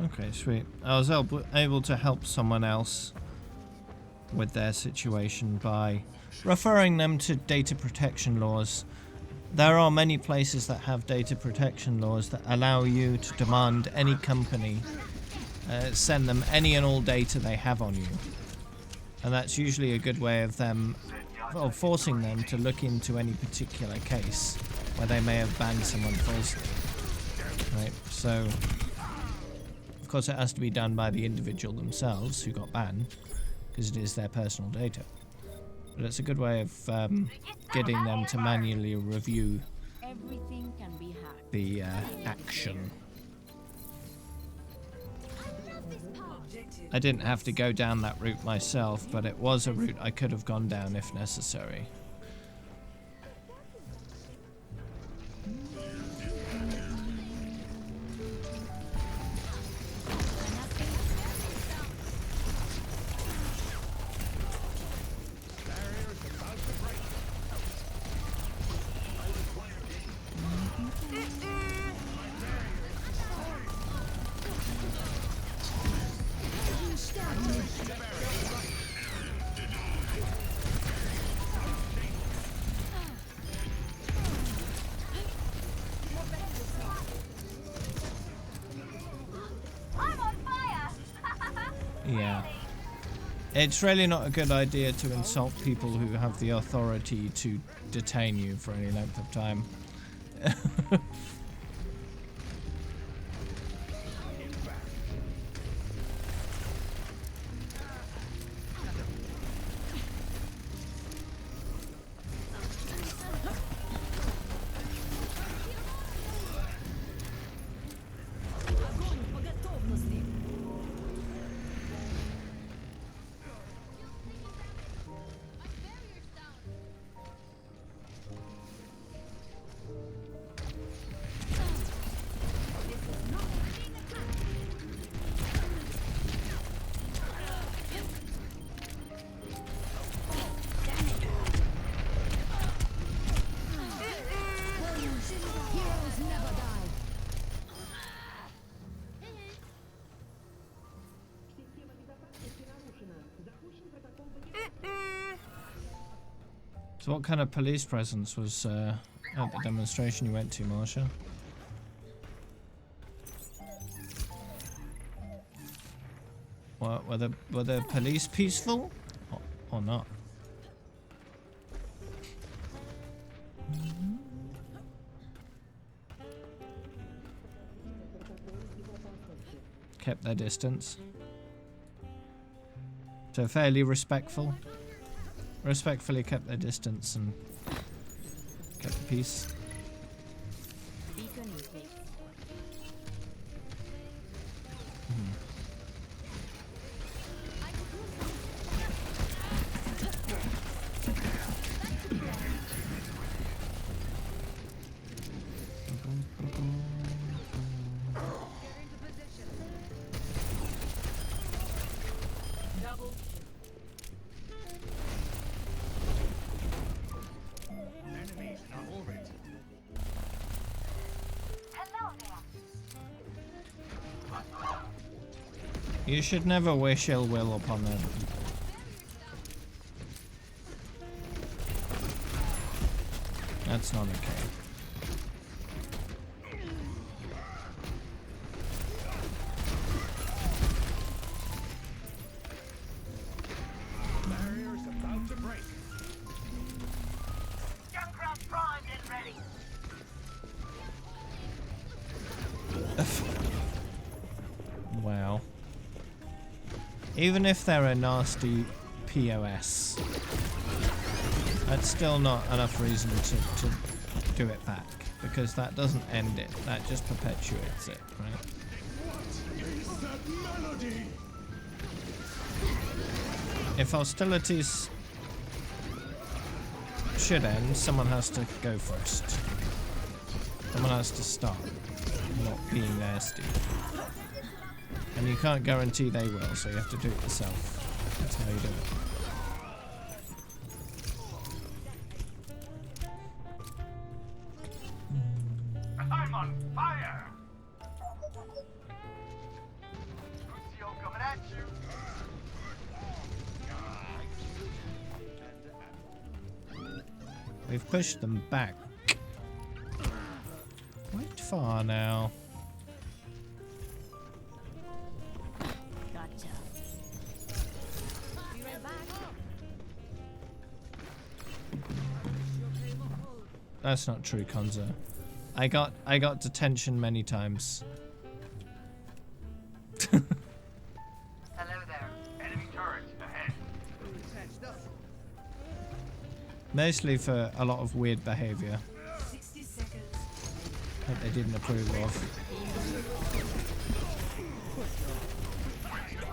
[SPEAKER 1] Okay, sweet. I was able to help someone else with their situation by referring them to data protection laws. There are many places that have data protection laws that allow you to demand any company send them any and all data they have on you. And that's usually a good way of them, of forcing them to look into any particular case where they may have banned someone falsely. Right, so of course it has to be done by the individual themselves who got banned, because it is their personal data. But it's a good way of getting them to manually review
[SPEAKER 2] Everything can be hacked.
[SPEAKER 1] the action. I didn't have to go down that route myself, but it was a route I could have gone down if necessary. Yeah. It's really not a good idea to insult people who have the authority to detain you for any length of time. So what kind of police presence was at the demonstration you went to, Marsha? What, were the police peaceful or not? Kept their distance. So fairly respectful. Respectfully kept their distance and kept the peace. You should never wish ill will upon them. That's not okay.
[SPEAKER 5] Barrier's about to break.
[SPEAKER 6] Junkrat primed and ready.
[SPEAKER 1] Wow. Even if they're a nasty POS, that's still not enough reason to do it back, because that doesn't end it, that just perpetuates it, right?
[SPEAKER 5] Is that melody?
[SPEAKER 1] If hostilities should end, someone has to go first. Someone has to stop not being nasty. And you can't guarantee they will, so you have to do it yourself. That's how you do it.
[SPEAKER 6] I'm on fire.
[SPEAKER 1] We've pushed them back. Quite far now.
[SPEAKER 9] Gotcha. Be right back.
[SPEAKER 1] That's not true, Konzo. I got detention many times.
[SPEAKER 6] Hello there. Enemy turret ahead.
[SPEAKER 1] Mostly for a lot of weird behavior
[SPEAKER 8] 60 seconds.
[SPEAKER 1] that they didn't approve of.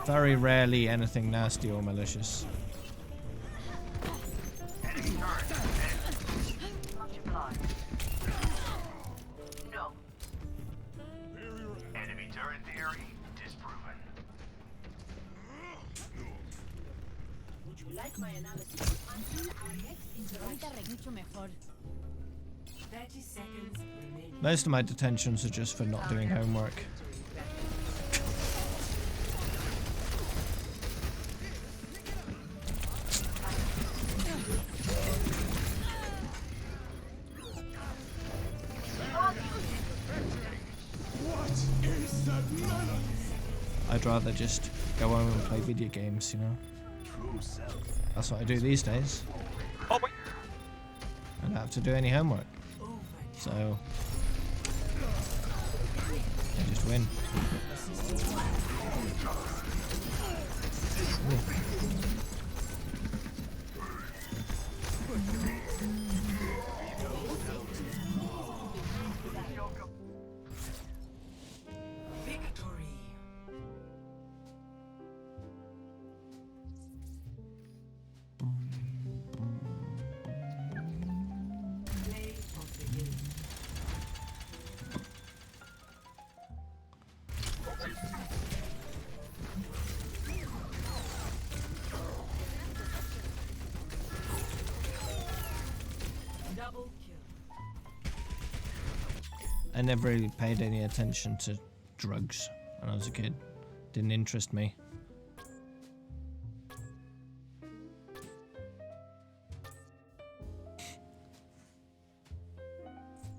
[SPEAKER 1] Very rarely anything nasty or malicious.
[SPEAKER 6] Enemy turret ahead. Much obliged. No. Enemy turret theory disproven.
[SPEAKER 3] Would you like my analysis? Until our next interaction.
[SPEAKER 9] Mucho mejor.
[SPEAKER 8] 30 seconds remaining.
[SPEAKER 1] Most of my detentions are just for not doing homework. I'd rather just go home and play video games, you know. That's what I do these days. I don't have to do any homework. So I just win.
[SPEAKER 8] Victory. Play of the game. Double kill.
[SPEAKER 1] I never really paid any attention to drugs when I was a kid. Didn't interest me.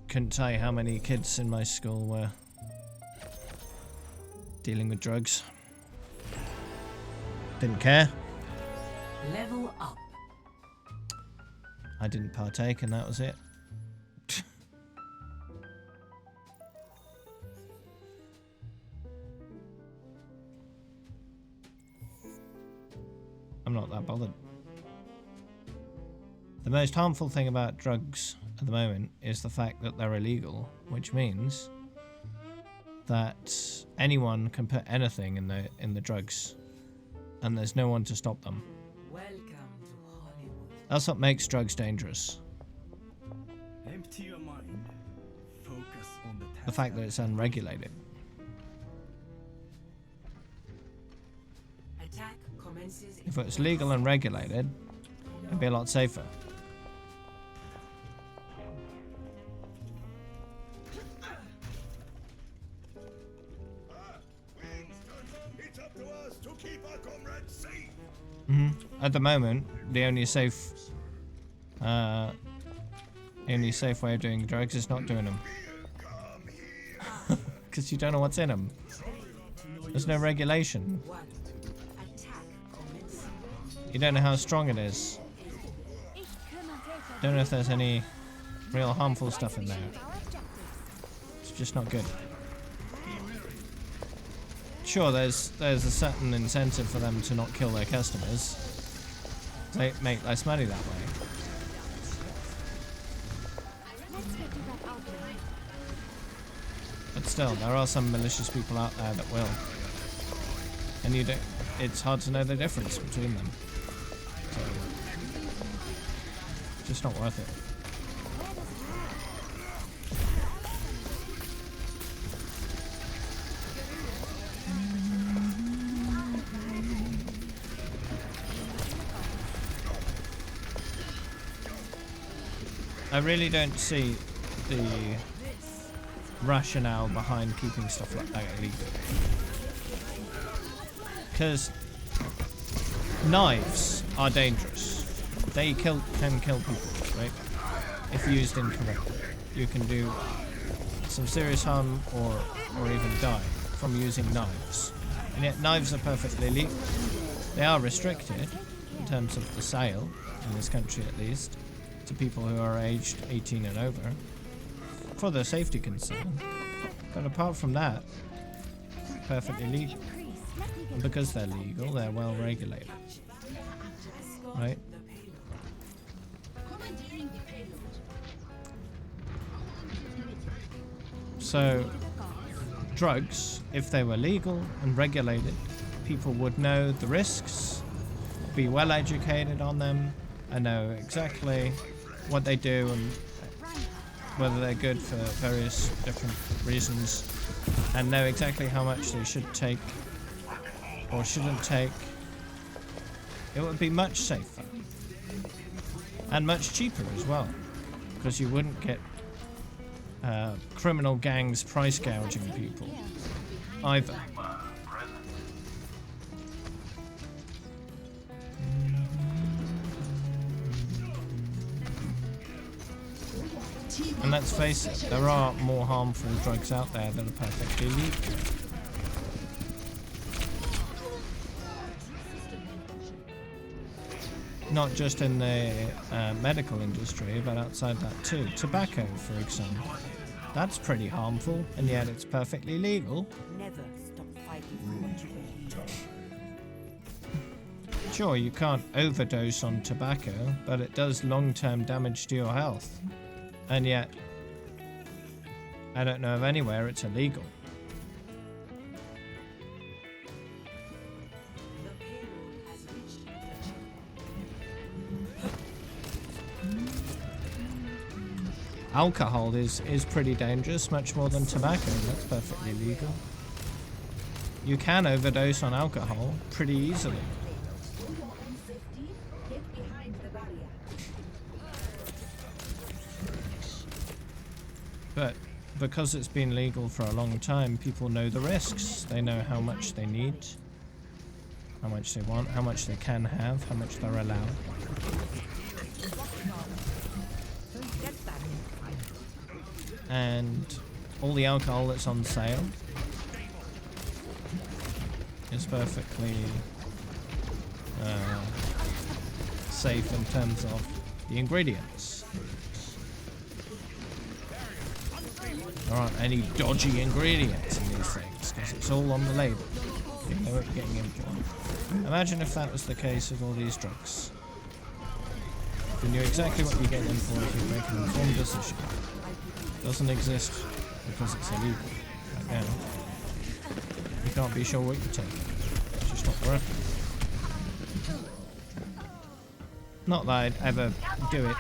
[SPEAKER 1] Couldn't tell you how many kids in my school were dealing with drugs. Didn't care.
[SPEAKER 8] Level up.
[SPEAKER 1] I didn't partake and that was it. I'm not that bothered. The most harmful thing about drugs at the moment is the fact that they're illegal, which means that anyone can put anything in the drugs and there's no one to stop them.
[SPEAKER 8] Welcome to Hollywood.
[SPEAKER 1] That's what makes drugs dangerous.
[SPEAKER 5] Empty your mind. Focus on the task.
[SPEAKER 1] The fact that it's unregulated.
[SPEAKER 8] Attack commences.
[SPEAKER 1] If it was legal and regulated, it'd be a lot safer.
[SPEAKER 5] It's up to us to keep our comrades safe.
[SPEAKER 1] At the moment, the only safe way of doing drugs is not doing them. Because you don't know what's in them. There's no regulation.
[SPEAKER 8] Attack commencing.
[SPEAKER 1] You don't know how strong it is. Don't know if there's any real harmful stuff in there. It's just not good. Sure, there's a certain incentive for them to not kill their customers. They make less money that way. But still, there are some malicious people out there that will. And you don't, it's hard to know the difference between them. So, just not worth it. I really don't see the rationale behind keeping stuff like that illegal. Because knives are dangerous. They can kill people, right? if used incorrectly. You can do some serious harm or even die from using knives. And yet knives are perfectly legal. They are restricted in terms of the sale, in this country at least, to people who are aged 18 and over, for their safety concern. But apart from that, perfectly legal. And because they're legal, they're well regulated. Right? So, drugs, if they were legal and regulated, people would know the risks, be well educated on them, and know exactly what they do and whether they're good for various different reasons, and know exactly how much they should take or shouldn't take. It would be much safer and much cheaper as well, because you wouldn't get criminal gangs price gouging people either. And let's face it, there are more harmful drugs out there that are perfectly legal. Not just in the medical industry, but outside that too. Tobacco, for example. That's pretty harmful, and yet it's perfectly legal.
[SPEAKER 8] Never stop fighting for what you believe.
[SPEAKER 1] Sure, you can't overdose on tobacco, but it does long-term damage to your health. And yet, I don't know of anywhere it's illegal. Alcohol is pretty dangerous, much more than tobacco. That's perfectly legal. You can overdose on alcohol pretty easily. But because it's been legal for a long time, people know the risks. They know how much they need, how much they want, how much they can have, how much they're allowed. And all the alcohol that's on sale is perfectly safe in terms of the ingredients. There aren't any dodgy ingredients in these things because it's all on the label. You know what you're getting in for. Imagine if that was the case with all these drugs. If you knew exactly what you're getting in for, if you make an informed decision. Doesn't exist because it's illegal right now. You can't be sure what you're taking. It's just not worth it. Not that I'd ever do it.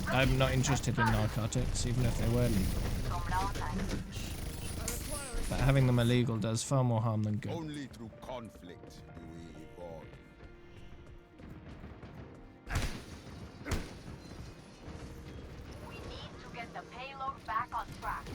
[SPEAKER 1] I'm not interested in narcotics, even if they were legal. But having them illegal does far more harm than good.
[SPEAKER 4] Only through conflict do we evolve.
[SPEAKER 6] We need to get the payload back on track.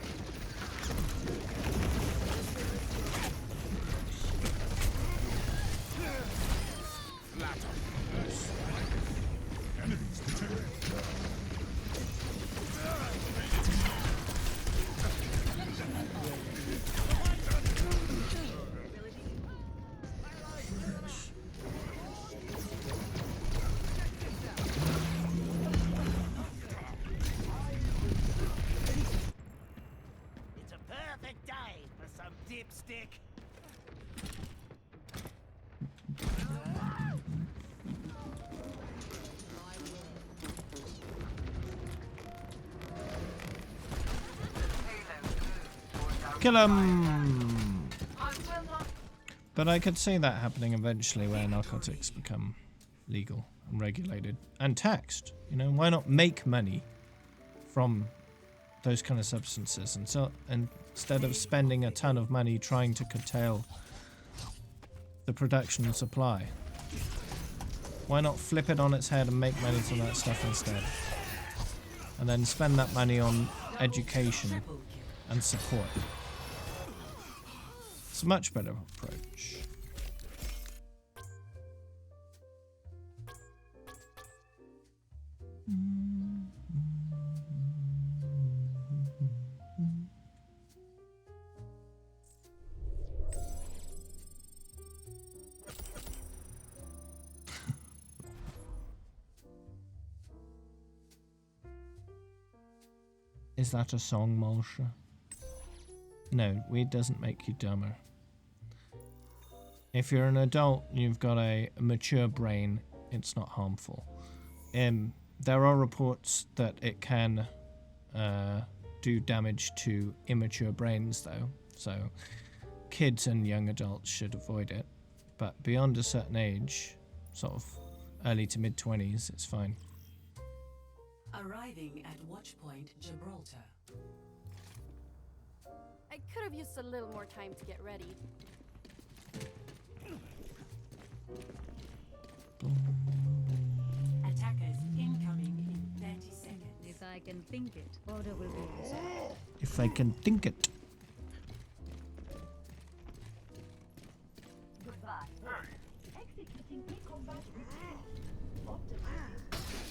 [SPEAKER 5] It's a perfect day for some dipstick.
[SPEAKER 1] Kill him! But I could see that happening eventually where narcotics become legal and regulated and taxed. You know, why not make money from those kind of substances, and so instead of spending a ton of money trying to curtail the production and supply, why not flip it on its head and make money from that stuff instead, and then spend that money on education and support? It's a much better approach. Is that a song, Malsha? No, weed doesn't make you dumber. If you're an adult and you've got a mature brain, it's not harmful. There are reports that it can do damage to immature brains, though. So kids and young adults should avoid it. But beyond a certain age, sort of early to mid-20s, it's fine.
[SPEAKER 8] Arriving at Watchpoint Gibraltar.
[SPEAKER 2] I could have used a little more time to get ready.
[SPEAKER 8] Attackers incoming in 30 seconds.
[SPEAKER 9] If I can think it, order will be restored.
[SPEAKER 1] If I can think it.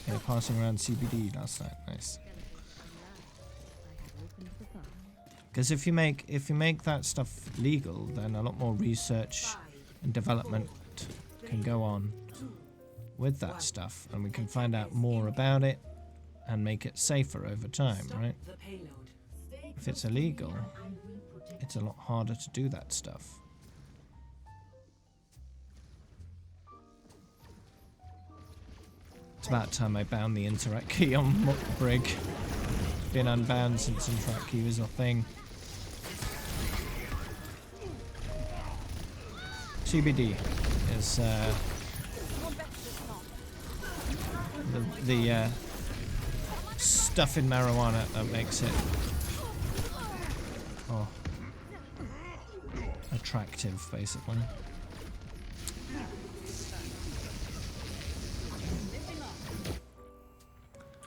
[SPEAKER 1] Yeah, passing around CBD last night. Nice. Because if you make that stuff legal, then a lot more research and development can go on with that stuff, and we can find out more about it and make it safer over time, right? If it's illegal, it's a lot harder to do that stuff. It's about time I bound the interact key on Brig. It's been unbound since interact key was a thing. CBD is the stuff in marijuana that makes it attractive, basically.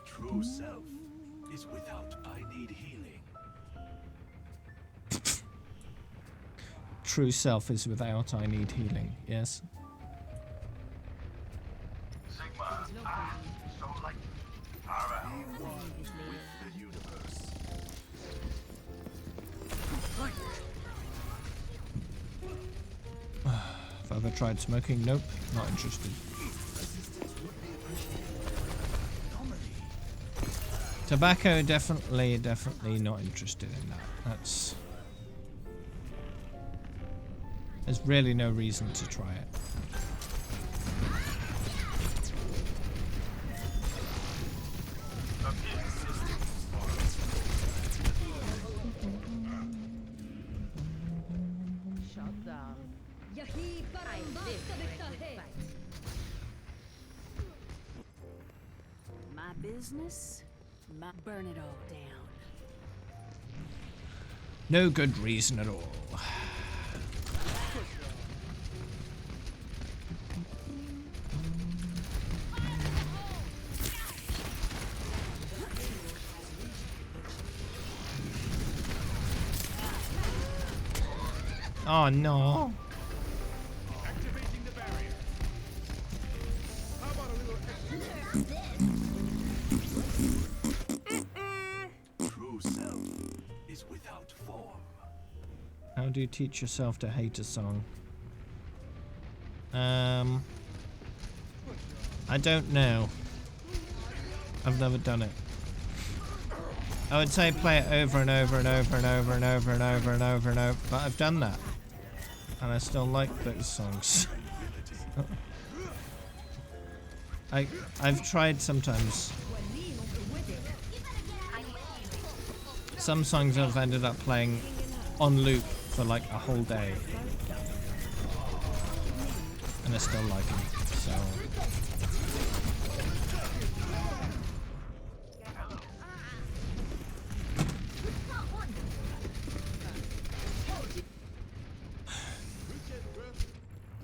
[SPEAKER 5] True self is without I need healing.
[SPEAKER 1] True self is without I need healing, yes.
[SPEAKER 4] Sigma, so light. Ara, with the universe.
[SPEAKER 1] Have I ever tried smoking? Nope, not interested. Tobacco, definitely not interested in that. That's... There's really no reason to try it.
[SPEAKER 3] Shut down.
[SPEAKER 2] My business, burn it all down.
[SPEAKER 1] No good reason at all. Oh no.
[SPEAKER 5] Activating the barrier. How about a little extra? True self is without form.
[SPEAKER 1] How do you teach yourself to hate a song? I don't know. I've never done it. I would say play it over and over and over and over and over and over and over and over, but I've done that. And I still like those songs. I've tried sometimes. Some songs I've ended up playing on loop for like a whole day. And I still like them, so...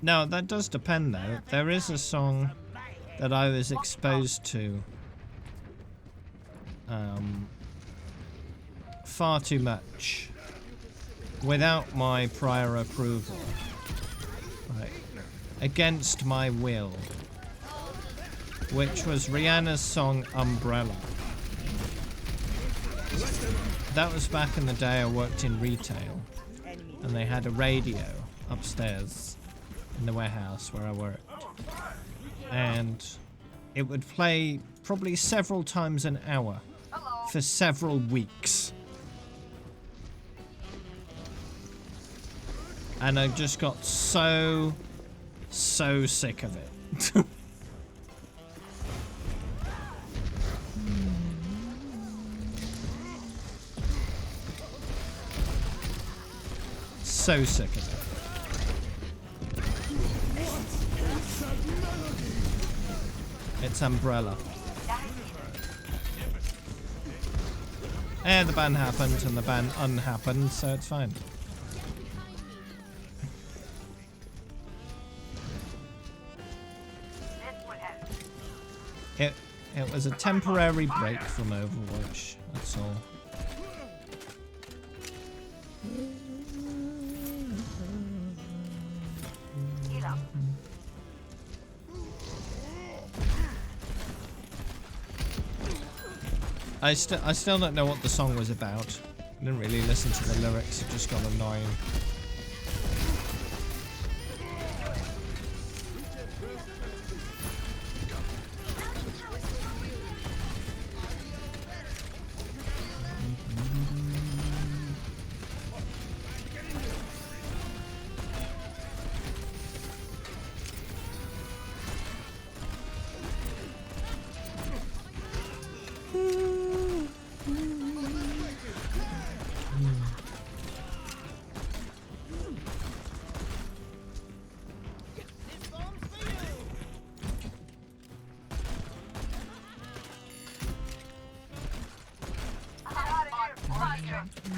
[SPEAKER 1] No, that does depend though. There is a song that I was exposed to far too much without my prior approval, right, against my will, which was Rihanna's song Umbrella. That was back in the day I worked in retail and they had a radio upstairs in the warehouse where I worked, and it would play probably several times an hour for several weeks. And I just got so sick of it. So sick of it. It's Umbrella. The ban happened and the ban unhappened, so it's fine. It was a temporary break from Overwatch, that's all. I still don't know what the song was about. I didn't really listen to the lyrics, it just got annoying.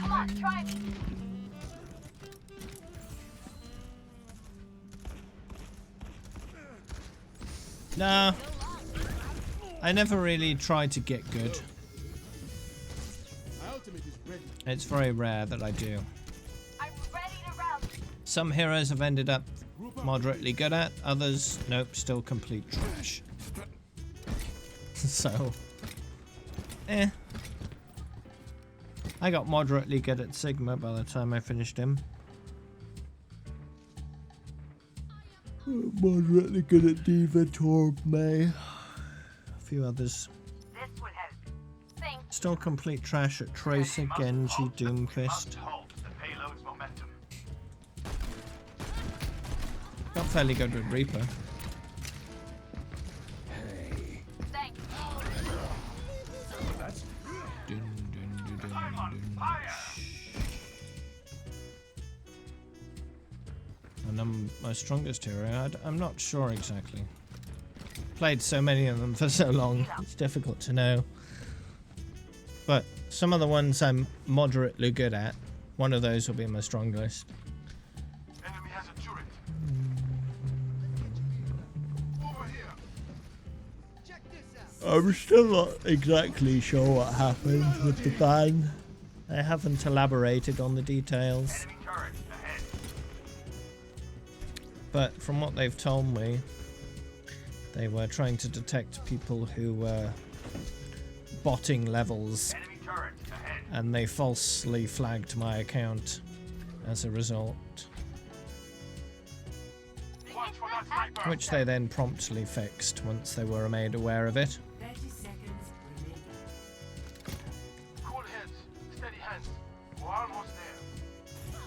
[SPEAKER 6] Come on, try me.
[SPEAKER 1] Nah. I never really tried to get good. It's very rare that I do.
[SPEAKER 6] I'm ready to round.
[SPEAKER 1] Some heroes have ended up moderately good at, others, nope, still complete trash. So, I got moderately good at Sigma by the time I finished him. Moderately good at Diva, Torb, May. A few others.
[SPEAKER 6] This would help. Think.
[SPEAKER 1] Still complete trash at Tracer, Genji, Doomfist. Got fairly good with Reaper.
[SPEAKER 6] Thanks.
[SPEAKER 1] And I'm my strongest hero. I'm not sure exactly. Played so many of them for so long, it's difficult to know. But some of the ones I'm moderately good at, one of those will be my strongest.
[SPEAKER 4] Enemy has a turret. Over here. Check this out.
[SPEAKER 1] I'm still not exactly sure what happened with the ban. They haven't elaborated on the details.
[SPEAKER 4] Enemy turret ahead.
[SPEAKER 1] But from what they've told me, they were trying to detect people who were botting levels,
[SPEAKER 4] Enemy turret ahead.
[SPEAKER 1] and they falsely flagged my account as a result,
[SPEAKER 4] Watch for that sniper.
[SPEAKER 1] which they then promptly fixed once they were made aware of it.
[SPEAKER 8] 30 seconds remaining.
[SPEAKER 4] Cool heads, steady hands. We're almost there.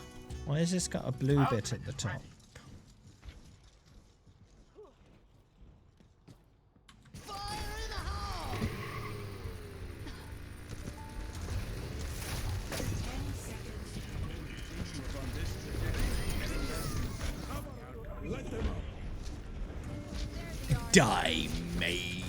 [SPEAKER 1] Why has this got a blue bit at the top? Die, me.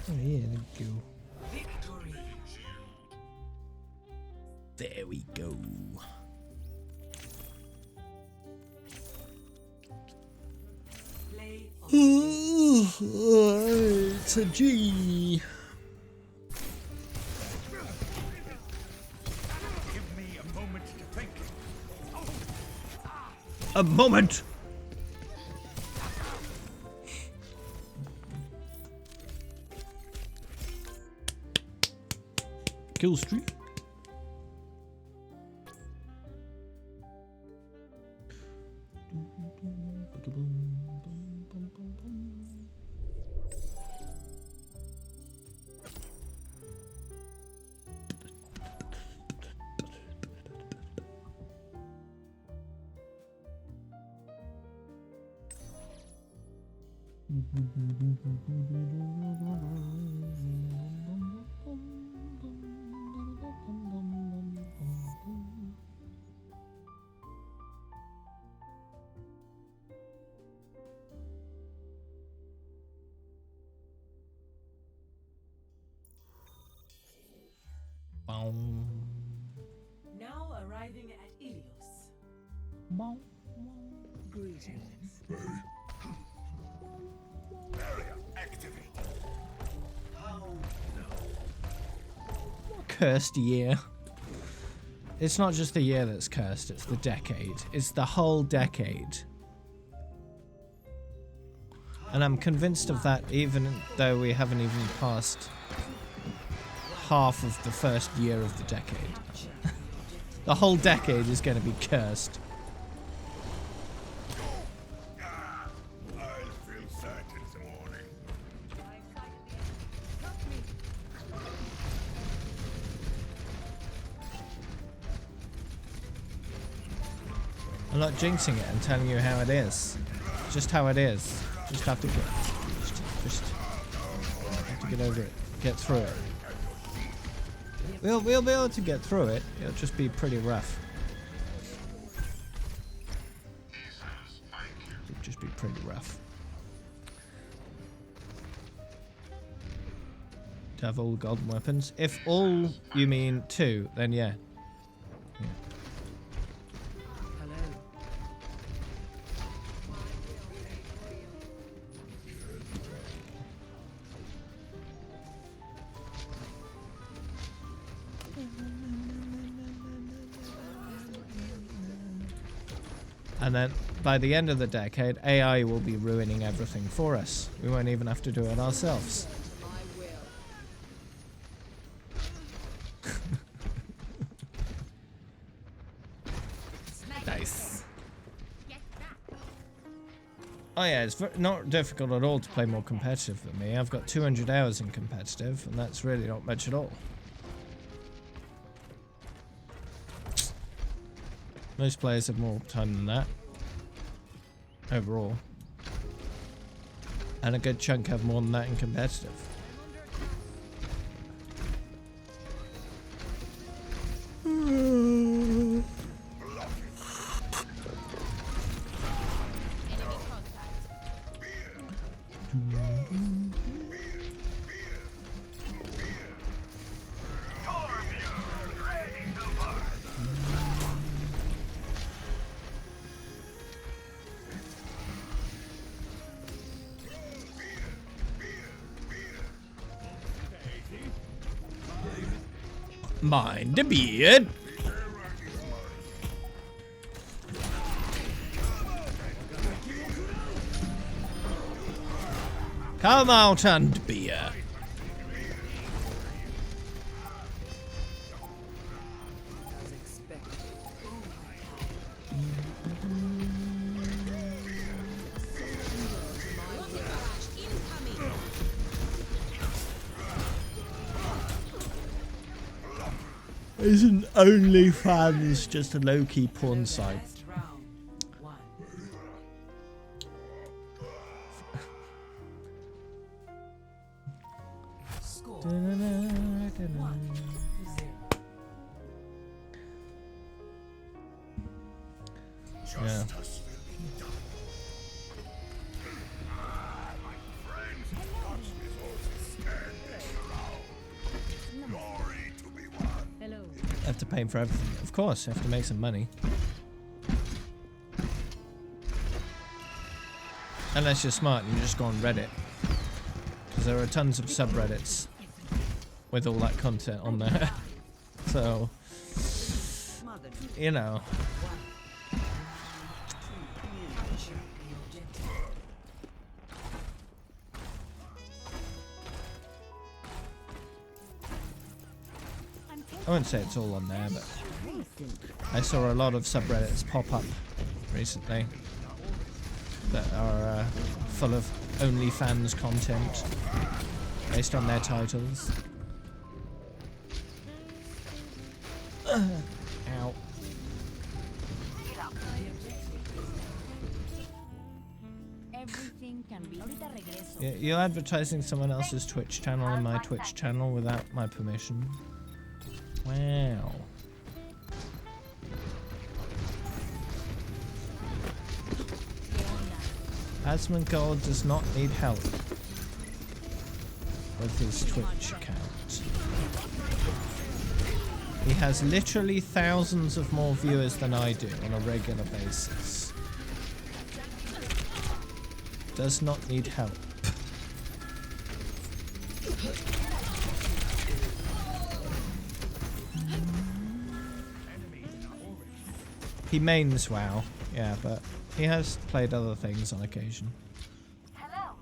[SPEAKER 1] Oh yeah, there we go.
[SPEAKER 8] Victory.
[SPEAKER 1] There we go.
[SPEAKER 8] Play of
[SPEAKER 1] It's a G.
[SPEAKER 5] Give me a moment to think.
[SPEAKER 1] A moment. Kill streak.
[SPEAKER 3] Now arriving at Ilios.
[SPEAKER 9] Greetings.
[SPEAKER 4] Barrier activated.
[SPEAKER 1] Cursed year. It's not just the year that's cursed, it's the decade. It's the whole decade. And I'm convinced of that even though we haven't even passed half of the first year of the decade. The whole decade is going to be cursed.
[SPEAKER 4] I'll feel certain in the morning.
[SPEAKER 1] I'm not jinxing it, I'm telling you how it is. Just how it is. Just have to get have to get over it. Get through it. We'll be able to get through it. It'll just be pretty rough. It'll just be pretty rough. To have all golden weapons. If all you mean 2, then yeah. And then by the end of the decade, AI will be ruining everything for us. We won't even have to do it ourselves. Nice. Oh yeah, it's not difficult at all to play more competitive than me. I've got 200 hours in competitive, and that's really not much at all. Most players have more time than that, overall. And a good chunk have more than that in competitive. Mind the beard. Come out and beer. Isn't OnlyFans just a low-key porn site? Yeah. Have to pay for everything. Of course, you have to make some money. Unless you're smart and you just go on Reddit. Because there are tons of subreddits with all that content on there. So, you know. I wouldn't say it's all on there, but I saw a lot of subreddits pop up recently that are full of OnlyFans content based on their titles. Ow.
[SPEAKER 2] Everything can be. Ahorita regreso.
[SPEAKER 1] You're advertising someone else's Twitch channel in my Twitch channel without my permission. Wow. Asmongold does not need help with his Twitch account. He has literally thousands of more viewers than I do on a regular basis. Does not need help. He mains WoW, yeah, but he has played other things on occasion.
[SPEAKER 6] Hello.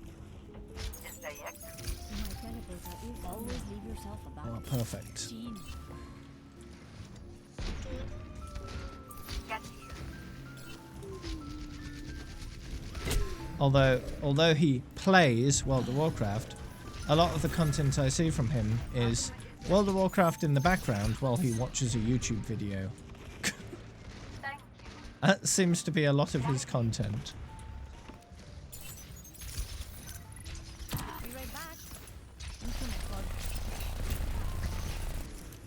[SPEAKER 6] Is there yet?
[SPEAKER 2] My teleporter is always leave yourself a
[SPEAKER 1] Oh,
[SPEAKER 2] backup.
[SPEAKER 1] perfect.
[SPEAKER 2] Gene.
[SPEAKER 6] Get here.
[SPEAKER 1] Although he plays World of Warcraft, a lot of the content I see from him is World of Warcraft in the background while he watches a YouTube video.
[SPEAKER 6] Thank you.
[SPEAKER 1] That seems to be a lot of his content.
[SPEAKER 2] Be right back. Infinite God.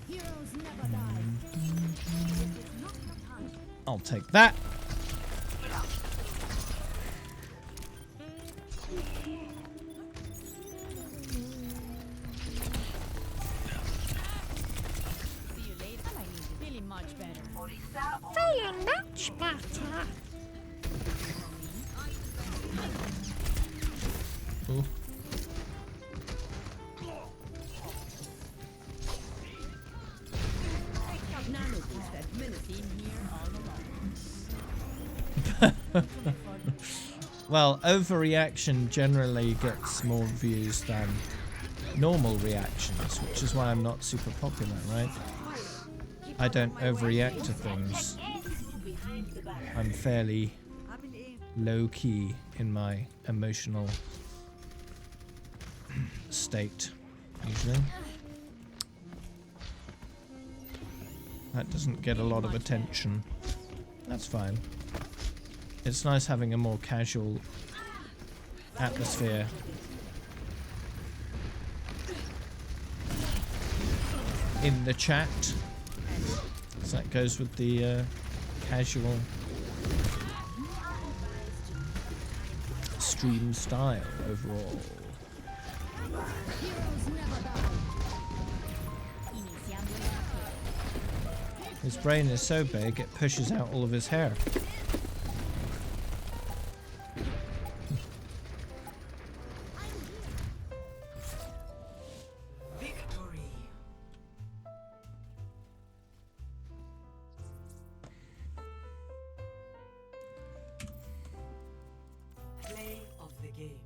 [SPEAKER 2] Heroes never die. This is not your time.
[SPEAKER 1] I'll take that.
[SPEAKER 2] See you later. I need you feeling much better.
[SPEAKER 6] Orisa,
[SPEAKER 2] Feeling much better.
[SPEAKER 1] Ooh.
[SPEAKER 8] Noticed that menacing here all along.
[SPEAKER 1] Well, overreaction generally gets more views than normal reactions, which is why I'm not super popular, right? I don't overreact to things. I'm fairly low-key in my emotional state, usually. That doesn't get a lot of attention. That's fine. It's nice having a more casual atmosphere. In the chat. So that goes with the casual stream style overall.
[SPEAKER 2] Heroes never die.
[SPEAKER 1] His brain is so big it pushes out all of his hair.
[SPEAKER 3] Victory. Play of the game.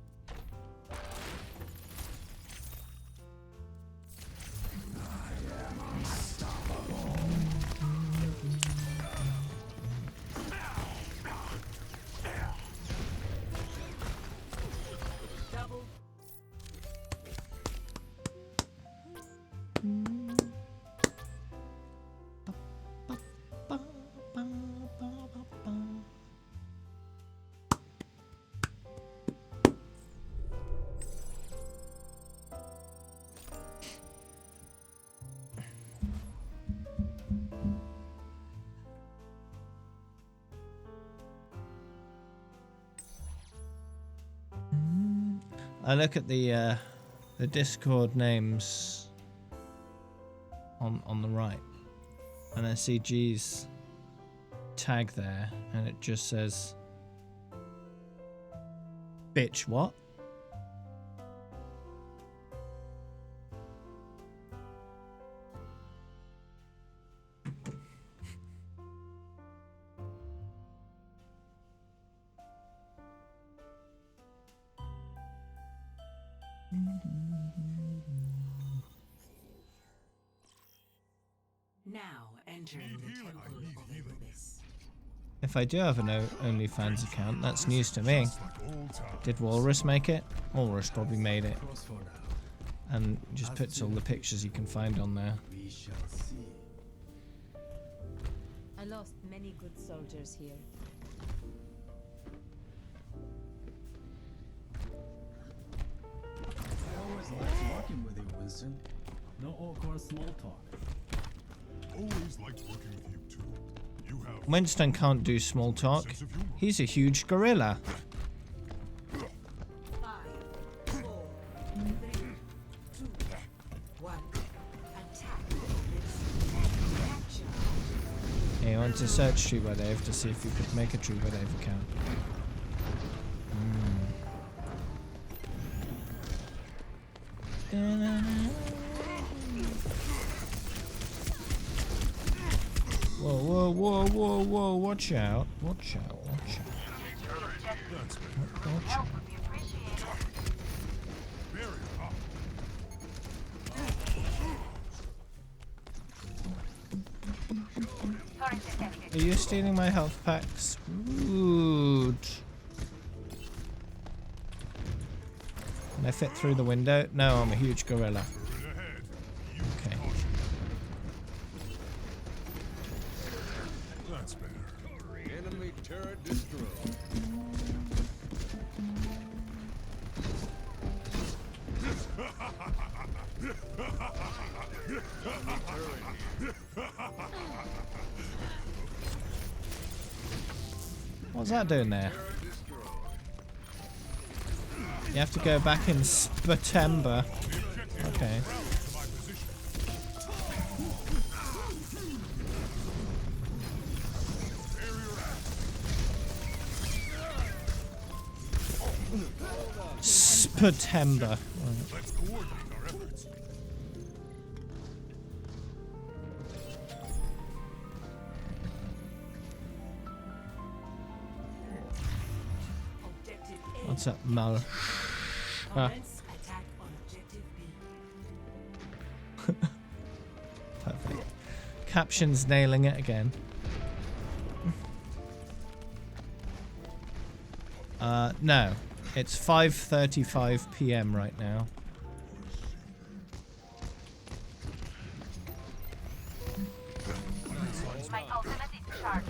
[SPEAKER 3] Double.
[SPEAKER 1] I look at the Discord names on the right, and I see G's tag there, and it just says, "Bitch, what?"
[SPEAKER 3] Now entering the Temple of Anubis.
[SPEAKER 1] If I do have an OnlyFans account, that's news to me. Did Walrus make it? Walrus probably made it. And just puts all the pictures you can find on there.
[SPEAKER 11] We shall see.
[SPEAKER 9] I lost many good soldiers here.
[SPEAKER 7] working with you, Winston. No awkward small talk.
[SPEAKER 5] Always liked working with you too. You have
[SPEAKER 1] Winston can't do small talk. He's a huge gorilla.
[SPEAKER 8] 5, 4, 3, 2, 1. Attack. Capture.
[SPEAKER 1] He wants to search Trueba Dave to see if you could make a Trueba Dave account. Whoa, whoa, whoa, whoa, whoa, watch out. Watch out, watch out. Watch out.
[SPEAKER 6] Would be appreciated. Sorry, detective.
[SPEAKER 1] Are you stealing my health packs? Rude. Can I fit through the window? No, I'm a huge gorilla. Okay.
[SPEAKER 5] That's better.
[SPEAKER 11] Enemy turret destroyed.
[SPEAKER 1] What's that doing there? You have to go back in September. Okay. September.
[SPEAKER 5] Let's coordinate our efforts.
[SPEAKER 8] Objective A.
[SPEAKER 1] What's up, Mal?
[SPEAKER 8] Commence attack on objective B.
[SPEAKER 1] Perfect. Captions nailing it again. No. It's 5:35 p.m. right now.
[SPEAKER 6] My ultimate is charged.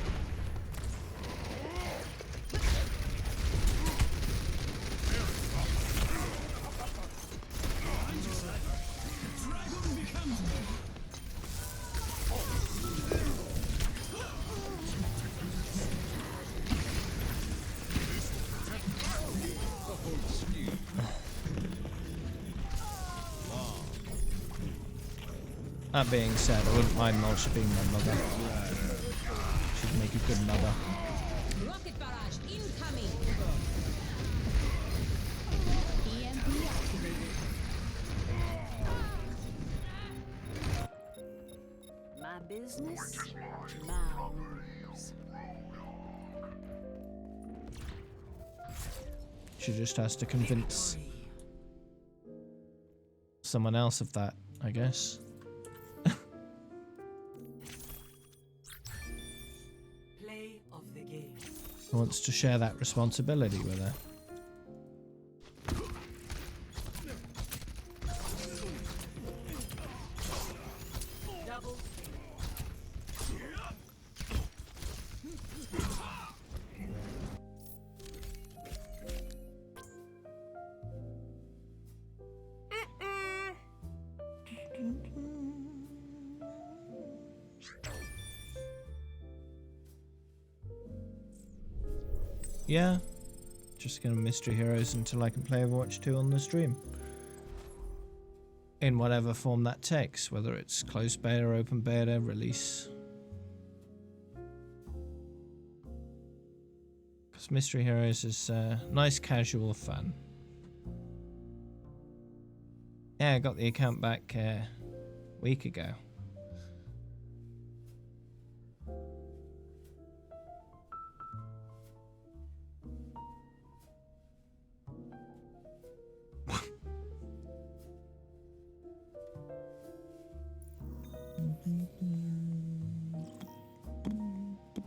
[SPEAKER 1] That being said, I wouldn't mind Malsha being my mother. She'd make a good mother.
[SPEAKER 9] Rocket barrage incoming. EMP activated.
[SPEAKER 8] My business, my rules.
[SPEAKER 1] She just has to convince someone else of that, I guess.
[SPEAKER 8] Play of the game.
[SPEAKER 1] Who wants to share that responsibility with her?
[SPEAKER 8] Double.
[SPEAKER 1] Yeah. Just gonna Mystery Heroes until I can play Overwatch 2 on the stream. In whatever form that takes, whether it's closed beta, open beta, release. Because Mystery Heroes is nice casual fun. Yeah, I got the account back a week ago.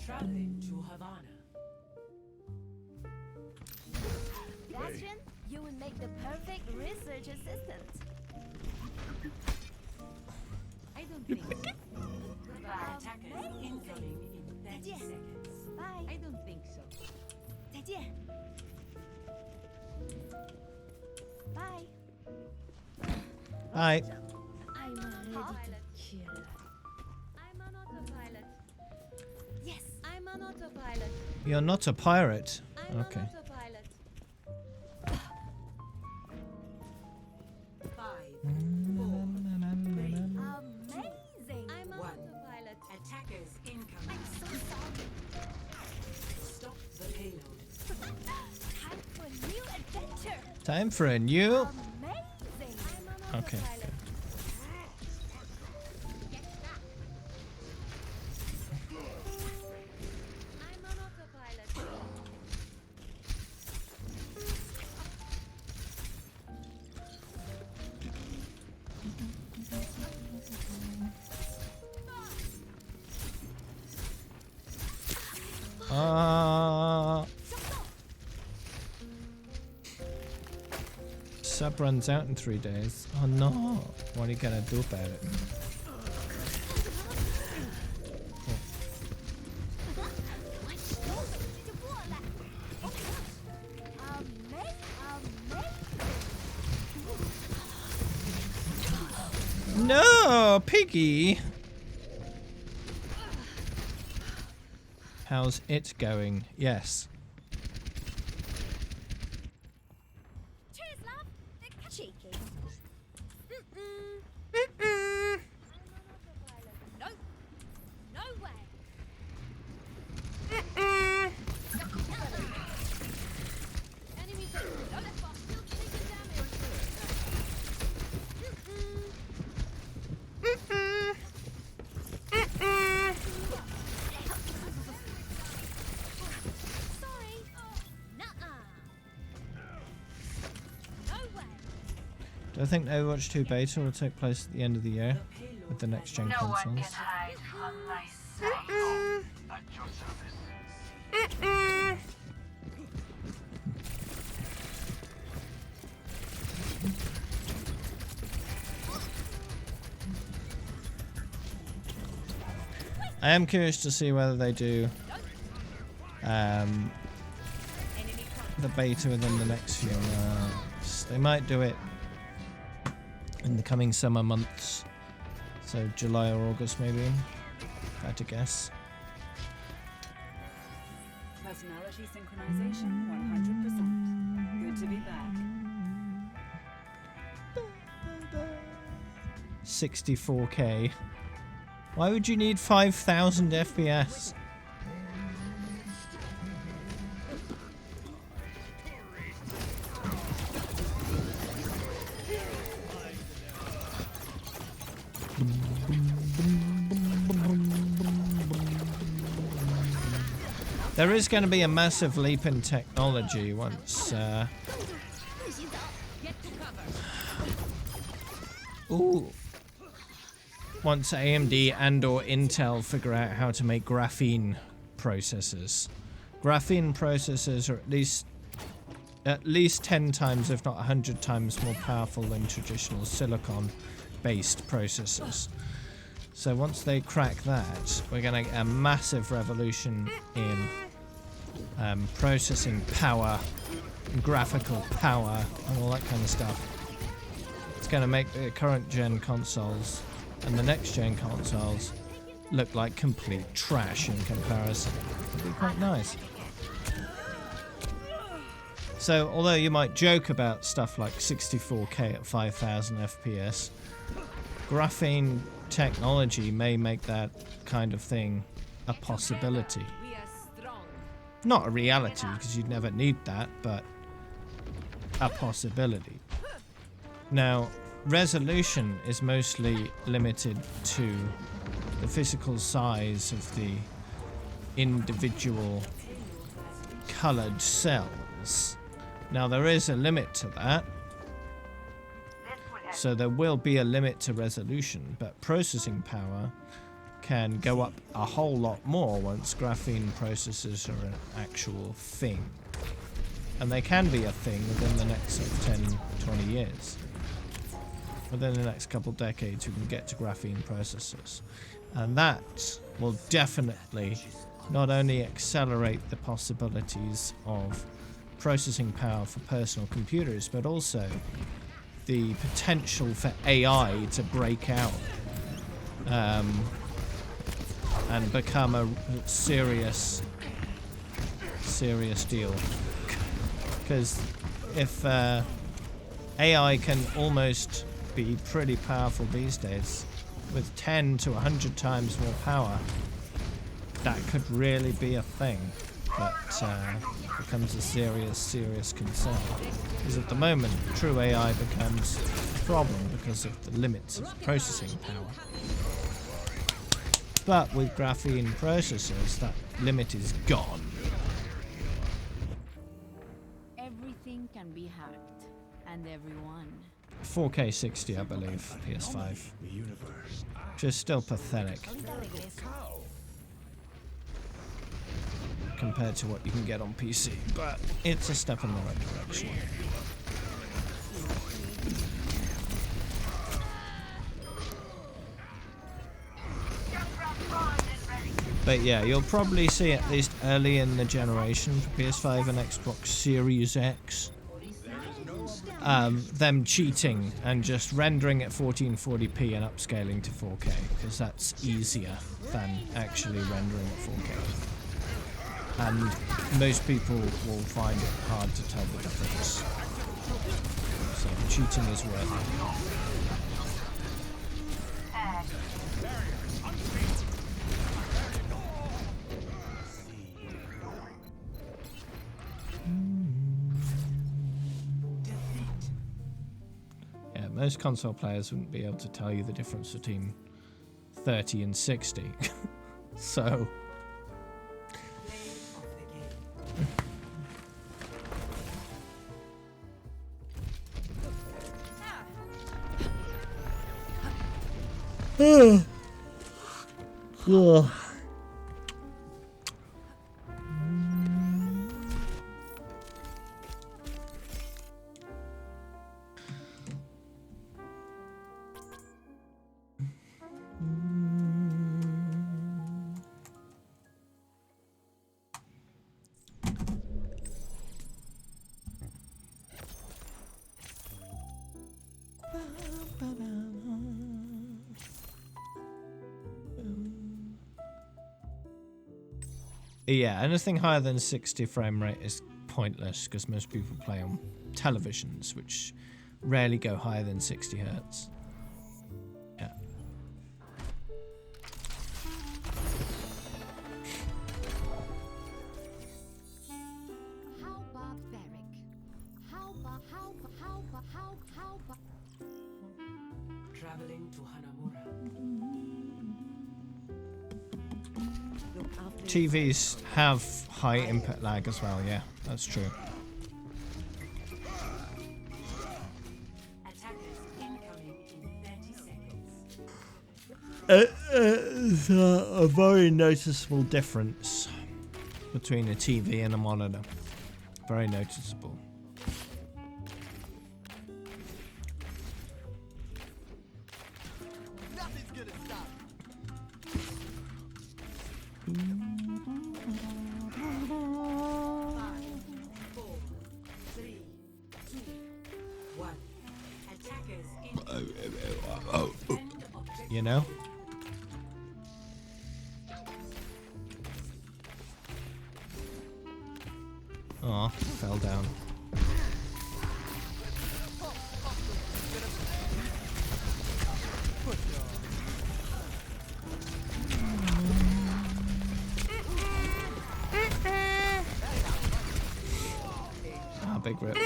[SPEAKER 8] Traveling to Havana.
[SPEAKER 2] Bastion, you would make the perfect research assistant.
[SPEAKER 9] I don't think so.
[SPEAKER 8] Attackers incoming in 30 seconds.
[SPEAKER 2] Bye.
[SPEAKER 9] I don't think so.
[SPEAKER 2] 再见. Bye.
[SPEAKER 1] Hi.
[SPEAKER 2] I'm ready to kill.
[SPEAKER 9] I'm an autopilot.
[SPEAKER 2] Yes.
[SPEAKER 9] I'm an autopilot.
[SPEAKER 1] You're not a pirate.
[SPEAKER 9] I'm
[SPEAKER 1] Okay.
[SPEAKER 9] an autopilot.
[SPEAKER 8] 5,
[SPEAKER 2] Amazing.
[SPEAKER 9] I'm an
[SPEAKER 8] One.
[SPEAKER 9] autopilot.
[SPEAKER 8] attackers incoming.
[SPEAKER 2] I'm so sorry.
[SPEAKER 8] Stop the payload.
[SPEAKER 2] Time for a new adventure.
[SPEAKER 1] Time for a new.
[SPEAKER 2] Amazing.
[SPEAKER 9] I'm an
[SPEAKER 1] Okay.
[SPEAKER 9] autopilot. I'm an autopilot.
[SPEAKER 1] Sub runs out in 3 days. Oh no. What are you gonna do about it? No, Piggy. How's it going? Yes.
[SPEAKER 2] Cheers, love. Cheeky. No. No way.
[SPEAKER 9] Enemy
[SPEAKER 2] Still taking damage. Sorry. Nuh-uh. No way.
[SPEAKER 1] Do I think Overwatch 2 beta will take place at the end of the year with the next gen consoles?
[SPEAKER 6] hide from my sight.
[SPEAKER 4] At your service.
[SPEAKER 1] I am curious to see whether they do the beta within the next few months. They might do it in the coming summer months, so July or August maybe, if I had to guess.
[SPEAKER 8] Personality synchronization 100%. Good to be back.
[SPEAKER 1] 64k. Why would you need 5,000 FPS? There is going to be a massive leap in technology once once AMD and or Intel figure out how to make graphene processors. Graphene processors are at least 10 times, if not 100 times more powerful than traditional silicon-based processors. So once they crack that, we're going to get a massive revolution in processing power, graphical power, and all that kind of stuff. It's going to make the current gen consoles and the next gen consoles look like complete trash in comparison. It'll be quite nice. So although you might joke about stuff like 64K at 5,000 FPS, graphene technology may make that kind of thing a possibility.
[SPEAKER 3] We are strong.
[SPEAKER 1] Not a reality, because you'd never need that, but a possibility. Now, resolution is mostly limited to the physical size of the individual colored cells. Now, there is a limit to that. So there will be a limit to resolution, but processing power can go up a whole lot more once graphene processors are an actual thing. And they can be a thing within the next sort of 10, 20 years. Within the next couple decades, we can get to graphene processors. And that will definitely not only accelerate the possibilities of processing power for personal computers, but also the potential for AI to break out and become a serious deal. Because if AI can almost be pretty powerful these days, with 10 to 100 times more power, that could really be a thing that becomes a serious concern. Because at the moment, true AI becomes a problem because of the limits of processing power. But with graphene processors, that limit is gone.
[SPEAKER 2] Everything can be hacked, and everyone.
[SPEAKER 1] 4K 60, I believe, PS5. Which is still pathetic compared to what you can get on PC, but it's a step in the right direction. But yeah, you'll probably see at least early in the generation for PS5 and Xbox Series X them cheating and just rendering at 1440p and upscaling to 4K, because that's easier than actually rendering at 4K. And most people will find it hard to tell the difference. So cheating is worth it. Yeah, most console players wouldn't be able to tell you the difference between 30 and 60. So yeah, anything higher than 60 frame rate is pointless because most people play on televisions, which rarely go higher than 60 hertz. Yeah.
[SPEAKER 2] How barbaric. How
[SPEAKER 8] Traveling to Hanamura.
[SPEAKER 1] TVs have high input lag as well, yeah, that's true.
[SPEAKER 8] Attackers incoming in 30 seconds.
[SPEAKER 1] It's a very noticeable difference between a TV and a monitor. Very noticeable.
[SPEAKER 12] Nothing's gonna stop.
[SPEAKER 8] 3, 2, 1. Attackers
[SPEAKER 1] You know? Aw, fell down. Ah, big rip.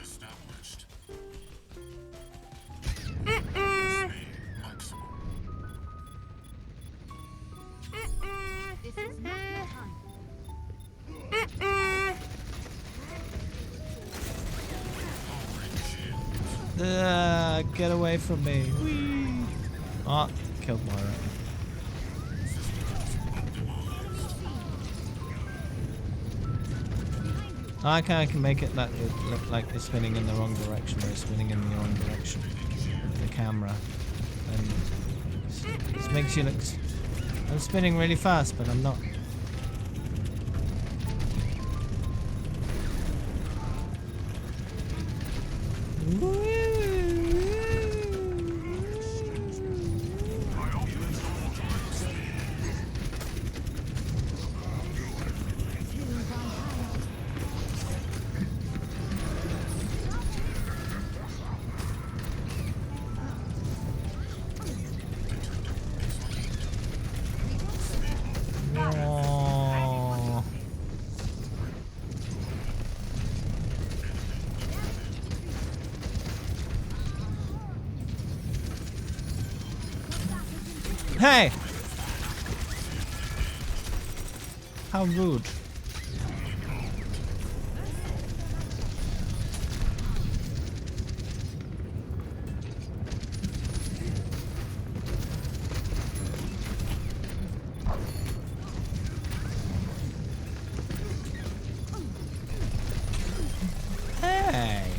[SPEAKER 4] Established.
[SPEAKER 2] This is not your time.
[SPEAKER 1] Get away from me. Ah, killed Moira. I can make it look like it's spinning in the wrong direction, but it's spinning in the wrong direction with the camera. And it's This makes you look... I'm spinning really fast, but I'm not. Oh. Hey! How rude. Hey!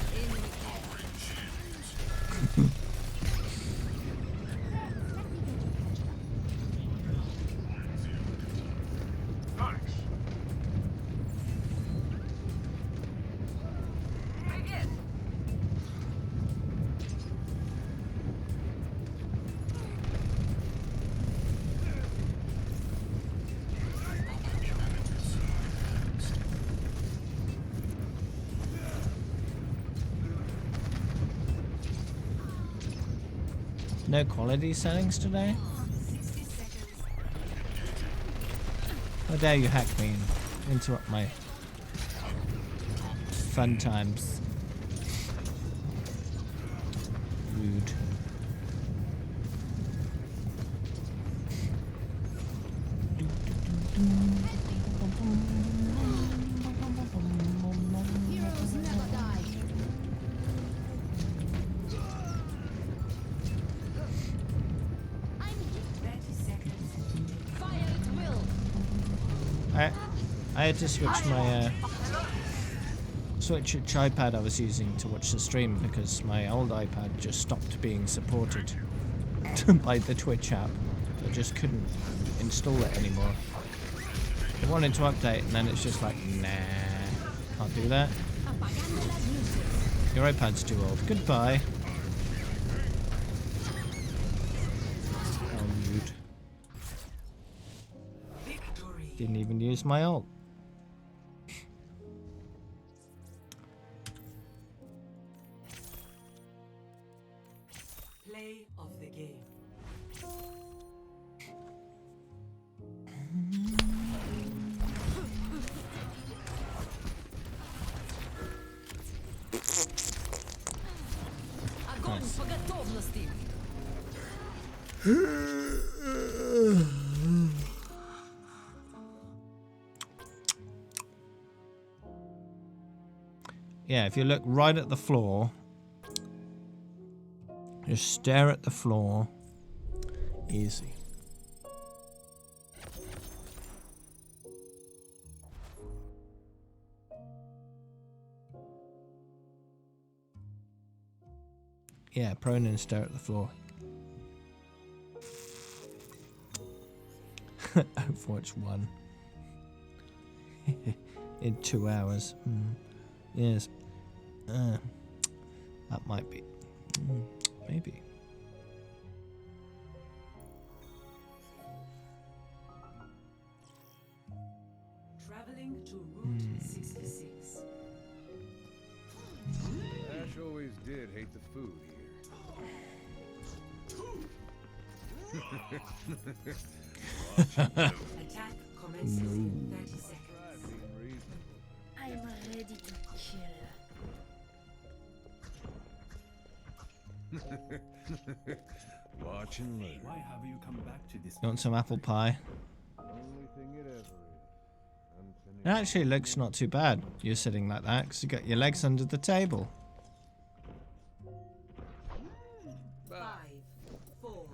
[SPEAKER 1] No quality settings today? How dare you hack me and interrupt my fun times. Rude.
[SPEAKER 2] Heroes never die.
[SPEAKER 1] I had to switch my switch which iPad I was using to watch the stream because my old iPad just stopped being supported by the Twitch app. I just couldn't install it anymore. I wanted to update and then it's just like, nah, can't do that. Your iPad's too old. Goodbye. How rude. Didn't even use my ult.
[SPEAKER 8] Play of the game.
[SPEAKER 1] Nice. Yeah, if you look right at the floor, just stare at the floor. Easy. Yeah, prone and stare at the floor. Overwatch 1. In 2 hours. Yes. That might be. Maybe.
[SPEAKER 8] Traveling to Route 66.
[SPEAKER 11] Ash always did hate the food here.
[SPEAKER 8] Attack commences in 30 seconds.
[SPEAKER 2] I'm ready to kill.
[SPEAKER 11] Watch and learn.
[SPEAKER 7] Why have you come back to this?
[SPEAKER 1] You want some apple pie?
[SPEAKER 11] Only thing it ever is.
[SPEAKER 1] It actually looks not too bad. You're sitting like that because you got your legs under the table.
[SPEAKER 8] 5, 4,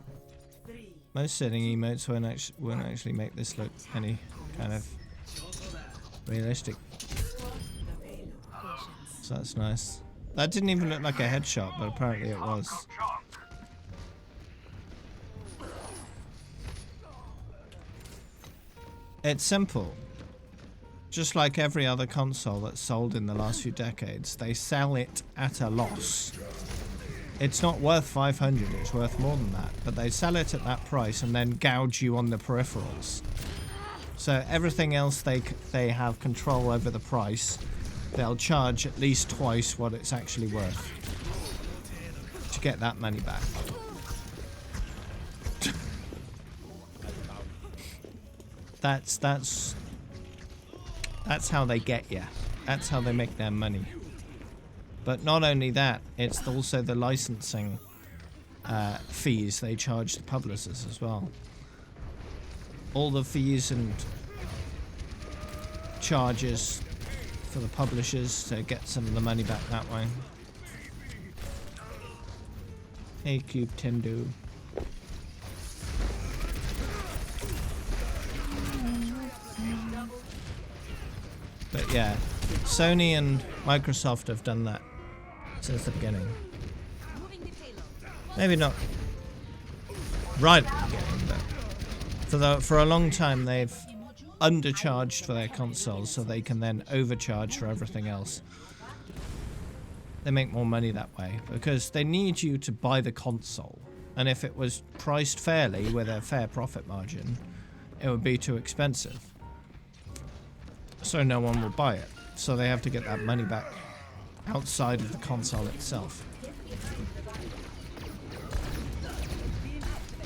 [SPEAKER 8] 3.
[SPEAKER 1] Most sitting emotes won't actually make this look any kind of realistic. So that's nice. That didn't even look like a headshot, but apparently it was. It's simple. Just like every other console that's sold in the last few decades, they sell it at a loss. It's not worth 500, it's worth more than that, but they sell it at that price and then gouge you on the peripherals. So everything else they have control over the price. They'll charge at least twice what it's actually worth to get that money back. That's how they get you. That's how they make their money. But not only that, it's also the licensing fees they charge the publishers as well. All the fees and charges for the publishers to get some of the money back that way. Hey, Cube Tendo. But yeah, Sony and Microsoft have done that since the beginning. Maybe not right at the beginning, but for a long time they've undercharged for their consoles so they can then overcharge for everything else. They make more money that way because they need you to buy the console, and if it was priced fairly with a fair profit margin, it would be too expensive. So no one will buy it. So they have to get that money back outside of the console itself.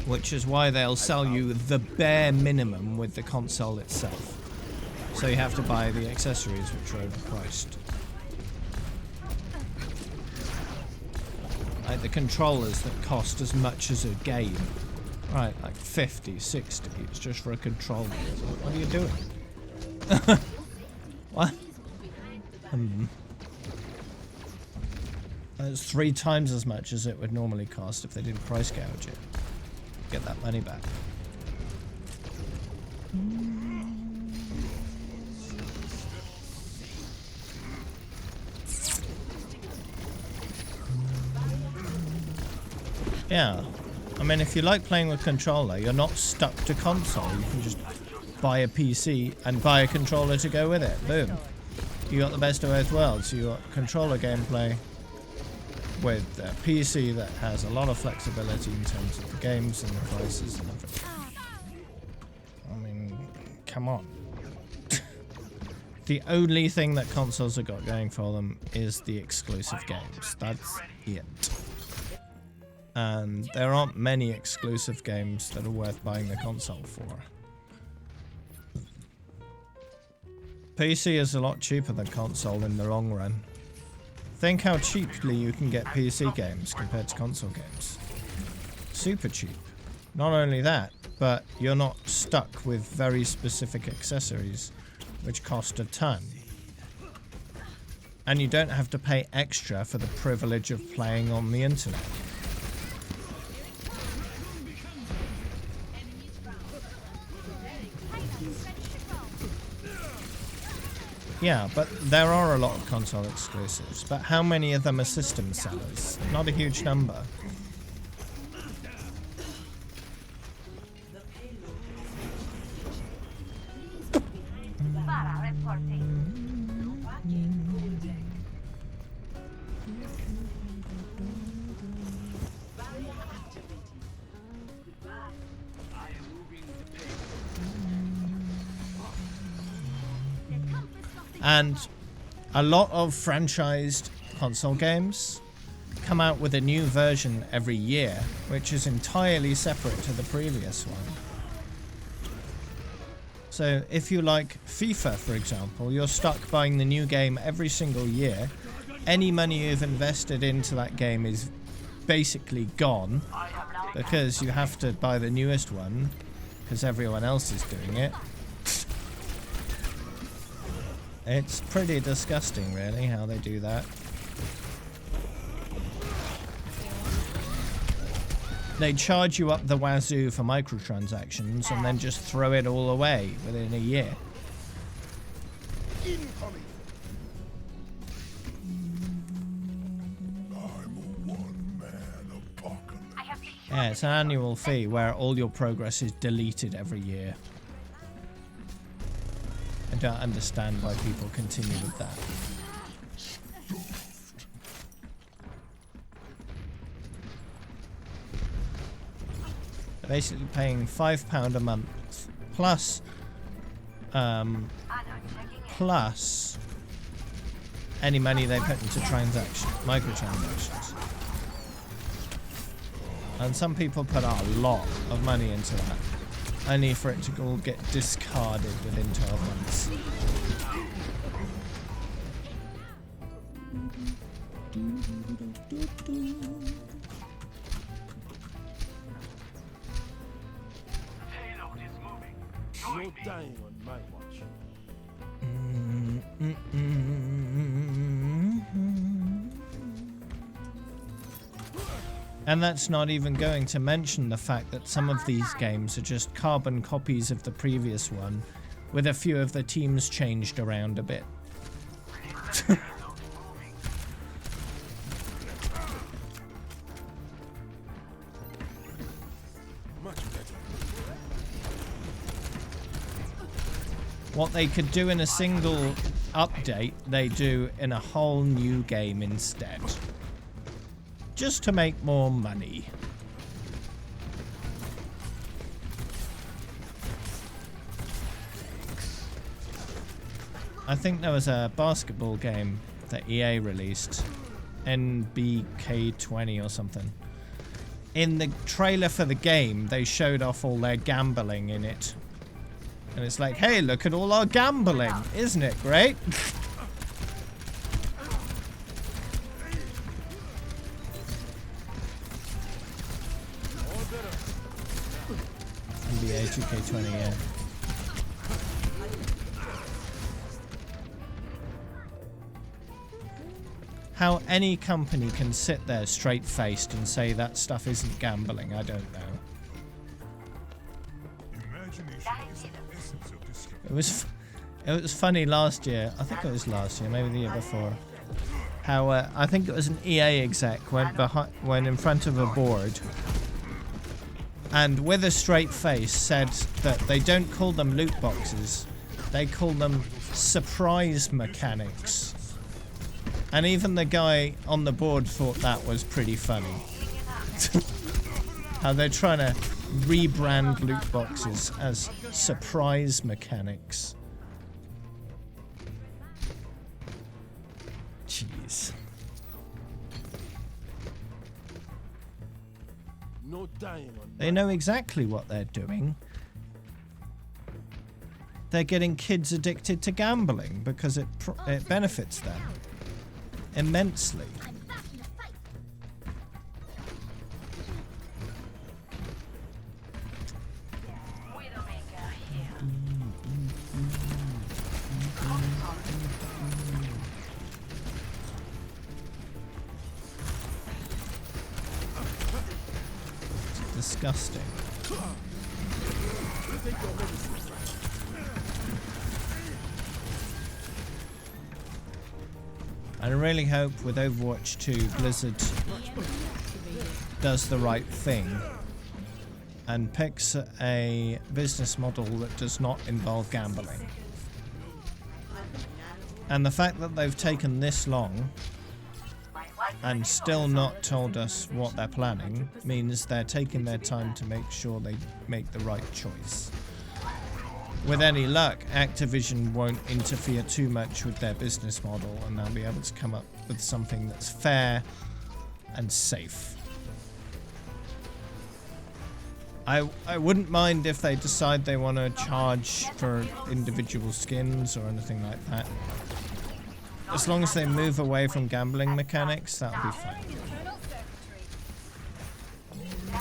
[SPEAKER 1] Which is why they'll sell you the bare minimum with the console itself. So you have to buy the accessories, which are overpriced. Like the controllers that cost as much as a game. Right, like 50, 60. It's just for a controller. What are you doing? What? It's 3 times as much as it would normally cost if they didn't price gouge it. Get that money back. Yeah, I mean, if you like playing with controller, you're not stuck to console. You can just buy a PC and buy a controller to go with it. Boom. You got the best of both worlds. You got controller gameplay with a PC that has a lot of flexibility in terms of the games and the prices and everything. I mean, come on. The only thing that consoles have got going for them is the exclusive games. That's it. And there aren't many exclusive games that are worth buying the console for. PC is a lot cheaper than console in the long run. Think how cheaply you can get PC games compared to console games. Super cheap. Not only that, but you're not stuck with very specific accessories which cost a ton. And you don't have to pay extra for the privilege of playing on the internet. Yeah, but there are a lot of console exclusives, but how many of them are system sellers? Not a huge number. And a lot of franchised console games come out with a new version every year, which is entirely separate to the previous one. So if you like FIFA, for example, you're stuck buying the new game every single year. Any money you've invested into that game is basically gone because you have to buy the newest one because everyone else is doing it. It's pretty disgusting, really, how they do that. They charge you up the wazoo for microtransactions and then just throw it all away within a year.
[SPEAKER 5] Incoming. I'm a one-man apocalypse.
[SPEAKER 1] Yeah, it's an annual fee where all your progress is deleted every year. don't understand why people continue with that. They're basically paying £5 a month plus plus any money they put into microtransactions. And some people put a lot of money into that, only for it to all get discarded within 12 months.
[SPEAKER 5] No dying on my watch.
[SPEAKER 1] And that's not even going to mention the fact that some of these games are just carbon copies of the previous one, with a few of the teams changed around a bit. What they could do in a single update, they do in a whole new game instead. Just to make more money. I think there was a basketball game that EA released, NBK20 or something. In the trailer for the game, they showed off all their gambling in it. And it's like, hey, look at all our gambling. Isn't it great? NBA 2K20, yeah. How any company can sit there straight-faced and say that stuff isn't gambling, I don't know. It was funny last year. I think it was last year, maybe the year before. How I think it was an EA exec went in front of a board and with a straight face said that they don't call them loot boxes, they call them surprise mechanics. And even the guy on the board thought that was pretty funny. How they're trying to rebrand loot boxes as surprise mechanics. Jeez.
[SPEAKER 5] No dying on
[SPEAKER 1] They know exactly what they're doing. They're getting kids addicted to gambling because it benefits them immensely. Disgusting. I really hope with Overwatch 2 Blizzard does the right thing and picks a business model that does not involve gambling. And the fact that they've taken this long and still not told us what they're planning means they're taking their time to make sure they make the right choice. With any luck, Activision won't interfere too much with their business model and they'll be able to come up with something that's fair and safe. I wouldn't mind if they decide they want to charge for individual skins or anything like that. As long as they move away from gambling mechanics, that'll be fine.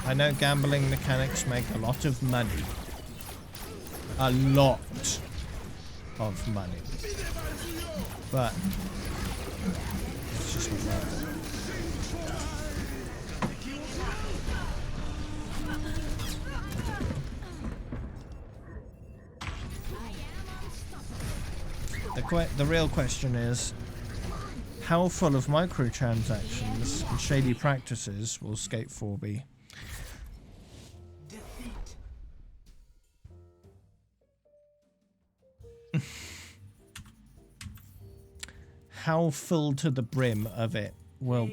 [SPEAKER 1] I know gambling mechanics make a lot of money. A lot of money. But it's just not worth it. The real question is, how full of microtransactions and shady practices will Skate 4 be? how full to the brim of it will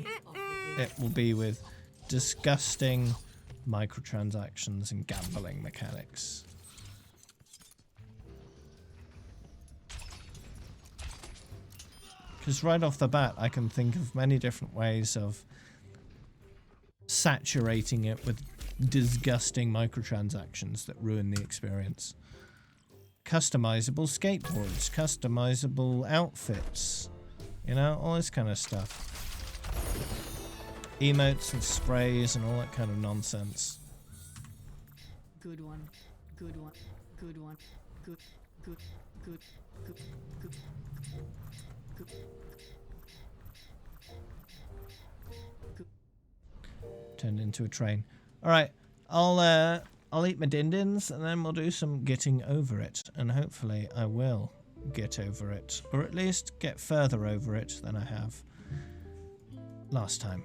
[SPEAKER 1] be with disgusting microtransactions and gambling mechanics. Because right off the bat, I can think of many different ways of saturating it with disgusting microtransactions that ruin the experience. Customizable skateboards, customizable outfits, you know, all this kind of stuff. Emotes and sprays and all that kind of nonsense.
[SPEAKER 8] Good one. Good one. Good one. Good. Good. Good. Good. Good. Good.
[SPEAKER 1] Turned into a train. Alright, I'll eat my din-dins and then we'll do some getting over it. And hopefully I will get over it. Or at least get further over it than I have last time.